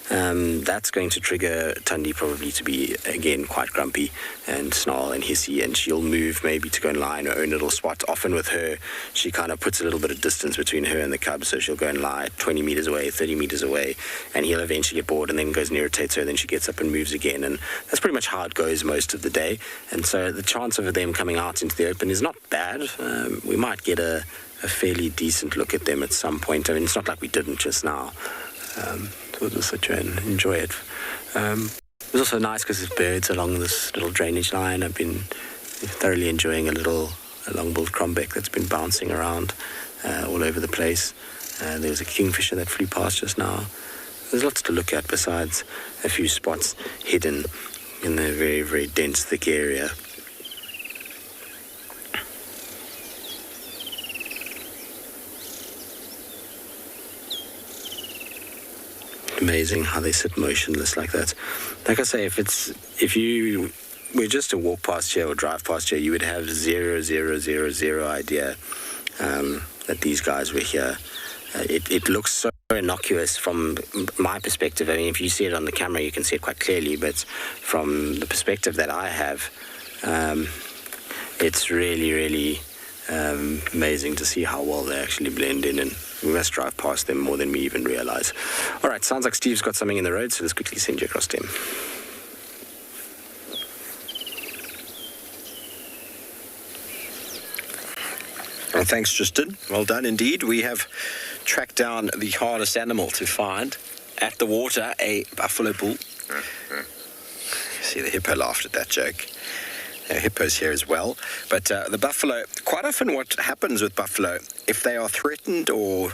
Speaker 2: that's going to trigger Tundi probably to be, again, quite grumpy and snarl and hissy, and she'll move maybe to go and lie in her own little spot. Often with her, she kind of puts a little bit of distance between her and the cub, so she'll go and lie 20 meters away, 30 meters away, and he'll eventually get bored and then goes and irritates her, then she gets up and moves again, and that's pretty much how it goes most of the day. And so the chance of them coming out into the open is not bad. We might get a fairly decent look at them at some point. I mean, it's not like we didn't just now. We'll just sit here and enjoy it. It was also nice because there's birds along this little drainage line. I've been thoroughly enjoying a long-billed crombeck that's been bouncing around all over the place. There was a kingfisher that flew past just now. There's lots to look at besides a few spots hidden in a very, very dense, thick area. Amazing how they sit motionless like that. Like I say, if you were just to walk past here or drive past here, you would have zero idea that these guys were here. It looks so innocuous from my perspective. I mean, if you see it on the camera, you can see it quite clearly, but from the perspective that I have, it's really amazing to see how well they actually blend in, and we must drive past them more than we even realize. All right, sounds like Steve's got something in the road, so let's quickly send you across to him.
Speaker 5: Well, thanks, Tristan. Well done indeed. We have tracked down the hardest animal to find at the water, a buffalo bull. See, the hippo laughed at that joke. Hippos here as well. But the buffalo, quite often what happens with buffalo, if they are threatened or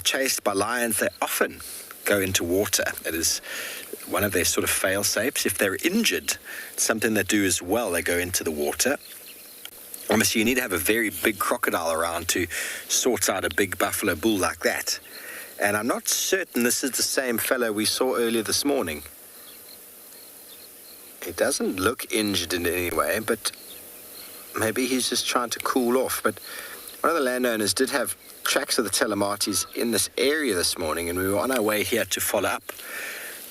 Speaker 5: chased by lions, they often go into water. It is one of their sort of fail-safes. If they're injured, something they do as well, they go into the water. Obviously, you need to have a very big crocodile around to sort out a big buffalo bull like that. And I'm not certain this is the same fellow we saw earlier this morning. He doesn't look injured in any way, but maybe he's just trying to cool off. But one of the landowners did have tracks of the telemates in this area this morning, and we were on our way here to follow up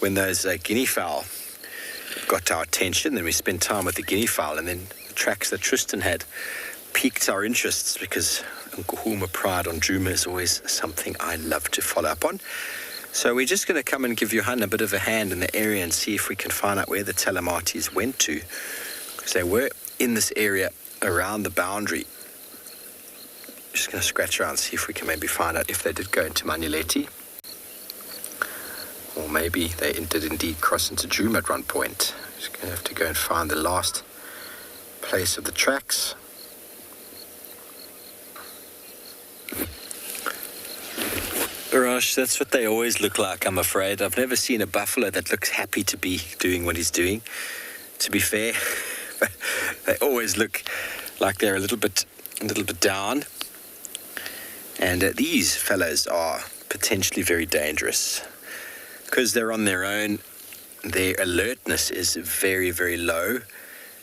Speaker 5: when those guinea fowl got our attention. Then we spent time with the guinea fowl, and then the tracks that Tristan had piqued our interests, because Nkuhuma pride on Juma is always something I love to follow up on. So we're just going to come and give Johan a bit of a hand in the area and see if we can find out where the telemates went to, because they were in this area around the boundary. Just going to scratch around, see if we can maybe find out if they did go into Manuleti, or maybe they did indeed cross into Juma at one point. Just going to have to go and find the last place of the tracks. Arash, that's what they always look like, I'm afraid. I've never seen a buffalo that looks happy to be doing what he's doing, to be fair. They always look like they're a little bit down. And these fellows are potentially very dangerous. Because they're on their own, their alertness is very, very low.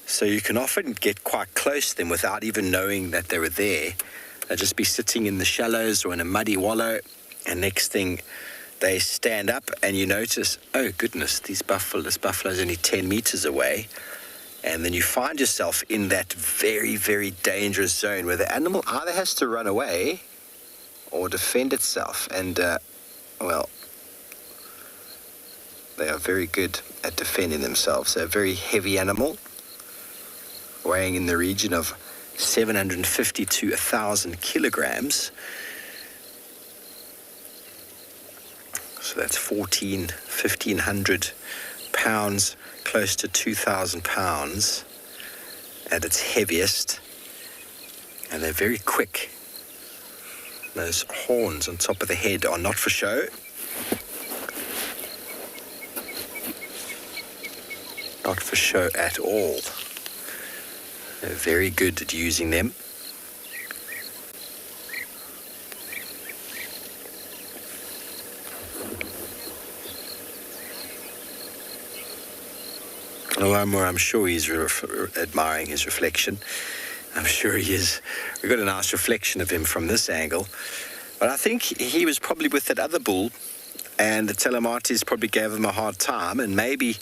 Speaker 5: So you can often get quite close to them without even knowing that they were there. They'll just be sitting in the shallows or in a muddy wallow. And next thing, they stand up and you notice, oh goodness, this buffalo's only 10 meters away. And then you find yourself in that very, very dangerous zone where the animal either has to run away or defend itself. And, well, they are very good at defending themselves. They're a very heavy animal, weighing in the region of 750 to 1,000 kilograms. So that's 1,500 pounds, close to 2,000 pounds at its heaviest. And they're very quick. Those horns on top of the head are not for show. Not for show at all. They're very good at using them. Well, I'm sure he's admiring his reflection. I'm sure he is. We got a nice reflection of him from this angle. But I think he was probably with that other bull, and the telemates probably gave him a hard time, and maybe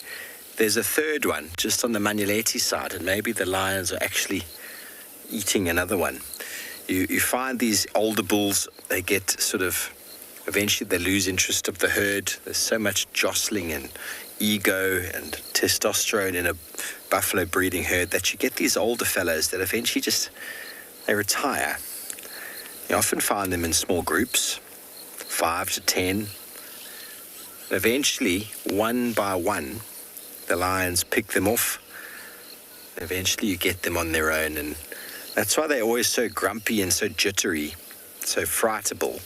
Speaker 5: there's a third one just on the Manuleti side, and maybe the lions are actually eating another one. You find these older bulls, they get sort of, eventually they lose interest of the herd. There's so much jostling and ego and testosterone in a buffalo breeding herd that you get these older fellows that eventually they retire. You often find them in small groups, 5 to 10. Eventually, one by one, the lions pick them off. Eventually you get them on their own, and that's why they're always so grumpy and so jittery, so frightable.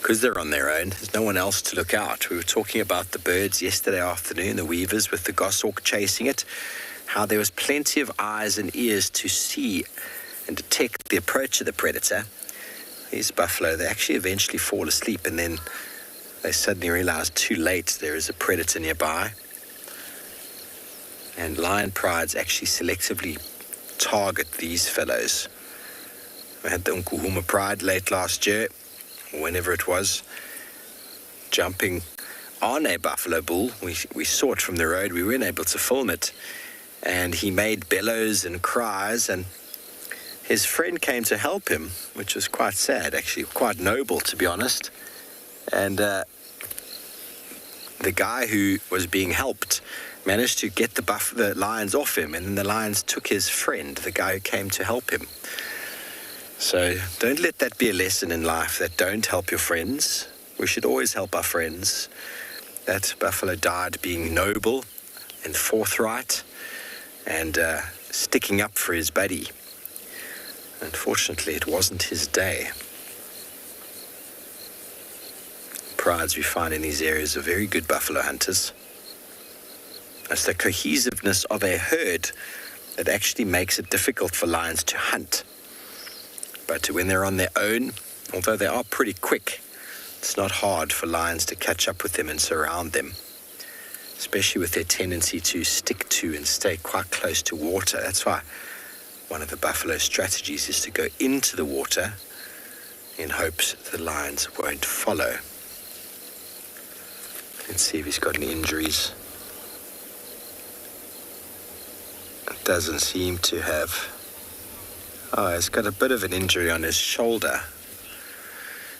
Speaker 5: because they're on their own. There's no one else to look out. We were talking about the birds yesterday afternoon, the weavers with the goshawk chasing it, how there was plenty of eyes and ears to see and detect the approach of the predator. These buffalo, they actually eventually fall asleep, and then they suddenly realize too late there is a predator nearby. And lion prides actually selectively target these fellows. We had the Djuma pride late last year, or whenever it was, jumping on a buffalo bull. We saw it from the road. We weren't able to film it. And he made bellows and cries, and his friend came to help him, which was quite sad, actually, quite noble, to be honest. And the guy who was being helped managed to get the lions off him, and then the lions took his friend, the guy who came to help him. So don't let that be a lesson in life, that don't help your friends. We should always help our friends. That buffalo died being noble and forthright and sticking up for his buddy. Unfortunately, it wasn't his day. Prides we find in these areas are very good buffalo hunters. It's the cohesiveness of a herd that actually makes it difficult for lions to hunt. But when they're on their own, although they are pretty quick, it's not hard for lions to catch up with them and surround them, especially with their tendency to stick to and stay quite close to water. That's why one of the buffalo strategies is to go into the water in hopes the lions won't follow. Let's see if he's got any injuries. It doesn't seem to have. Oh, he's got a bit of an injury on his shoulder.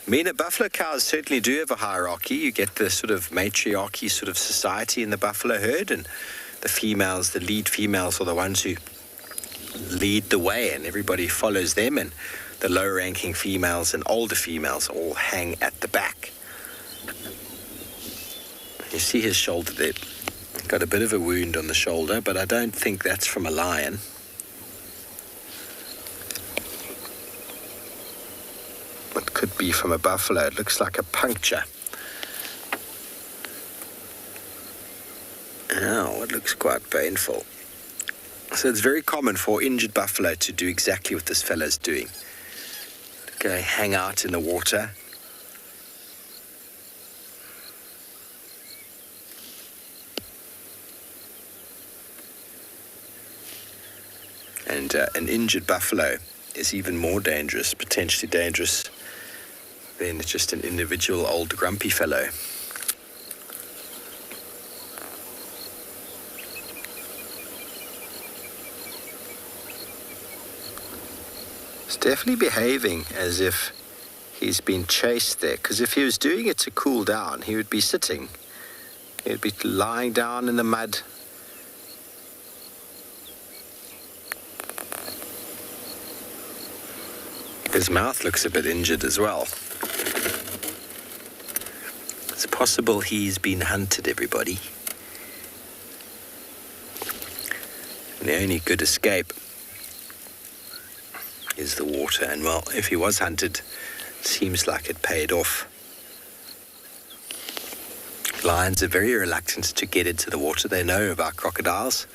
Speaker 5: I mean, buffalo cows certainly do have a hierarchy. You get the sort of matriarchy sort of society in the buffalo herd, and the females, the lead females, are the ones who lead the way, and everybody follows them, and the low-ranking females and older females all hang at the back. You see his shoulder there. Got a bit of a wound on the shoulder, but I don't think that's from a lion. It could be from a buffalo. It looks like a puncture. Ow, it looks quite painful. So it's very common for injured buffalo to do exactly what this fellow's doing. Go hang out in the water. And an injured buffalo is even more dangerous, potentially dangerous, than just an individual old grumpy fellow. He's definitely behaving as if he's been chased there, because if he was doing it to cool down, he would be sitting. He would be lying down in the mud. His mouth looks a bit injured as well. It's possible he's been hunted, everybody. And the only good escape is the water. And well, if he was hunted, it seems like it paid off. Lions are very reluctant to get into the water. They know about crocodiles.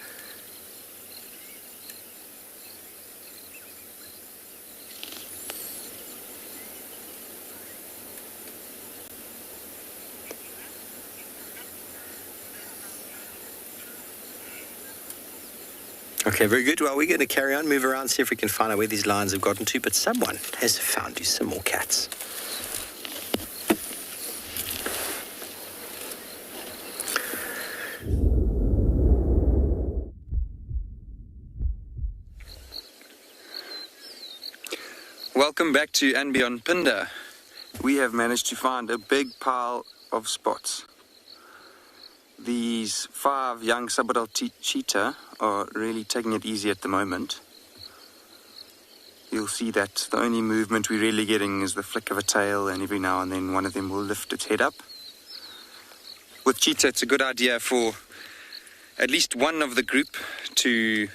Speaker 5: Okay, very good. Well, we're going to carry on, move around, see if we can find out where these lions have gotten to, but someone has found you some more cats.
Speaker 3: Welcome back to andBeyond Pinda. We have managed to find a big pile of spots. These 5 young sub-adult cheetah are really taking it easy at the moment. You'll see that the only movement we're really getting is the flick of a tail, and every now and then one of them will lift its head up. With cheetah, it's a good idea for at least one of the group to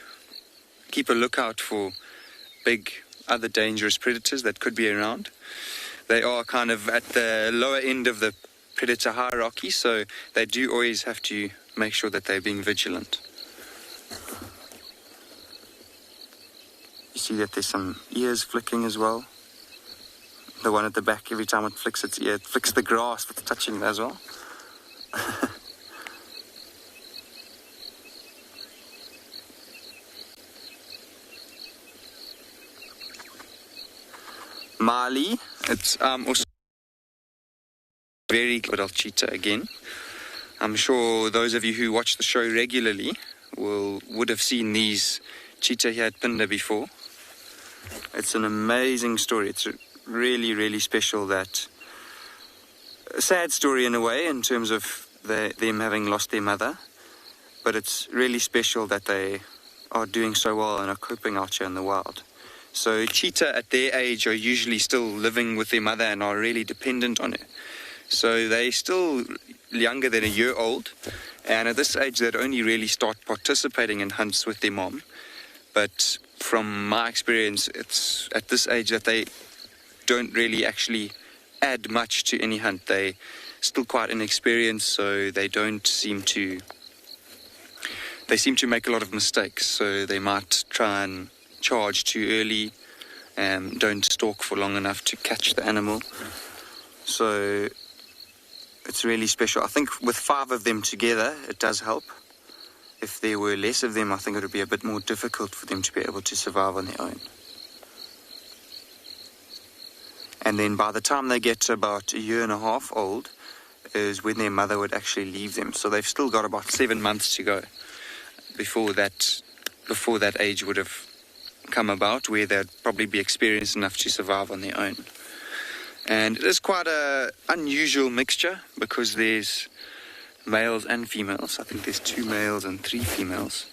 Speaker 3: keep a lookout for big other dangerous predators that could be around. they are kind of at the lower end of the predator hierarchy, so they do always have to make sure that they're being vigilant. You see that there's some ears flicking as well. The one at the back, every time it flicks its ear, it flicks the grass that's touching it as well. Mali, it's also very good old cheetah again. I'm sure those of you who watch the show regularly would have seen these cheetah here at Pinda before. It's an amazing story. It's really, really special. That a sad story in a way in terms of them having lost their mother, but it's really special that they are doing so well and are coping out here in the wild. So cheetah at their age are usually still living with their mother and are really dependent on her. So they're still younger than a year old, and at this age they'd only really start participating in hunts with their mom. But from my experience, it's at this age that they don't really actually add much to any hunt. They're still quite inexperienced, so they seem to make a lot of mistakes. So they might try and charge too early, don't stalk for long enough to catch the animal. So it's really special. I think with 5 of them together, it does help. If there were less of them, I think it would be a bit more difficult for them to be able to survive on their own. And then by the time they get to about a year and a half old is when their mother would actually leave them. So they've still got about 7 months to go before that age would have come about, where they'd probably be experienced enough to survive on their own. And it is quite an unusual mixture because there's males and females. I think there's 2 males and 3 females.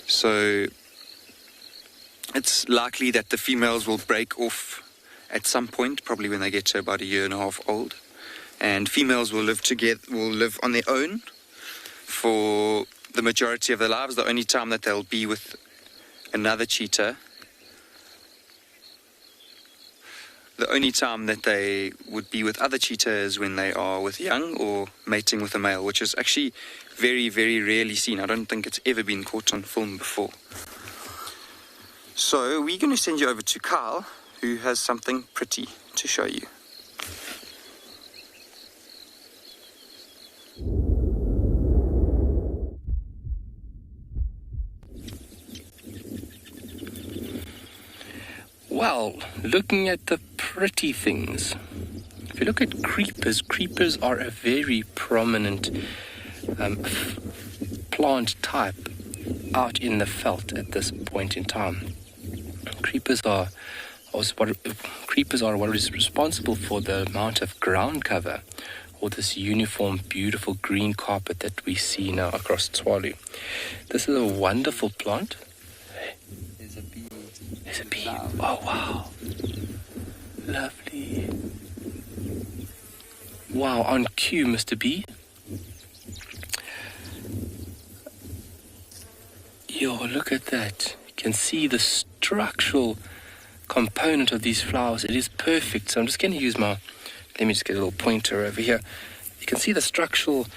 Speaker 3: So it's likely that the females will break off at some point, probably when they get to about a year and a half old. And females will live on their own for the majority of their lives. The only time that they'll be with another cheetah, the only time that they would be with other cheetahs is when they are with young or mating with a male, which is actually very, very rarely seen. I don't think it's ever been caught on film before. So we're going to send you over to Carl, who has something pretty to show you.
Speaker 4: Well, looking at the pretty things, if you look at creepers, creepers are a very prominent plant type out in the veld at this point in time. Creepers are what is responsible for the amount of ground cover, or this uniform, beautiful green carpet that we see now across Tswalu. This is a wonderful plant. There's a bee. Oh, wow. Lovely. Wow, on cue, Mr. Bee. Yo, look at that. You can see the structural component of these flowers. It is perfect. So I'm just going to use let me just get a little pointer over here. You can see the structural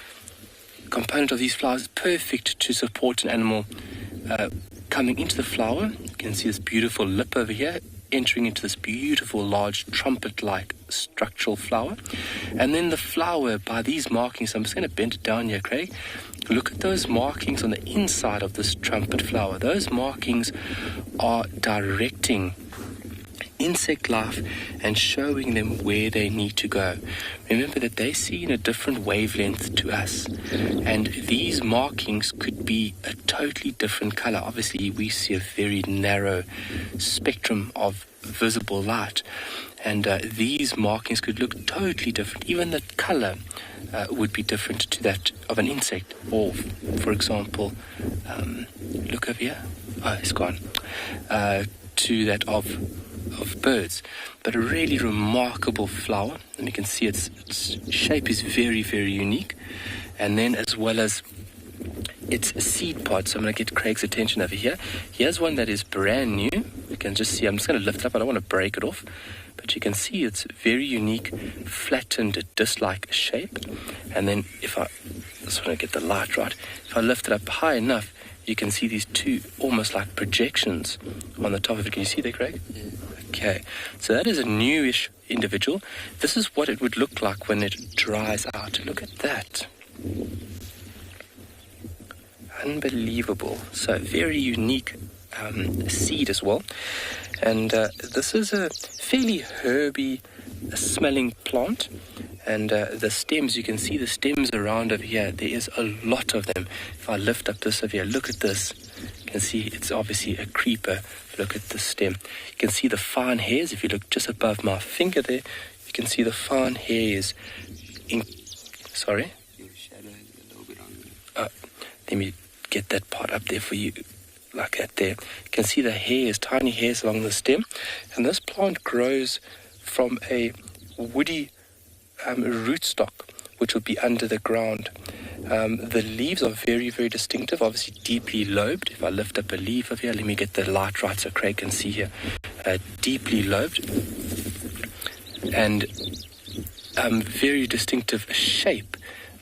Speaker 4: component of these flowers is perfect to support an animal coming into the flower. You can see this beautiful lip over here, entering into this beautiful large trumpet-like structural flower. And then the flower, by these markings, I'm just going to bend it down here, Craig. Look at those markings on the inside of this trumpet flower. Those markings are directing insect life and showing them where they need to go. Remember that they see in a different wavelength to us, and these markings could be a totally different color. Obviously, we see a very narrow spectrum of visible light, and these markings could look totally different. Even the color would be different to that of an insect, or, for example, look over here. Oh, it's gone. To that of birds. But a really remarkable flower, and you can see its shape is very, very unique. And then as well as its seed pod. So I'm going to get Craig's attention over here. Here's one that is brand new. You can just see, I'm just going to lift it up. I don't want to break it off. but you can see it's very unique, flattened disc-like shape. And then if I just want to get the light right, if I lift it up high enough, you can see these two almost like projections on the top of it. Can you see that, Craig? Yeah. Okay, so that is a newish individual. This is what it would look like when it dries out. Look at that. Unbelievable. So very unique seed as well. And this is a fairly herby smelling plant. And the stems, you can see the stems around over here. There is a lot of them. If I lift up this over here, look at this. You can see it's obviously a creeper. Look at the stem. You can see the fine hairs. If you look just above my finger there, you can see the fine hairs. Sorry? Let me get that part up there for you. Like that there. You can see the hairs, tiny hairs along the stem. And this plant grows from a woody rootstock, which will be under the ground. The leaves are very, very distinctive, obviously deeply lobed. If I lift up a leaf over here, let me get the light right so Craig can see here. Deeply lobed and very distinctive shape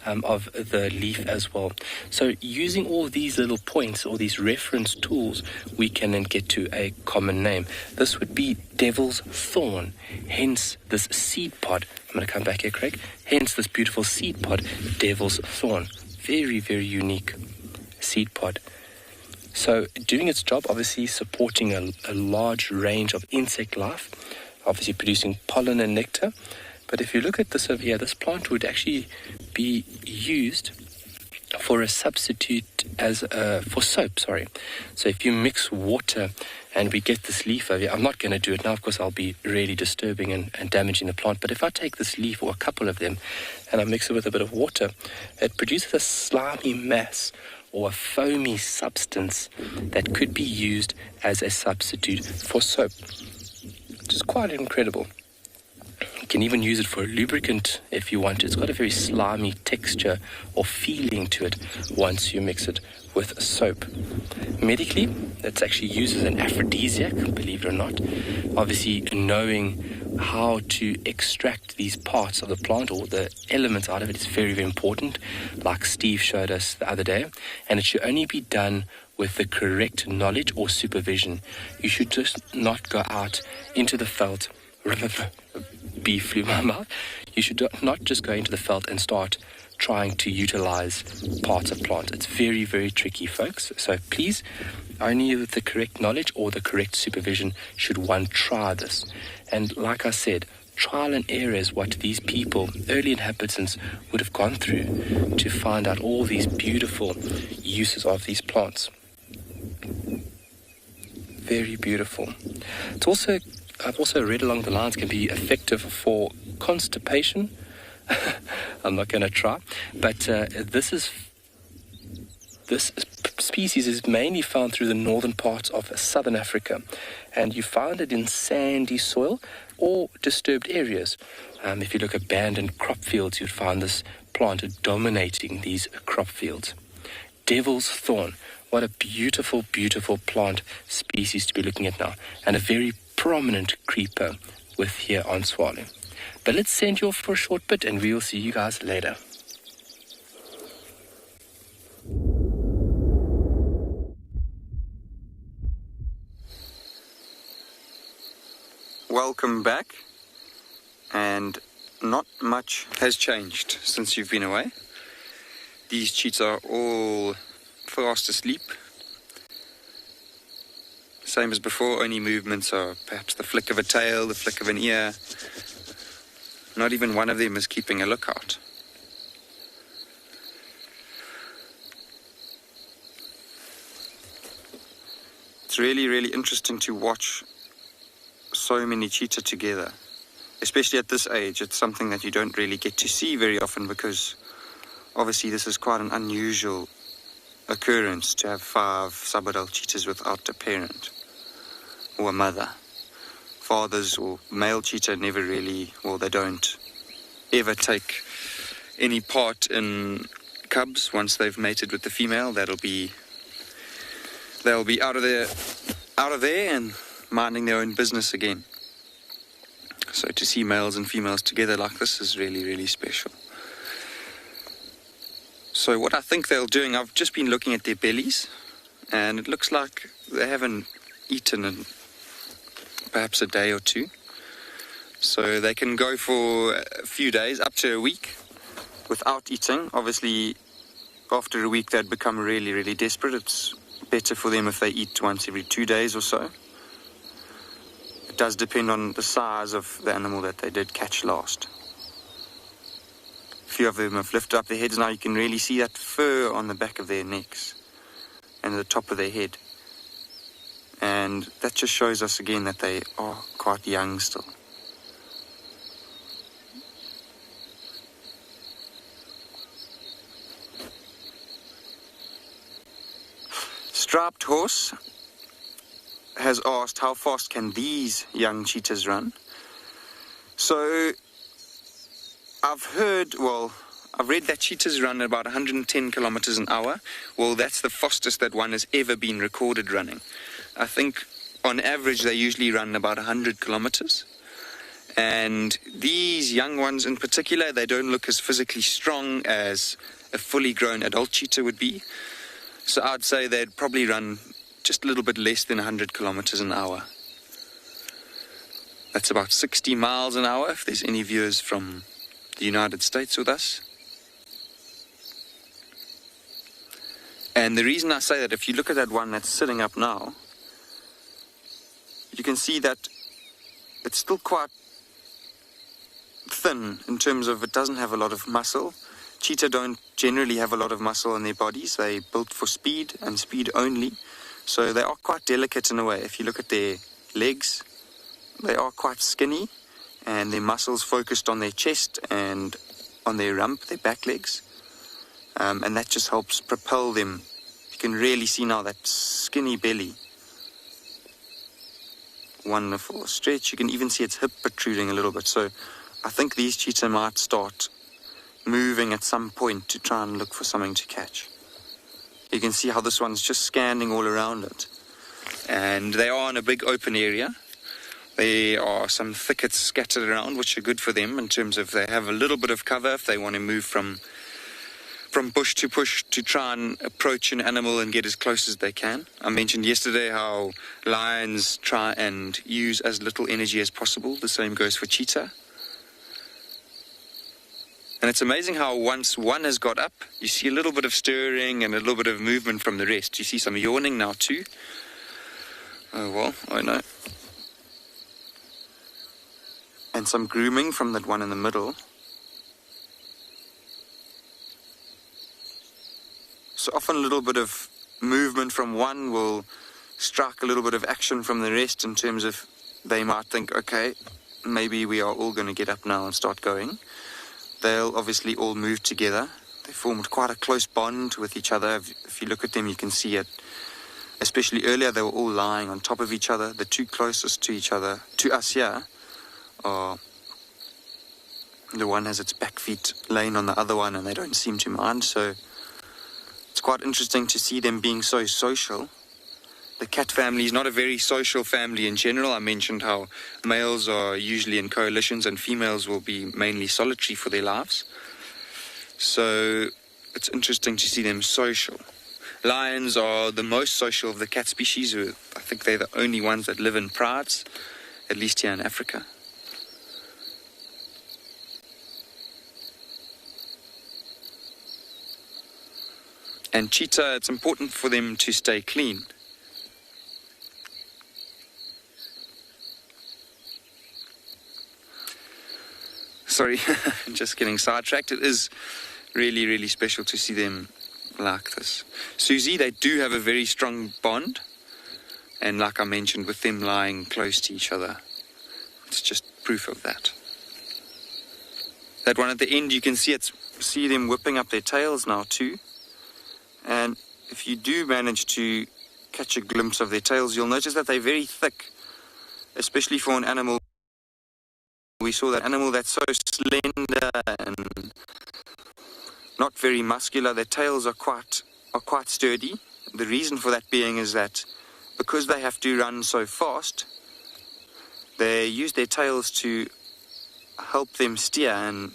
Speaker 4: of the leaf as well. So using all these little points or these reference tools, we can then get to a common name. This would be devil's thorn, hence this seed pod. I'm going to come back here, Craig. Hence this beautiful seed pod, devil's thorn. Very, very unique seed pod. So doing its job, obviously supporting a large range of insect life, obviously producing pollen and nectar. But if you look at this over here, this plant would actually be used for a substitute as for soap, sorry. So if you mix water and we get this leaf over here, I'm not going to do it now, of course I'll be really disturbing and damaging the plant, but if I take this leaf or a couple of them and I mix it with a bit of water, it produces a slimy mass or a foamy substance that could be used as a substitute for soap, which is quite incredible. You can even use it for a lubricant if you want. It's got a very slimy texture or feeling to it once you mix it with soap. Medically, it's actually used as an aphrodisiac, believe it or not. Obviously, knowing how to extract these parts of the plant or the elements out of it is very, very important, like Steve showed us the other day. And it should only be done with the correct knowledge or supervision. You should just not go out into the veld. Bee flew my mouth. You should not just go into the veld and start trying to utilize parts of plant. It's very, very tricky, folks. So please, only with the correct knowledge or the correct supervision should one try this. And like I said, trial and error is what these people, early inhabitants, would have gone through to find out all these beautiful uses of these plants. Very beautiful. It's also, I've also read along the lines, can be effective for constipation. I'm not going to try, but this species is mainly found through the northern parts of southern Africa, and you find it in sandy soil or disturbed areas. If you look at abandoned crop fields, you'd find this plant dominating these crop fields. Devil's thorn. What a beautiful, beautiful plant species to be looking at now, and a very prominent creeper with here on Tswalu. But let's send you off for a short bit and we will see you guys later.
Speaker 3: Welcome back, and not much has changed since you've been away. These cheetahs are all fast asleep. Same as before, only movements are perhaps the flick of a tail, the flick of an ear. Not even one of them is keeping a lookout. It's really, really interesting to watch so many cheetah together. Especially at this age, it's something that you don't really get to see very often because obviously this is quite an unusual occurrence to have 5 sub-adult cheetahs without a parent or a mother. Fathers or male cheetah never really, well, they don't ever take any part in cubs. Once they've mated with the female, they'll be out of there and minding their own business again. So to see males and females together like this is really, really special. So what I think they're doing, I've just been looking at their bellies, and it looks like they haven't eaten in perhaps a day or two. So they can go for a few days, up to a week, without eating. Obviously, after a week they'd become really, really desperate. It's better for them if they eat once every 2 days or so. It does depend on the size of the animal that they did catch last. A few of them have lifted up their heads now. You can really see that fur on the back of their necks and the top of their head. And that just shows us again that they are quite young still. Striped Horse has asked how fast can these young cheetahs run. So I've read that cheetahs run about 110 kilometers an hour. Well, that's the fastest that one has ever been recorded running. I think on average they usually run about 100 kilometers. And these young ones in particular, they don't look as physically strong as a fully grown adult cheetah would be. So I'd say they'd probably run just a little bit less than 100 kilometers an hour. That's about 60 miles an hour, if there's any viewers from the United States with us. And the reason I say that, if you look at that one that's sitting up now, you can see that it's still quite thin in terms of it doesn't have a lot of muscle. Cheetah don't generally have a lot of muscle in their bodies. They're built for speed and speed only. So they are quite delicate in a way. If you look at their legs, they are quite skinny, and their muscles focused on their chest and on their rump, their back legs. And that just helps propel them. You can really see now that skinny belly. Wonderful stretch. You can even see its hip protruding a little bit. So I think these cheetah might start moving at some point to try and look for something to catch. You can see how this one's just scanning all around it. And they are in a big open area. There are some thickets scattered around, which are good for them in terms of they have a little bit of cover if they want to move from bush to bush to try and approach an animal and get as close as they can. I mentioned yesterday how lions try and use as little energy as possible. The same goes for cheetah. And it's amazing how once one has got up, you see a little bit of stirring and a little bit of movement from the rest. You see some yawning now too. Oh well, I know. And some grooming from that one in the middle. So often a little bit of movement from one will strike a little bit of action from the rest in terms of they might think, okay, maybe we are all going to get up now and start going. They'll obviously all move together. They formed quite a close bond with each other. If you look at them, you can see it. Especially earlier, they were all lying on top of each other. The two closest to each other, to us here, are the one has its back feet laying on the other one, and they don't seem to mind. So it's quite interesting to see them being so social. The cat family is not a very social family in general. I mentioned how males are usually in coalitions and females will be mainly solitary for their lives. So it's interesting to see them social. Lions are the most social of the cat species. I think they're the only ones that live in prides, at least here in Africa. And cheetah, it's important for them to stay clean. Sorry, just getting sidetracked. It is really, really special to see them like this. Susie, they do have a very strong bond. And like I mentioned, with them lying close to each other, it's just proof of that. That one at the end, you can see them whipping up their tails now too. And if you do manage to catch a glimpse of their tails, you'll notice that they're very thick, especially for an animal. We saw that animal that's so slender and not very muscular. Their tails are quite sturdy. The reason for that being is that because they have to run so fast, they use their tails to help them steer and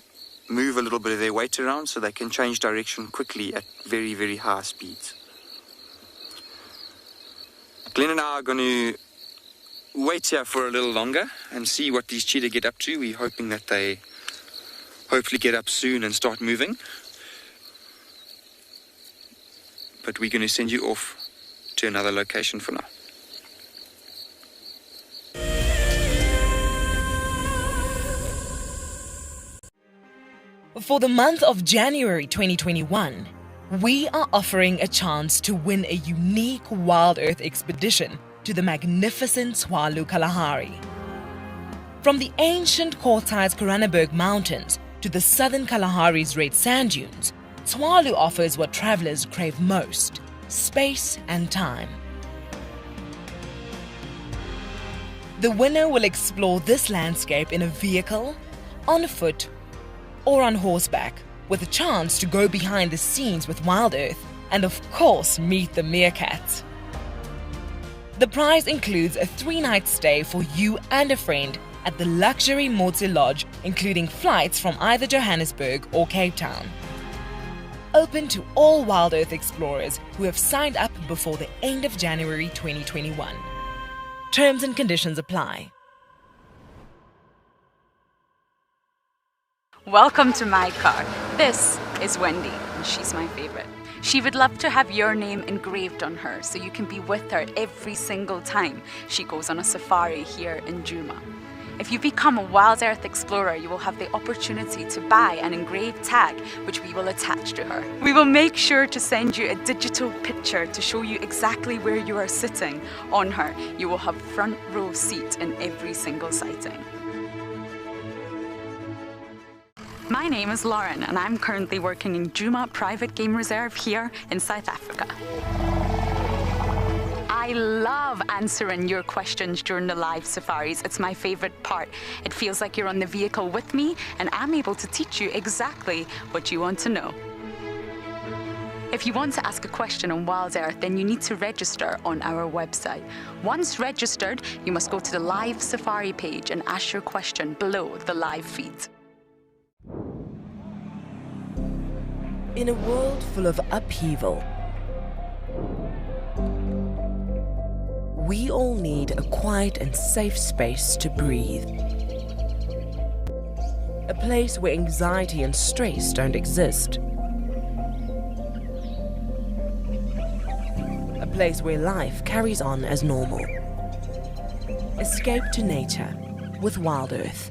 Speaker 3: move a little bit of their weight around so they can change direction quickly at very, very high speeds. Glenn and I are going to wait here for a little longer and see what these cheetah get up to. We're hoping that they hopefully get up soon and start moving. But we're going to send you off to another location for now.
Speaker 1: For the month of January 2021, we are offering a chance to win a unique WildEarth expedition to the magnificent Tswalu Kalahari. From the ancient Kortai's Koranenberg Mountains to the southern Kalahari's red sand dunes, Tswalu offers what travelers crave most: space and time. The winner will explore this landscape in a vehicle, on foot, or on horseback, with a chance to go behind the scenes with WildEarth and of course meet the Meerkat. The prize includes a 3-night stay for you and a friend at the luxury Motse Lodge, including flights from either Johannesburg or Cape Town. Open to all WildEarth explorers who have signed up before the end of January 2021. Terms and conditions apply.
Speaker 20: Welcome to my car. This is Wendy, and she's my favorite. She would love to have your name engraved on her so you can be with her every single time she goes on a safari here in Juma. If you become a WildEarth explorer, you will have the opportunity to buy an engraved tag which we will attach to her. We will make sure to send you a digital picture to show you exactly where you are sitting on her. You will have front row seat in every single sighting. My name is Lauren, and I'm currently working in Djuma Private Game Reserve here in South Africa. I love answering your questions during the live safaris. It's my favorite part. It feels like you're on the vehicle with me, and I'm able to teach you exactly what you want to know. If you want to ask a question on WildEarth, then you need to register on our website. Once registered, you must go to the live safari page and ask your question below the live feed.
Speaker 1: In a world full of upheaval, we all need a quiet and safe space to breathe. A place where anxiety and stress don't exist. A place where life carries on as normal. Escape to nature with WildEarth.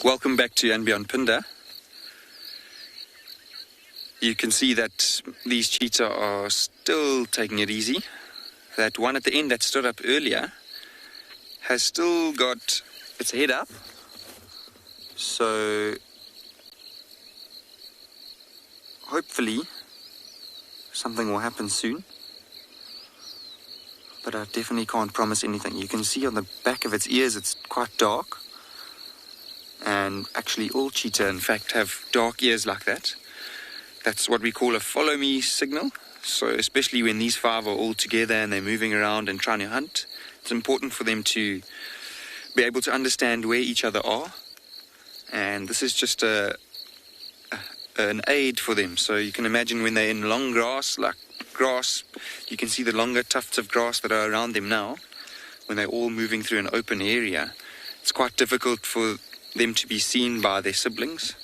Speaker 3: Welcome back to andBeyond Pinda. You can see that these cheetah are still taking it easy. That one at the end that stood up earlier has still got its head up. So hopefully something will happen soon. But I definitely can't promise anything. You can see on the back of its ears it's quite dark. And actually all cheetah, in fact, have dark ears like that. That's what we call a follow me signal. So especially when these 5 are all together and they're moving around and trying to hunt, it's important for them to be able to understand where each other are. And this is just an aid for them. So you can imagine when they're in long grass, like grass, you can see the longer tufts of grass that are around them now. When they're all moving through an open area, it's quite difficult for them to be seen by their siblings,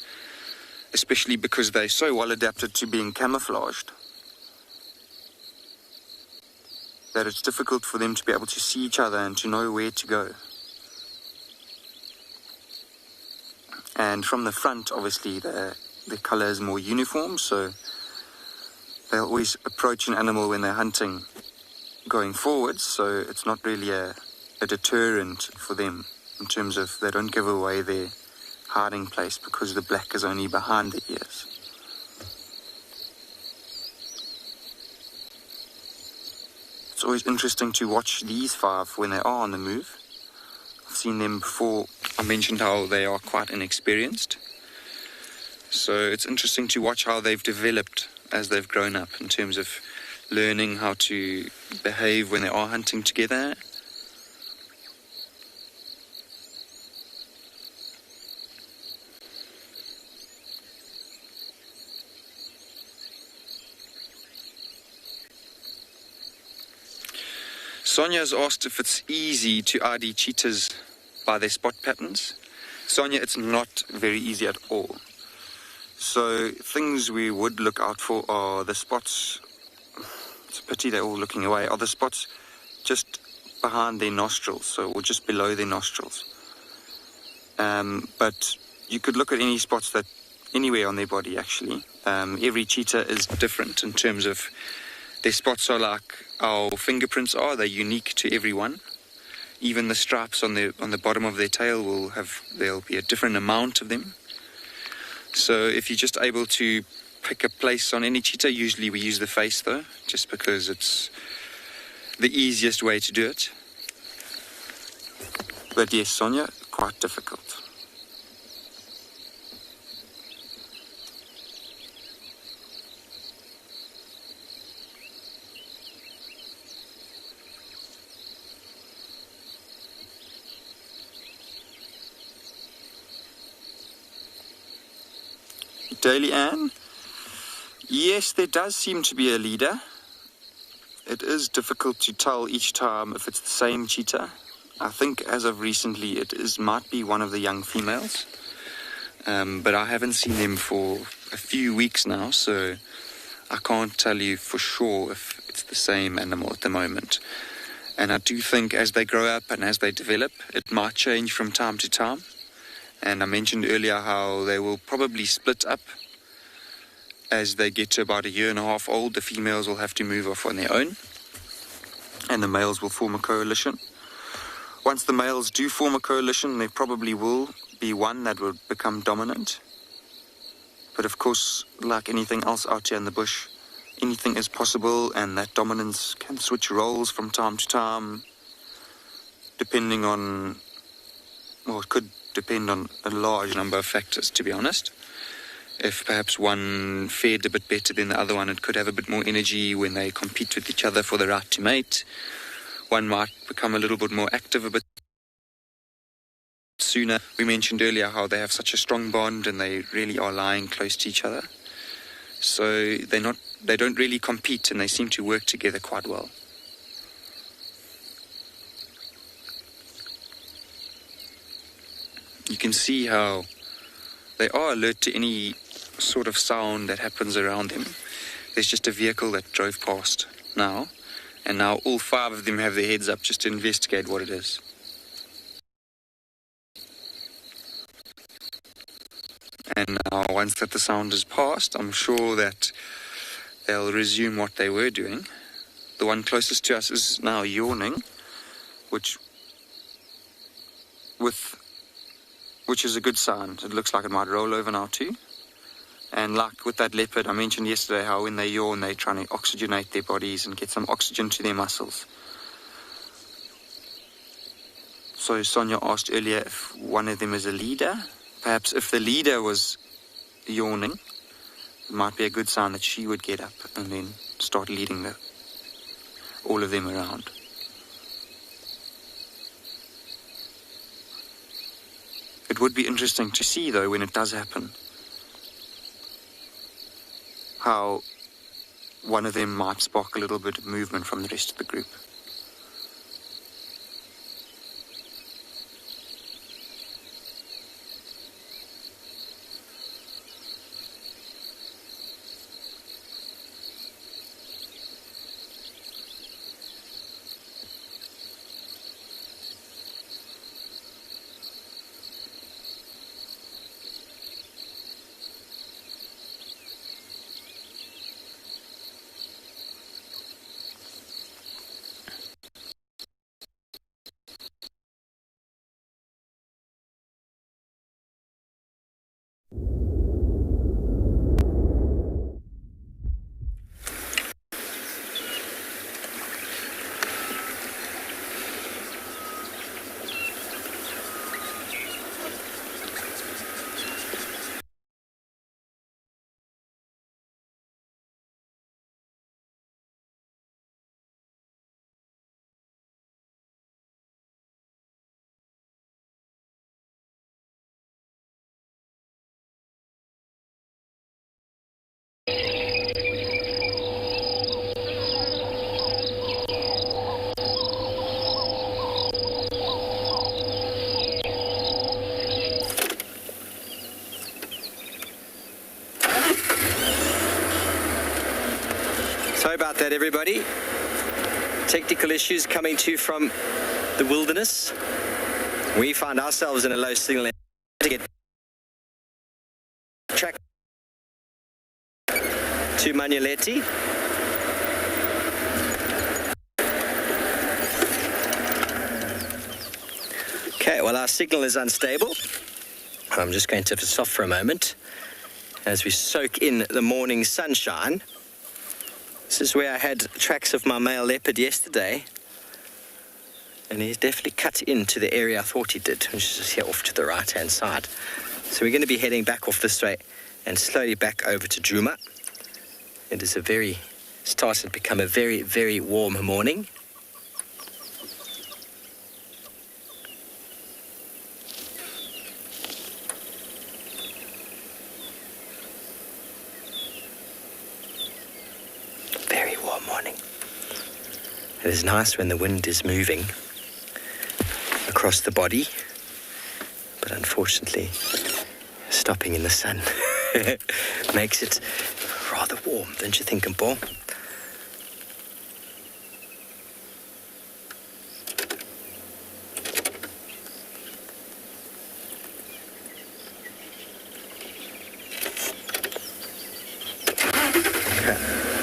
Speaker 3: especially because they're so well adapted to being camouflaged that it's difficult for them to be able to see each other and to know where to go. And from the front, obviously, the color is more uniform, so they'll always approach an animal when they're hunting going forwards, so it's not really a deterrent for them. In terms of they don't give away their hiding place because the black is only behind the ears. It's always interesting to watch these 5 when they are on the move. I've seen them before. I mentioned how they are quite inexperienced. So it's interesting to watch how they've developed as they've grown up in terms of learning how to behave when they are hunting together. Sonia has asked if it's easy to ID cheetahs by their spot patterns. Sonia, it's not very easy at all. So things we would look out for are the spots, it's a pity they're all looking away, are the spots just behind their nostrils, or just below their nostrils. But you could look at any spots that, anywhere on their body actually. Every cheetah is different in terms of their spots are like our fingerprints are, they're unique to everyone. Even the stripes on the bottom of their tail there'll be a different amount of them. So if you're just able to pick a place on any cheetah, usually we use the face though, just because it's the easiest way to do it. But yes, Sonia, quite difficult. Daily Ann, yes, there does seem to be a leader. It is difficult to tell each time if it's the same cheetah. I think as of recently might be one of the young females, but I haven't seen them for a few weeks now, so I can't tell you for sure if it's the same animal at the moment. And I do think as they grow up and as they develop, it might change from time to time. And I mentioned earlier how they will probably split up as they get to about 1.5 years old. The females will have to move off on their own, and the males will form a coalition. Once the males do form a coalition, there probably will be one that will become dominant. But of course, like anything else out here in the bush, anything is possible, and that dominance can switch roles from time to time, depending on, well, it could depend on a large number of factors, to be honest. If perhaps one fared a bit better than the other one, it could have a bit more energy when they compete with each other for the right to mate. One might become a little bit more active a bit sooner. We mentioned earlier how they have such a strong bond and they really are lying close to each other. So they don't really compete, and they seem to work together quite well. You can see how they are alert to any sort of sound that happens around them. There's just a vehicle that drove past now, and now all 5 of them have their heads up just to investigate what it is. And now once that the sound is past, I'm sure that they'll resume what they were doing. The one closest to us is now yawning, which is a good sign. It looks like it might roll over now too. And like with that leopard, I mentioned yesterday how when they yawn, they're trying to oxygenate their bodies and get some oxygen to their muscles. So Sonia asked earlier if one of them is a leader. Perhaps if the leader was yawning, it might be a good sign that she would get up and then start leading all of them around. It would be interesting to see, though, when it does happen, how one of them might spark a little bit of movement from the rest of the group.
Speaker 5: that, everybody. Technical issues coming to you from the wilderness. We find ourselves in a low signal area to get track to Manuletti. Okay, well, our signal is unstable. I'm just going to stop for a moment as we soak in the morning sunshine. This is where I had tracks of my male leopard yesterday, and he's definitely cut into the area I thought he did, which is just here off to the right-hand side. So we're going to be heading back off this way and slowly back over to Juma. It is started to become a very, very warm morning. Very warm morning. It is nice when the wind is moving across the body, but unfortunately stopping in the sun makes it rather warm, don't you think, Paul?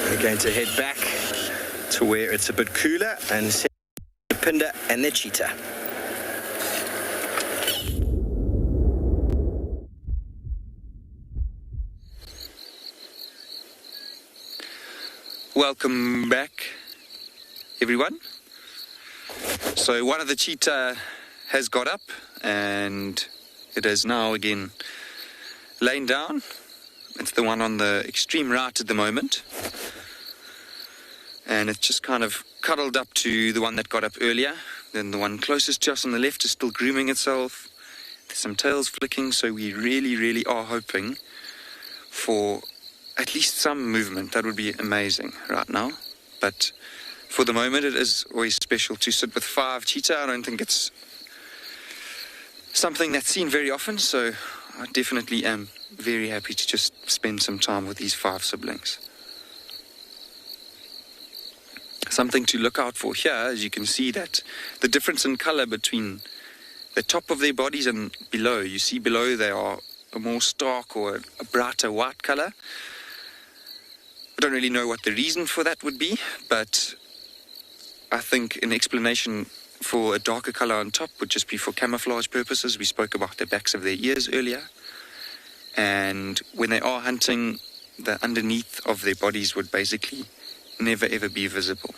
Speaker 5: We're going to head back to where it's a bit cooler and see the Pinda and the Cheetah.
Speaker 3: Welcome back, everyone. So one of the cheetah has got up and it is now again laying down. It's the one on the extreme right at the moment. And it's just kind of cuddled up to the one that got up earlier. Then the one closest to us on the left is still grooming itself. There's some tails flicking, so we really, really are hoping for at least some movement. That would be amazing right now. But for the moment, it is always special to sit with 5 cheetah. I don't think it's something that's seen very often, so I definitely am very happy to just spend some time with these 5 siblings. Something to look out for here, as you can see that the difference in color between the top of their bodies and below. You see below they are a more stark or a brighter white color. I don't really know what the reason for that would be, but I think an explanation for a darker color on top would just be for camouflage purposes. We spoke about the backs of their ears earlier. And when they are hunting, the underneath of their bodies would basically never ever be visible.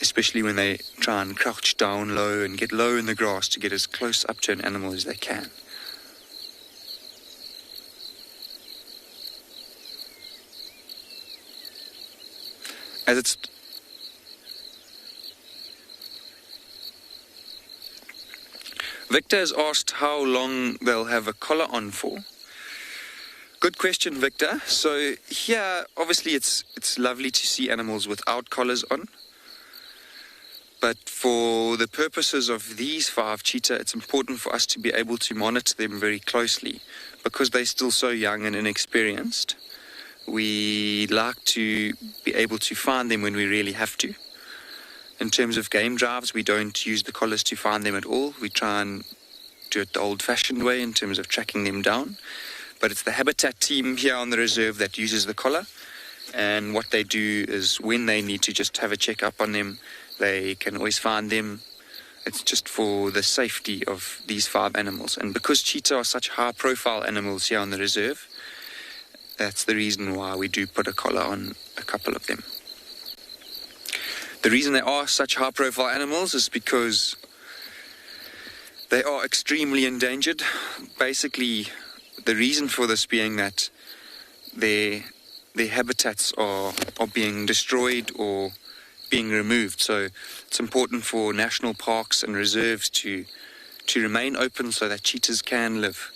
Speaker 3: Especially when they try and crouch down low and get low in the grass to get as close up to an animal as they can. As it's Victor has asked how long they'll have a collar on for. Good question, Victor. So here, obviously, it's lovely to see animals without collars on. But for the purposes of these 5 cheetah, it's important for us to be able to monitor them very closely because they're still so young and inexperienced. We like to be able to find them when we really have to. In terms of game drives, we don't use the collars to find them at all. We try and do it the old-fashioned way in terms of tracking them down. But it's the habitat team here on the reserve that uses the collar. And what they do is when they need to just have a check-up on them, they can always find them. It's just for the safety of these 5 animals. And because cheetah are such high-profile animals here on the reserve, that's the reason why we do put a collar on a couple of them. The reason they are such high-profile animals is because they are extremely endangered. Basically, the reason for this being that their habitats are being destroyed or being removed. So it's important for national parks and reserves to remain open so that cheetahs can live.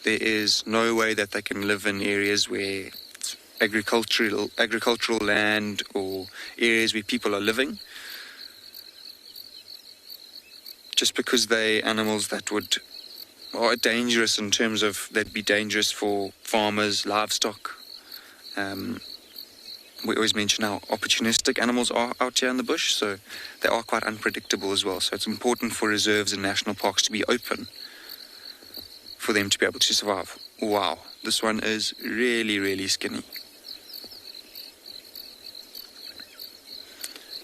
Speaker 3: There is no way that they can live in areas where it's agricultural land or areas where people are living. Just because they're animals that are dangerous in terms of they'd be dangerous for farmers, livestock, we always mention how opportunistic animals are out here in the bush, so they are quite unpredictable as well. So it's important for reserves and national parks to be open for them to be able to survive. Wow, this one is really, really skinny.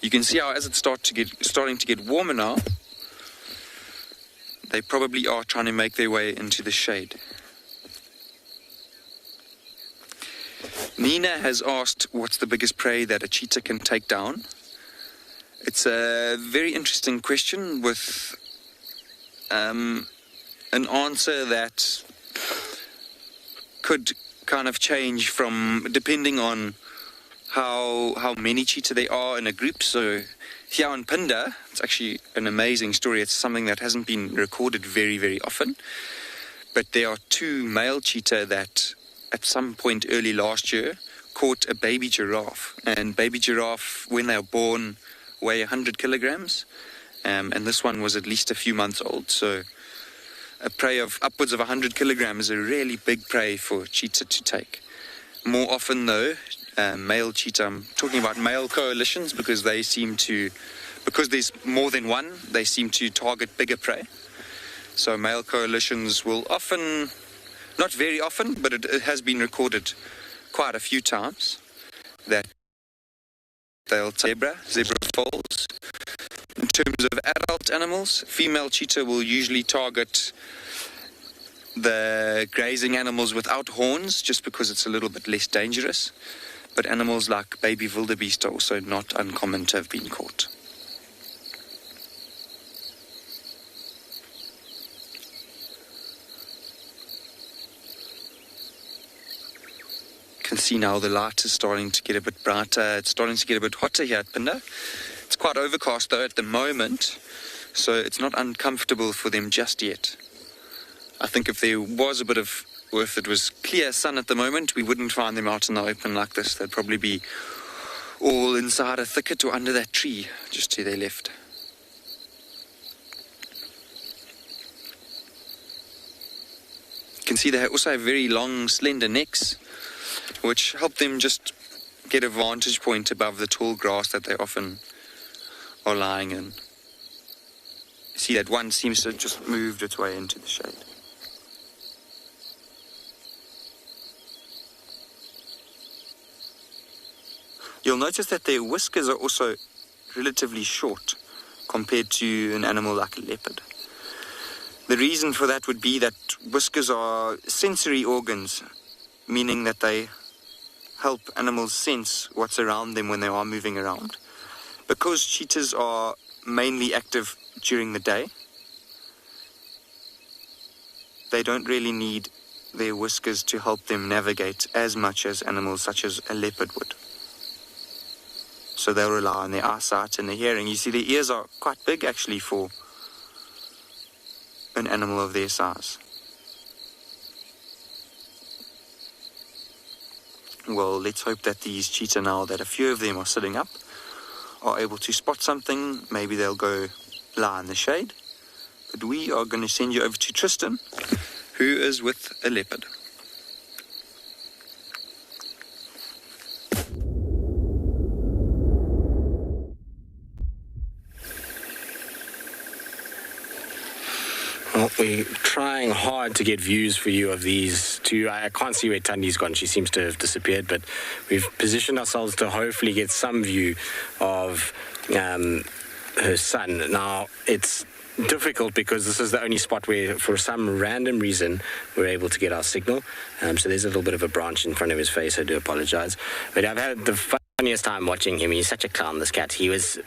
Speaker 3: You can see how as it's starting to get warmer now, they probably are trying to make their way into the shade. Nina has asked what's the biggest prey that a cheetah can take down. It's a very interesting question with an answer that could kind of change from depending on how many cheetah there are in a group. So here in Pinda, it's actually an amazing story. It's something that hasn't been recorded very, very often. But there are 2 male cheetah that at some point early last year caught a baby giraffe. And baby giraffe, when they are born, weigh 100 kilograms. And this one was at least a few months old. So a prey of upwards of 100 kilograms is a really big prey for cheetah to take. More often though, male cheetah, I'm talking about male coalitions because there's more than one, they seem to target bigger prey. So male coalitions will often, not very often, but it has been recorded quite a few times that they'll take zebra foals. In terms of adult animals, female cheetah will usually target the grazing animals without horns just because it's a little bit less dangerous. But animals like baby wildebeest are also not uncommon to have been caught. You can see now the light is starting to get a bit brighter. It's starting to get a bit hotter here at Pinda. It's quite overcast though at the moment, so it's not uncomfortable for them just yet. I think if there was a bit of, or if it was clear sun at the moment, we wouldn't find them out in the open like this. They'd probably be all inside a thicket or under that tree just to their left. You can see they also have very long, slender necks, which help them just get a vantage point above the tall grass that they often are lying in. You see that one seems to have just moved its way into the shade. You'll notice that their whiskers are also relatively short compared to an animal like a leopard. The reason for that would be that whiskers are sensory organs, meaning that they help animals sense what's around them when they are moving around. Because cheetahs are mainly active during the day, they don't really need their whiskers to help them navigate as much as animals such as a leopard would. So they'll rely on their eyesight and their hearing. You see, their ears are quite big actually for an animal of their size. Well, let's hope that these cheetah, now that a few of them are sitting up, are able to spot something. Maybe they'll go lie in the shade. But we are going to send you over to Tristan, who is with a leopard.
Speaker 21: Well, we're trying hard to get views for you of these two. I can't see where Tandi's gone. She seems to have disappeared, but we've positioned ourselves to hopefully get some view of her son. Now, it's difficult because this is the only spot where, for some random reason, we're able to get our signal. So there's a little bit of a branch in front of his face. I do apologize. But I've had the funniest time watching him. He's such a clown, this cat. He was,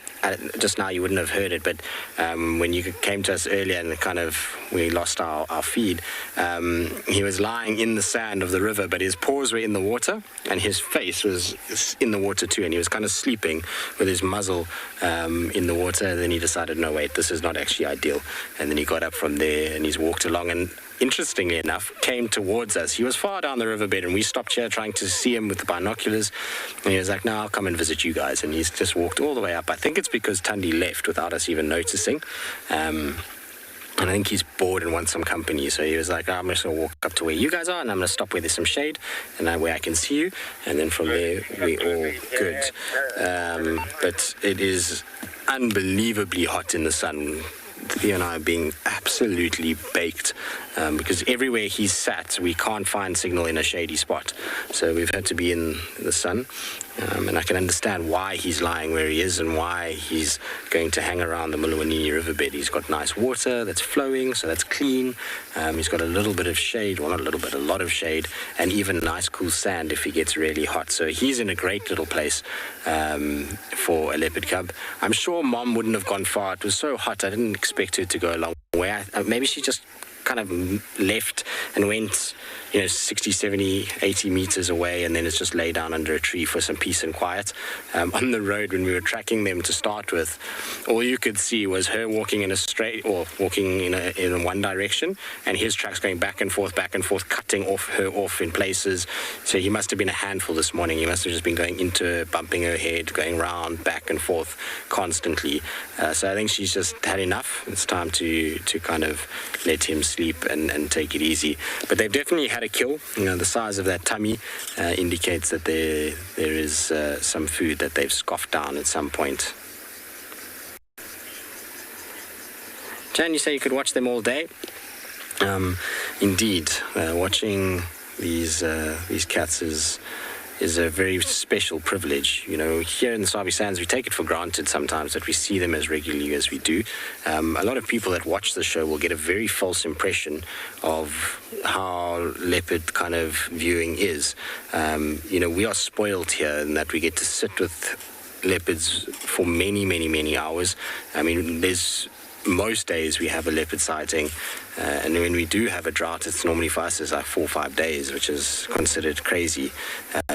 Speaker 21: just now you wouldn't have heard it, but when you came to us earlier and we lost our feed, he was lying in the sand of the river, but his paws were in the water and his face was in the water too, and he was kind of sleeping with his muzzle in the water. And then he decided, no, wait, this is not actually ideal. And then he got up from there and he's walked along, and interestingly enough, came towards us. He was far down the riverbed, and we stopped here trying to see him with the binoculars. And he was like, no, I'll come and visit you guys. And he's just walked all the way up. I think it's because Tandi left without us even noticing. And I think he's bored and wants some company. So he was like, I'm just going to walk up to where you guys are, and I'm going to stop where there's some shade, and where I can see you. And then from there, we're all good. But it is unbelievably hot in the sun. Theo and I are being absolutely baked because everywhere he's sat, we can't find signal in a shady spot. So we've had to be in the sun. And I can understand why he's lying where he is and why he's going to hang around the Muluwanini riverbed. He's got nice water that's flowing, so that's clean. He's got a little bit of shade, well, not a little bit, a lot of shade, and even nice cool sand if he gets really hot. So he's in a great little place for a leopard cub. I'm sure Mom wouldn't have gone far. It was so hot, I didn't expect her to go a long way. Maybe she just kind of left and went 60, 70, 80 meters away, and then it's just lay down under a tree for some peace and quiet. On the road, when we were tracking them to start with, all you could see was her walking in a straight, or walking in one direction, and his tracks going back and forth, cutting her off in places. So he must have been a handful this morning. He must have just been going into her, bumping her head, going round, back and forth constantly. So I think she's just had enough. It's time to kind of let him sleep and take it easy. But they've definitely had a kill. The size of that tummy indicates that there is some food that they've scoffed down at some point. Jan, you say you could watch them all day? Indeed, watching these cats is a very special privilege. Here in the Sabi Sands, we take it for granted sometimes that we see them as regularly as we do. A lot of people that watch the show will get a very false impression of how leopard kind of viewing is. We are spoiled here in that we get to sit with leopards for many, many, many hours. Most days we have a leopard sighting, and when we do have a drought, it's normally for us is like 4 or 5 days, which is considered crazy.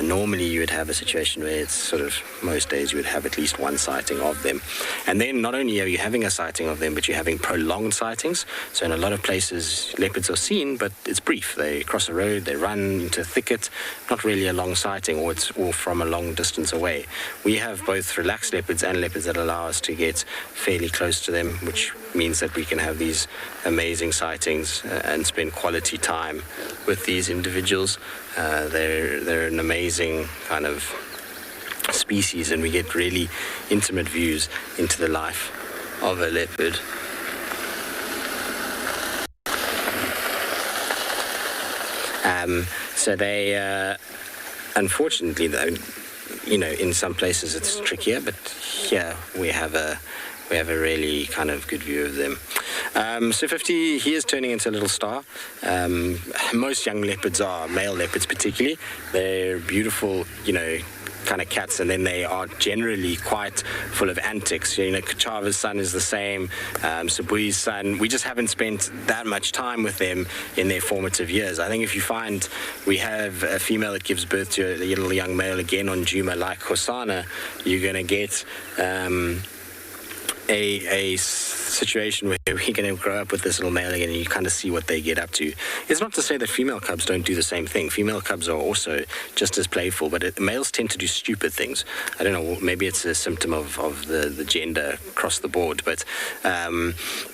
Speaker 21: Normally you would have a situation where it's sort of most days you would have at least one sighting of them. And then not only are you having a sighting of them, but you're having prolonged sightings. So in a lot of places leopards are seen, but it's brief. They cross a road, they run into a thicket, not really a long sighting, or it's all from a long distance away. We have both relaxed leopards and leopards that allow us to get fairly close to them, which means that we can have these amazing sightings and spend quality time with these individuals. They're an amazing kind of species, and we get really intimate views into the life of a leopard. So they, unfortunately though, in some places it's trickier, but here we have a really kind of good view of them. So 50, he is turning into a little star. Most young leopards are, male leopards particularly. They're beautiful, kind of cats, and then they are generally quite full of antics. Kachava's son is the same, Sabui's son. We just haven't spent that much time with them in their formative years. I think if you find we have a female that gives birth to a little young male again on Juma like Hosana, you're going to get a situation where we're going to grow up with this little male again, and you kind of see what they get up to. It's not to say that female cubs don't do the same thing. Female cubs are also just as playful, but males tend to do stupid things. I don't know, maybe it's a symptom of the gender across the board, but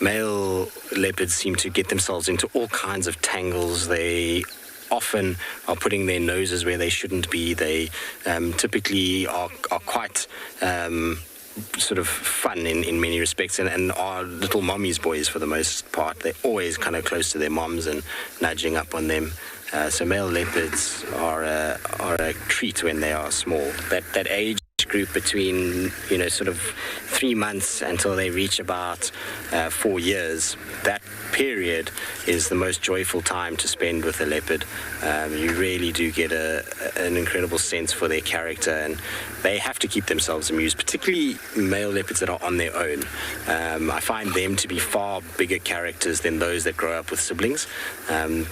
Speaker 21: male leopards seem to get themselves into all kinds of tangles. They often are putting their noses where they shouldn't be. They typically are quite sort of fun in many respects, and are little mommy's boys for the most part. They're always kind of close to their moms and nudging up on them. So male leopards are a treat when they are small. That age group between sort of 3 months until they reach about 4 years, that period is the most joyful time to spend with a leopard. You really do get an incredible sense for their character, and they have to keep themselves amused, particularly male leopards that are on their own. I find them to be far bigger characters than those that grow up with siblings,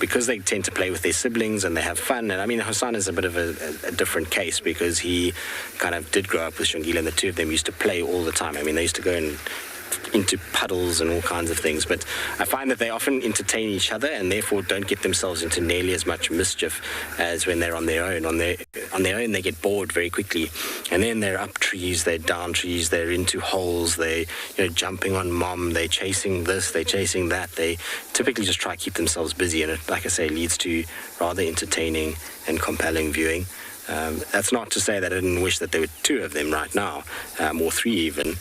Speaker 21: because they tend to play with their siblings and they have fun. And I mean, Hassan is a bit of a different case, because he kind of did grow up with Shongile, and the two of them used to play all the time. I mean, they used to go and into puddles and all kinds of things, but I find that they often entertain each other and therefore don't get themselves into nearly as much mischief as when they're on their own. On their own, they get bored very quickly, and then they're up trees, they're down trees, they're into holes, they jumping on mom, they're chasing this, they're chasing that. They typically just try to keep themselves busy, and it, like I say, leads to rather entertaining and compelling viewing. That's not to say that I didn't wish that there were two of them right now, or three even.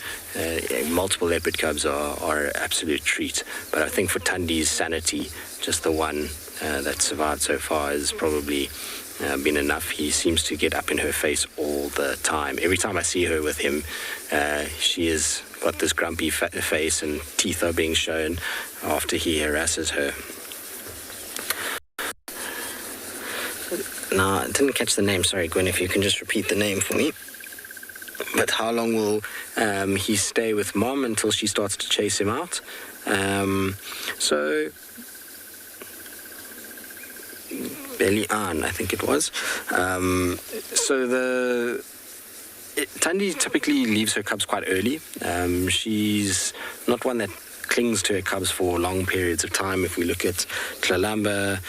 Speaker 21: Multiple leopard cubs are an absolute treat, but I think for Tundi's sanity, just the one that survived so far has probably been enough. He seems to get up in her face all the time. Every time I see her with him, she has got this grumpy face and teeth are being shown after he harasses her. No, I didn't catch the name. Sorry, Gwen, if you can just repeat the name for me. But how long will he stay with mom until she starts to chase him out? So, Belly-An, I think it was. Tundi typically leaves her cubs quite early. She's not one that clings to her cubs for long periods of time. If we look at Tlalamba,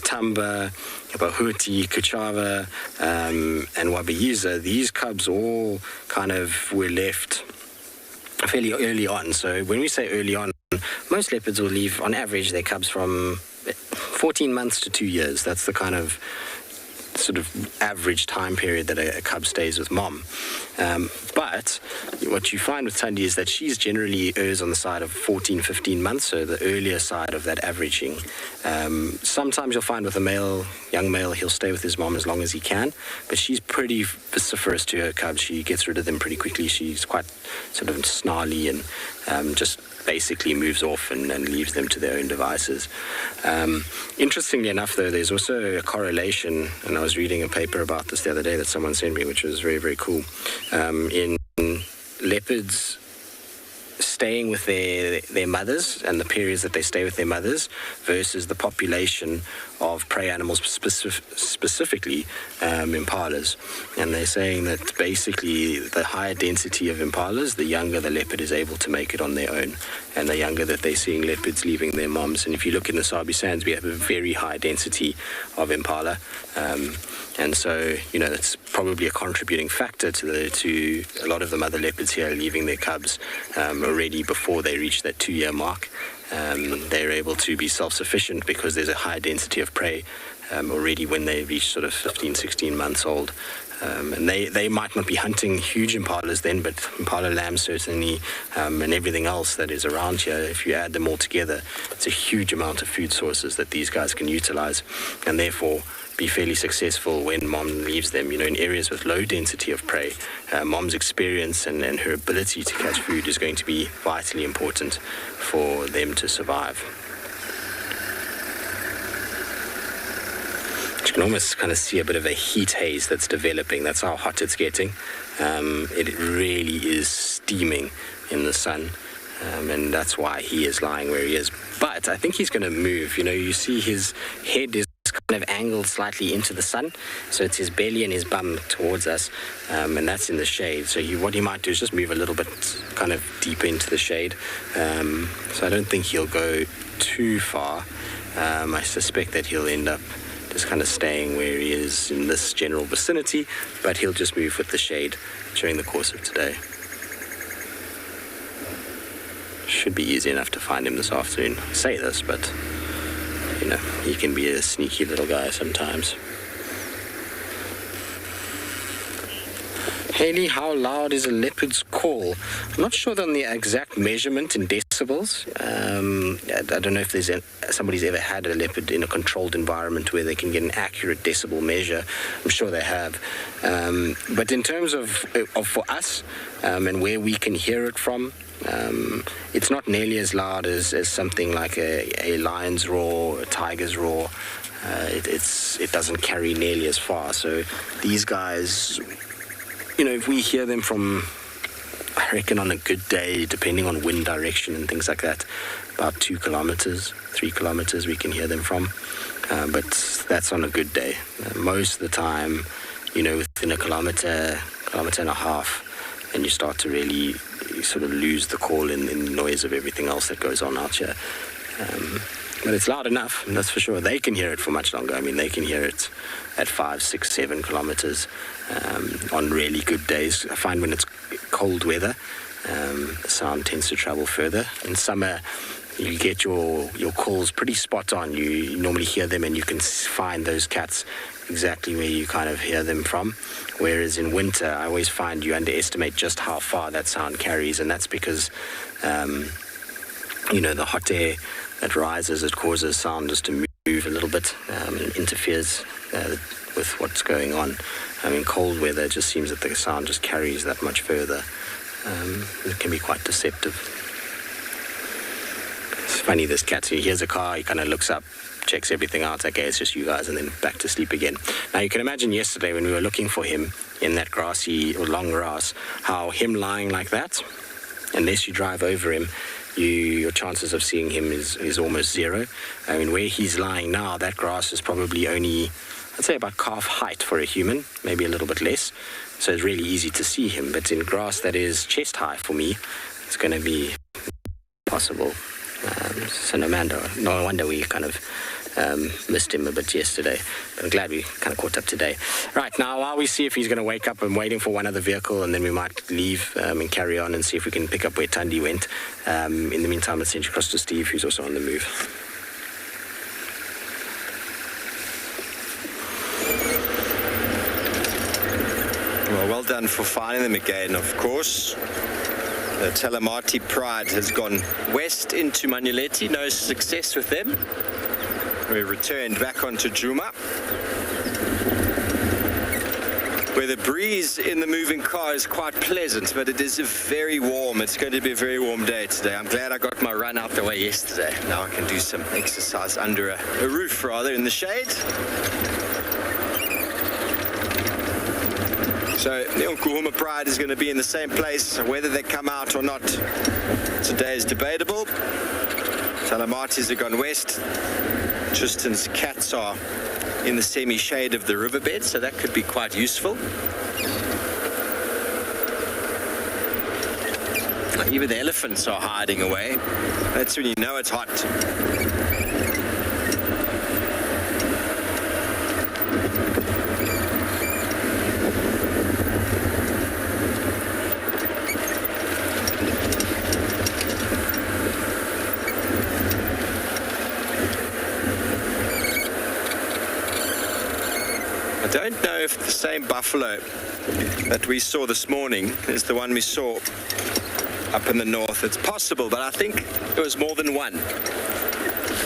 Speaker 21: Tamba, Bahuti, Kuchava, and Wabiyiza, these cubs all kind of were left fairly early on. So when we say early on, most leopards will leave, on average, their cubs from 14 months to 2 years. That's the kind of sort of average time period that a cub stays with mom. But what you find with Tundi is that she's generally errs on the side of 14, 15 months, so the earlier side of that averaging. Sometimes you'll find with a young male, he'll stay with his mom as long as he can, but she's pretty vociferous to her cubs. She gets rid of them pretty quickly. She's quite sort of snarly and just basically moves off and leaves them to their own devices. Interestingly enough, though, there's also a correlation, and I was reading a paper about this the other day that someone sent me, which was very, very cool. In leopards staying with their mothers and the periods that they stay with their mothers versus the population of prey animals, specifically impalas. And they're saying that basically the higher density of impalas, the younger the leopard is able to make it on their own, and the younger that they're seeing leopards leaving their moms. And if you look in the Sabi sands, we have a very high density of impala. And so, that's probably a contributing factor to a lot of the mother leopards here leaving their cubs already before they reach that 2-year mark. They're able to be self-sufficient because there's a high density of prey already when they reach sort of 15, 16 months old. And they might not be hunting huge impalas then, but impala lambs certainly, and everything else that is around here, if you add them all together, it's a huge amount of food sources that these guys can utilize, and therefore be fairly successful when mom leaves them. In areas with low density of prey, mom's experience and her ability to catch food is going to be vitally important for them to survive. You can almost kind of see a bit of a heat haze that's developing. That's how hot it's getting. It really is steaming in the sun, and that's why he is lying where he is. But I think he's going to move. You see his head is kind of angled slightly into the sun, so it's his belly and his bum towards us, and that's in the shade. So what he might do is just move a little bit kind of deeper into the shade. So I don't think he'll go too far. I suspect that he'll end up just kind of staying where he is in this general vicinity, but he'll just move with the shade during the course of today. Should be easy enough to find him this afternoon. I say this, but he can be a sneaky little guy sometimes. Haley, how loud is a leopard's call? I'm not sure on the exact measurement in decibels. I don't know if somebody's ever had a leopard in a controlled environment where they can get an accurate decibel measure. I'm sure they have. But in terms of for us and where we can hear it from, it's not nearly as loud as something like a lion's roar, a tiger's roar. It doesn't carry nearly as far. So these guys, if we hear them from, I reckon on a good day, depending on wind direction and things like that, about 2 kilometers, 3 kilometers we can hear them from. But that's on a good day. Most of the time, within a kilometer and a half, and you start to really you sort of lose the call in the noise of everything else that goes on out here. But it's loud enough, that's for sure. They can hear it for much longer. I mean, they can hear it at 5, 6, 7 kilometers on really good days. I find when it's cold weather, the sound tends to travel further. In summer, you get your calls pretty spot on. You normally hear them and you can find those cats exactly where you kind of hear them from. Whereas in winter, I always find you underestimate just how far that sound carries, and that's because, the hot air that rises, it causes sound just to move a little bit, and interferes with what's going on. I mean, cold weather, it just seems that the sound just carries that much further. It can be quite deceptive. It's funny, this cat, he hears a car, he kind of looks up, checks everything out, okay, it's just you guys, and then back to sleep again. Now, you can imagine yesterday when we were looking for him in that grassy or long grass, how him lying like that, unless you drive over him, your chances of seeing him is almost zero. I mean, where he's lying now, that grass is probably only, I'd say, about calf height for a human, maybe a little bit less. So it's really easy to see him. But in grass that is chest high for me, it's going to be possible. So no wonder we kind of missed him a bit yesterday. But I'm glad we kind of caught up today. Right, now while we see if he's going to wake up, I'm waiting for one other vehicle, and then we might leave and carry on and see if we can pick up where Thandi went. In the meantime, let's send you across to Steve, who's also on the move.
Speaker 5: Well done for finding them again, of course. The Talamati Pride has gone west into Manuleti. No success with them. We returned back onto Juma, where the breeze in the moving car is quite pleasant, but it is very warm. It's going to be a very warm day today. I'm glad I got my run out the way yesterday. Now I can do some exercise under a roof, rather, in the shade. So the Nkuhuma Pride is going to be in the same place. Whether they come out or not today is debatable. Talamatis have gone west. Tristan's cats are in the semi-shade of the riverbed, so that could be quite useful. Even the elephants are hiding away. That's when you know it's hot. I don't know if the same buffalo that we saw this morning is the one we saw up in the north. It's possible, but I think it was more than one.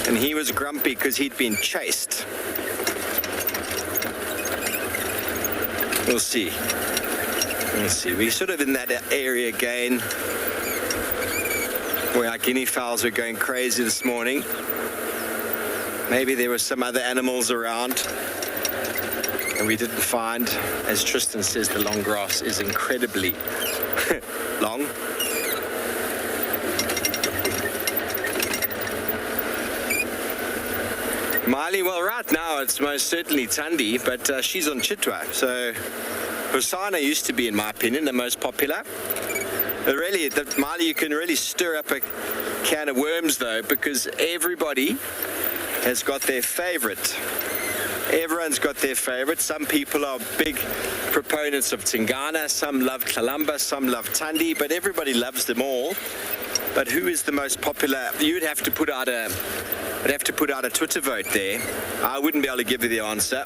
Speaker 5: And he was grumpy because he'd been chased. We'll see. We'll see. We're sort of in that area again where our guinea fowls were going crazy this morning. Maybe there were some other animals around and we didn't find. As Tristan says, the long grass is incredibly long. Miley, well, right now it's most certainly Thandi, but she's on Chitwa. So Hosana used to be, in my opinion, the most popular. But really, Miley, you can really stir up a can of worms, though, because everybody has got their favorite. Everyone's got their favorite. Some people are big proponents of Tingana, some love Kalamba, some love Thandi, but everybody loves them all. But who is the most popular? You'd have to put out a Twitter vote there. I wouldn't be able to give you the answer.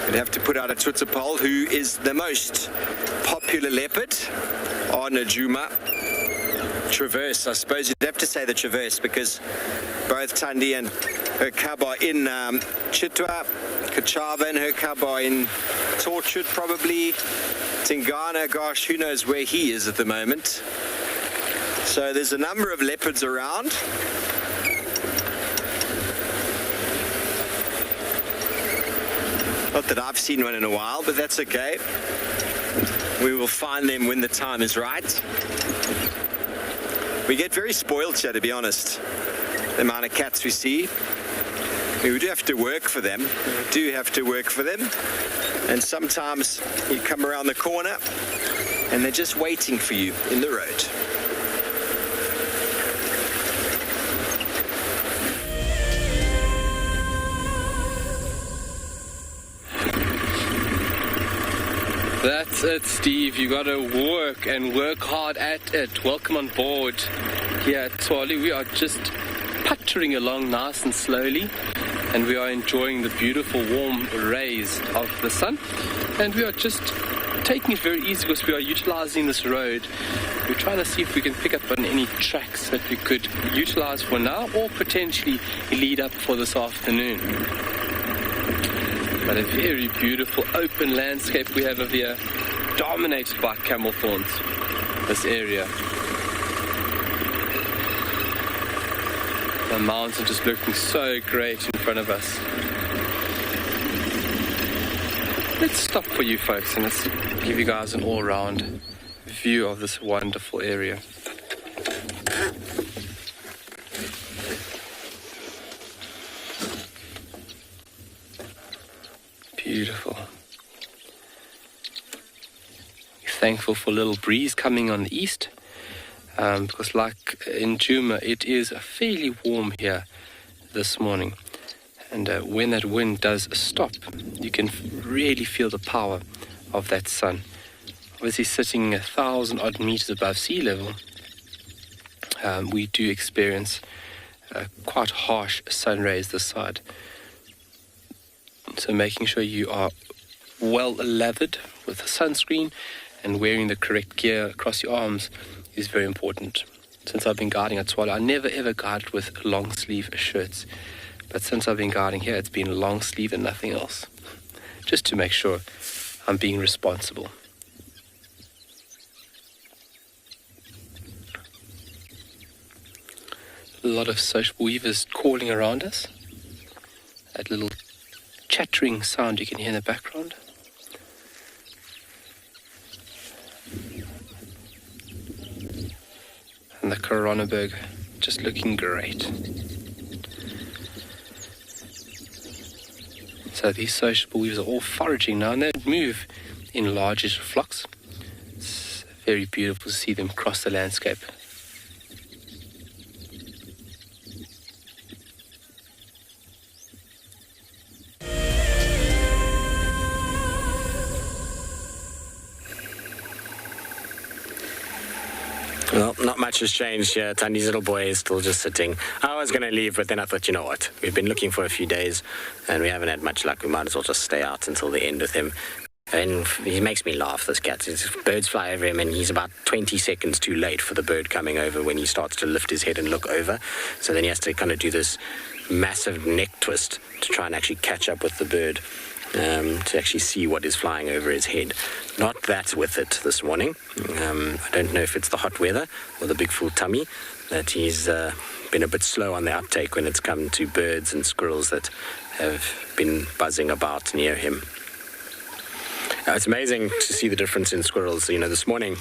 Speaker 5: You'd have to put out a Twitter poll. Who is the most popular leopard on a Juma? Traverse, I suppose you'd have to say the Traverse, because both Thandi and her cub are in Chitwa, Kachava and her cub are in Tortured probably, Tingana, gosh, who knows where he is at the moment. So there's a number of leopards around. Not that I've seen one in a while, but that's okay. We will find them when the time is right. We get very spoiled here, to be honest, the amount of cats we see. We do have to work for them. And sometimes you come around the corner and they're just waiting for you in the road.
Speaker 4: That's it, Steve. You gotta work and work hard at it. Welcome on board here at Tswalu. We are just puttering along nice and slowly, and we are enjoying the beautiful warm rays of the sun. And we are just taking it very easy because we are utilizing this road. We're trying to see if we can pick up on any tracks that we could utilize for now or potentially lead up for this afternoon. But a very beautiful open landscape we have over here, dominated by camel thorns, this area. The mountain just looking so great in front of us. Let's stop for you folks and let's give you guys an all-round view of this wonderful area. Beautiful. Thankful for a little breeze coming on the east, because like in Juma, it is fairly warm here this morning. And when that wind does stop, you can really feel the power of that sun. Obviously sitting 1,000 odd meters above sea level, we do experience quite harsh sun rays this side. So making sure you are well lathered with sunscreen and wearing the correct gear across your arms is very important. Since I've been guiding at Tswalu, I never ever guided with long sleeve shirts. But since I've been guiding here, it's been long sleeve and nothing else. Just to make sure I'm being responsible. A lot of sociable weavers calling around us. That little chattering sound you can hear in the background. And the Coronaberg just looking great. So these sociable weavers are all foraging now, and they move in largish flocks. It's very beautiful to see them cross the landscape.
Speaker 21: Well, not much has changed here. Tandy's little boy is still just sitting. I was going to leave, but then I thought, you know what? We've been looking for a few days, and we haven't had much luck. We might as well just stay out until the end with him. And he makes me laugh, this cat. Birds fly over him, and he's about 20 seconds too late for the bird coming over when he starts to lift his head and look over. So then he has to kind of do this massive neck twist to try and actually catch up with the bird. To actually see what is flying over his head. Not that with it this morning. I don't know if it's the hot weather or the big full tummy that he's been a bit slow on the uptake when it's come to birds and squirrels that have been buzzing about near him. It's amazing to see the difference in squirrels. You know, this morning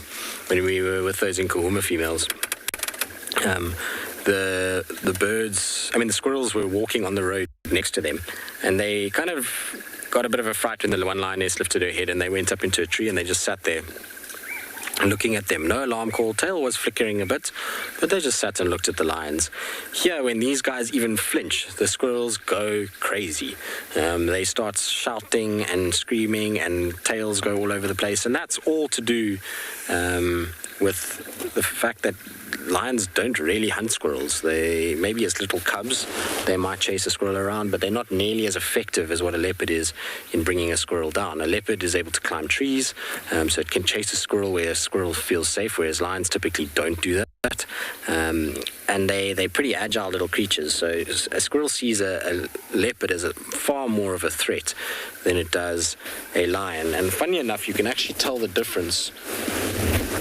Speaker 21: when we were with those Nkahuma females, the birds, the squirrels were walking on the road next to them, and they kind of got a bit of a fright when the one lioness lifted her head, and they went up into a tree and they just sat there looking at them. No alarm call, tail was flickering a bit, but they just sat and looked at the lions. Here, when these guys even flinch, the squirrels go crazy. They start shouting and screaming, and tails go all over the place, and that's all to do with the fact that lions don't really hunt squirrels. They, maybe as little cubs, they might chase a squirrel around, but they're not nearly as effective as what a leopard is in bringing a squirrel down. A leopard is able to climb trees, so it can chase a squirrel where a squirrel feels safe, whereas lions typically don't do that. And they're pretty agile little creatures, so a squirrel sees a leopard as far more of a threat than it does a lion. And funny enough, you can actually tell the difference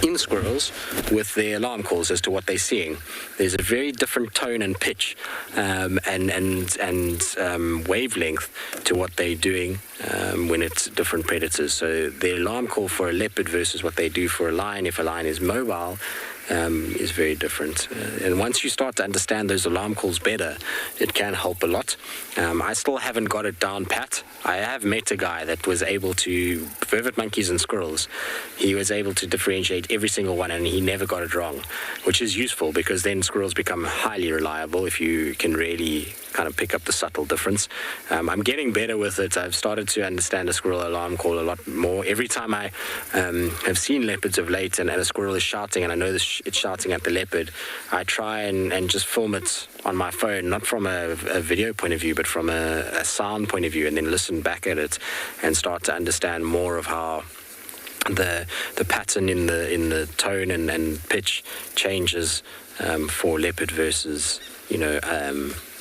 Speaker 21: in squirrels with their alarm calls as to what they're seeing. There's a very different tone and pitch and wavelength to what they're doing when it's different predators. So their alarm call for a leopard versus what they do for a lion, if a lion is mobile, is very different. And once you start to understand those alarm calls better, it can help a lot. I still haven't got it down pat. I have met a guy that was able to, vervet monkeys and squirrels, he was able to differentiate every single one, and he never got it wrong, which is useful because then squirrels become highly reliable if you can really kind of pick up the subtle difference. I'm getting better with it. I've started to understand a squirrel alarm call a lot more. Every time I have seen leopards of late and a squirrel is shouting and I know it's shouting at the leopard, I try and just film it on my phone, not from a video point of view, but from a sound point of view, and then listen back at it and start to understand more of how the pattern in the tone and pitch changes for leopard versus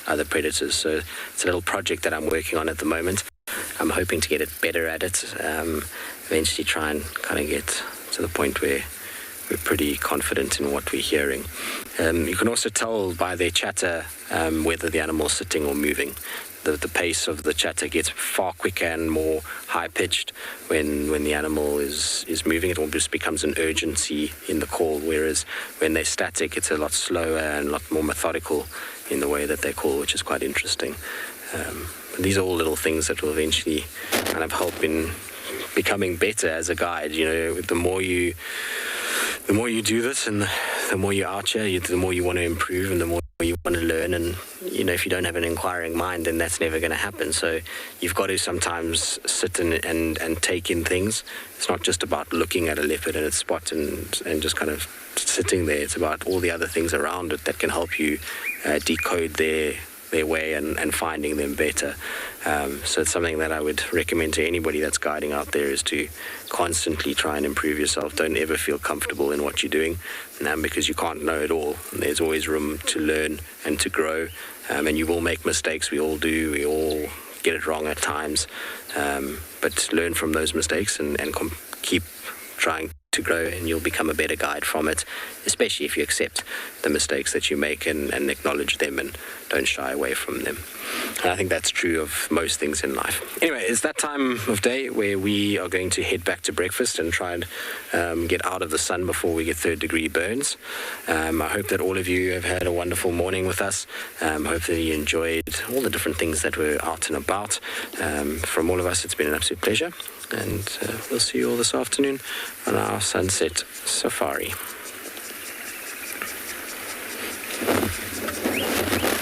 Speaker 21: other predators. So it's a little project that I'm working on at the moment. I'm hoping to get it better at it, eventually try and kind of get to the point where we're pretty confident in what we're hearing. You can also tell by their chatter whether the animal's sitting or moving. The pace of the chatter gets far quicker and more high-pitched when the animal is moving. It almost becomes an urgency in the call, whereas when they're static, it's a lot slower and a lot more methodical in the way that they call, which is quite interesting. These are all little things that will eventually kind of help in becoming better as a guide. The more you do this and the more you're out here, the more you want to improve and the more you want to learn. And if you don't have an inquiring mind, then that's never going to happen. So you've got to sometimes sit and take in things. It's not just about looking at a leopard and its spot and just kind of sitting there. It's about all the other things around it that can help you decode their way and finding them better. So it's something that I would recommend to anybody that's guiding out there, is to constantly try and improve yourself. Don't ever feel comfortable in what you're doing, because you can't know it all. There's always room to learn and to grow, and you will make mistakes. We all do. We all get it wrong at times, but learn from those mistakes and keep trying to grow, and you'll become a better guide from it, especially if you accept the mistakes that you make and acknowledge them and don't shy away from them. And I think that's true of most things in life. Anyway, it's that time of day where we are going to head back to breakfast and try and get out of the sun before we get third-degree burns. I hope that all of you have had a wonderful morning with us. Hopefully you enjoyed all the different things that were out and about. From all of us, it's been an absolute pleasure. And we'll see you all this afternoon on our sunset safari.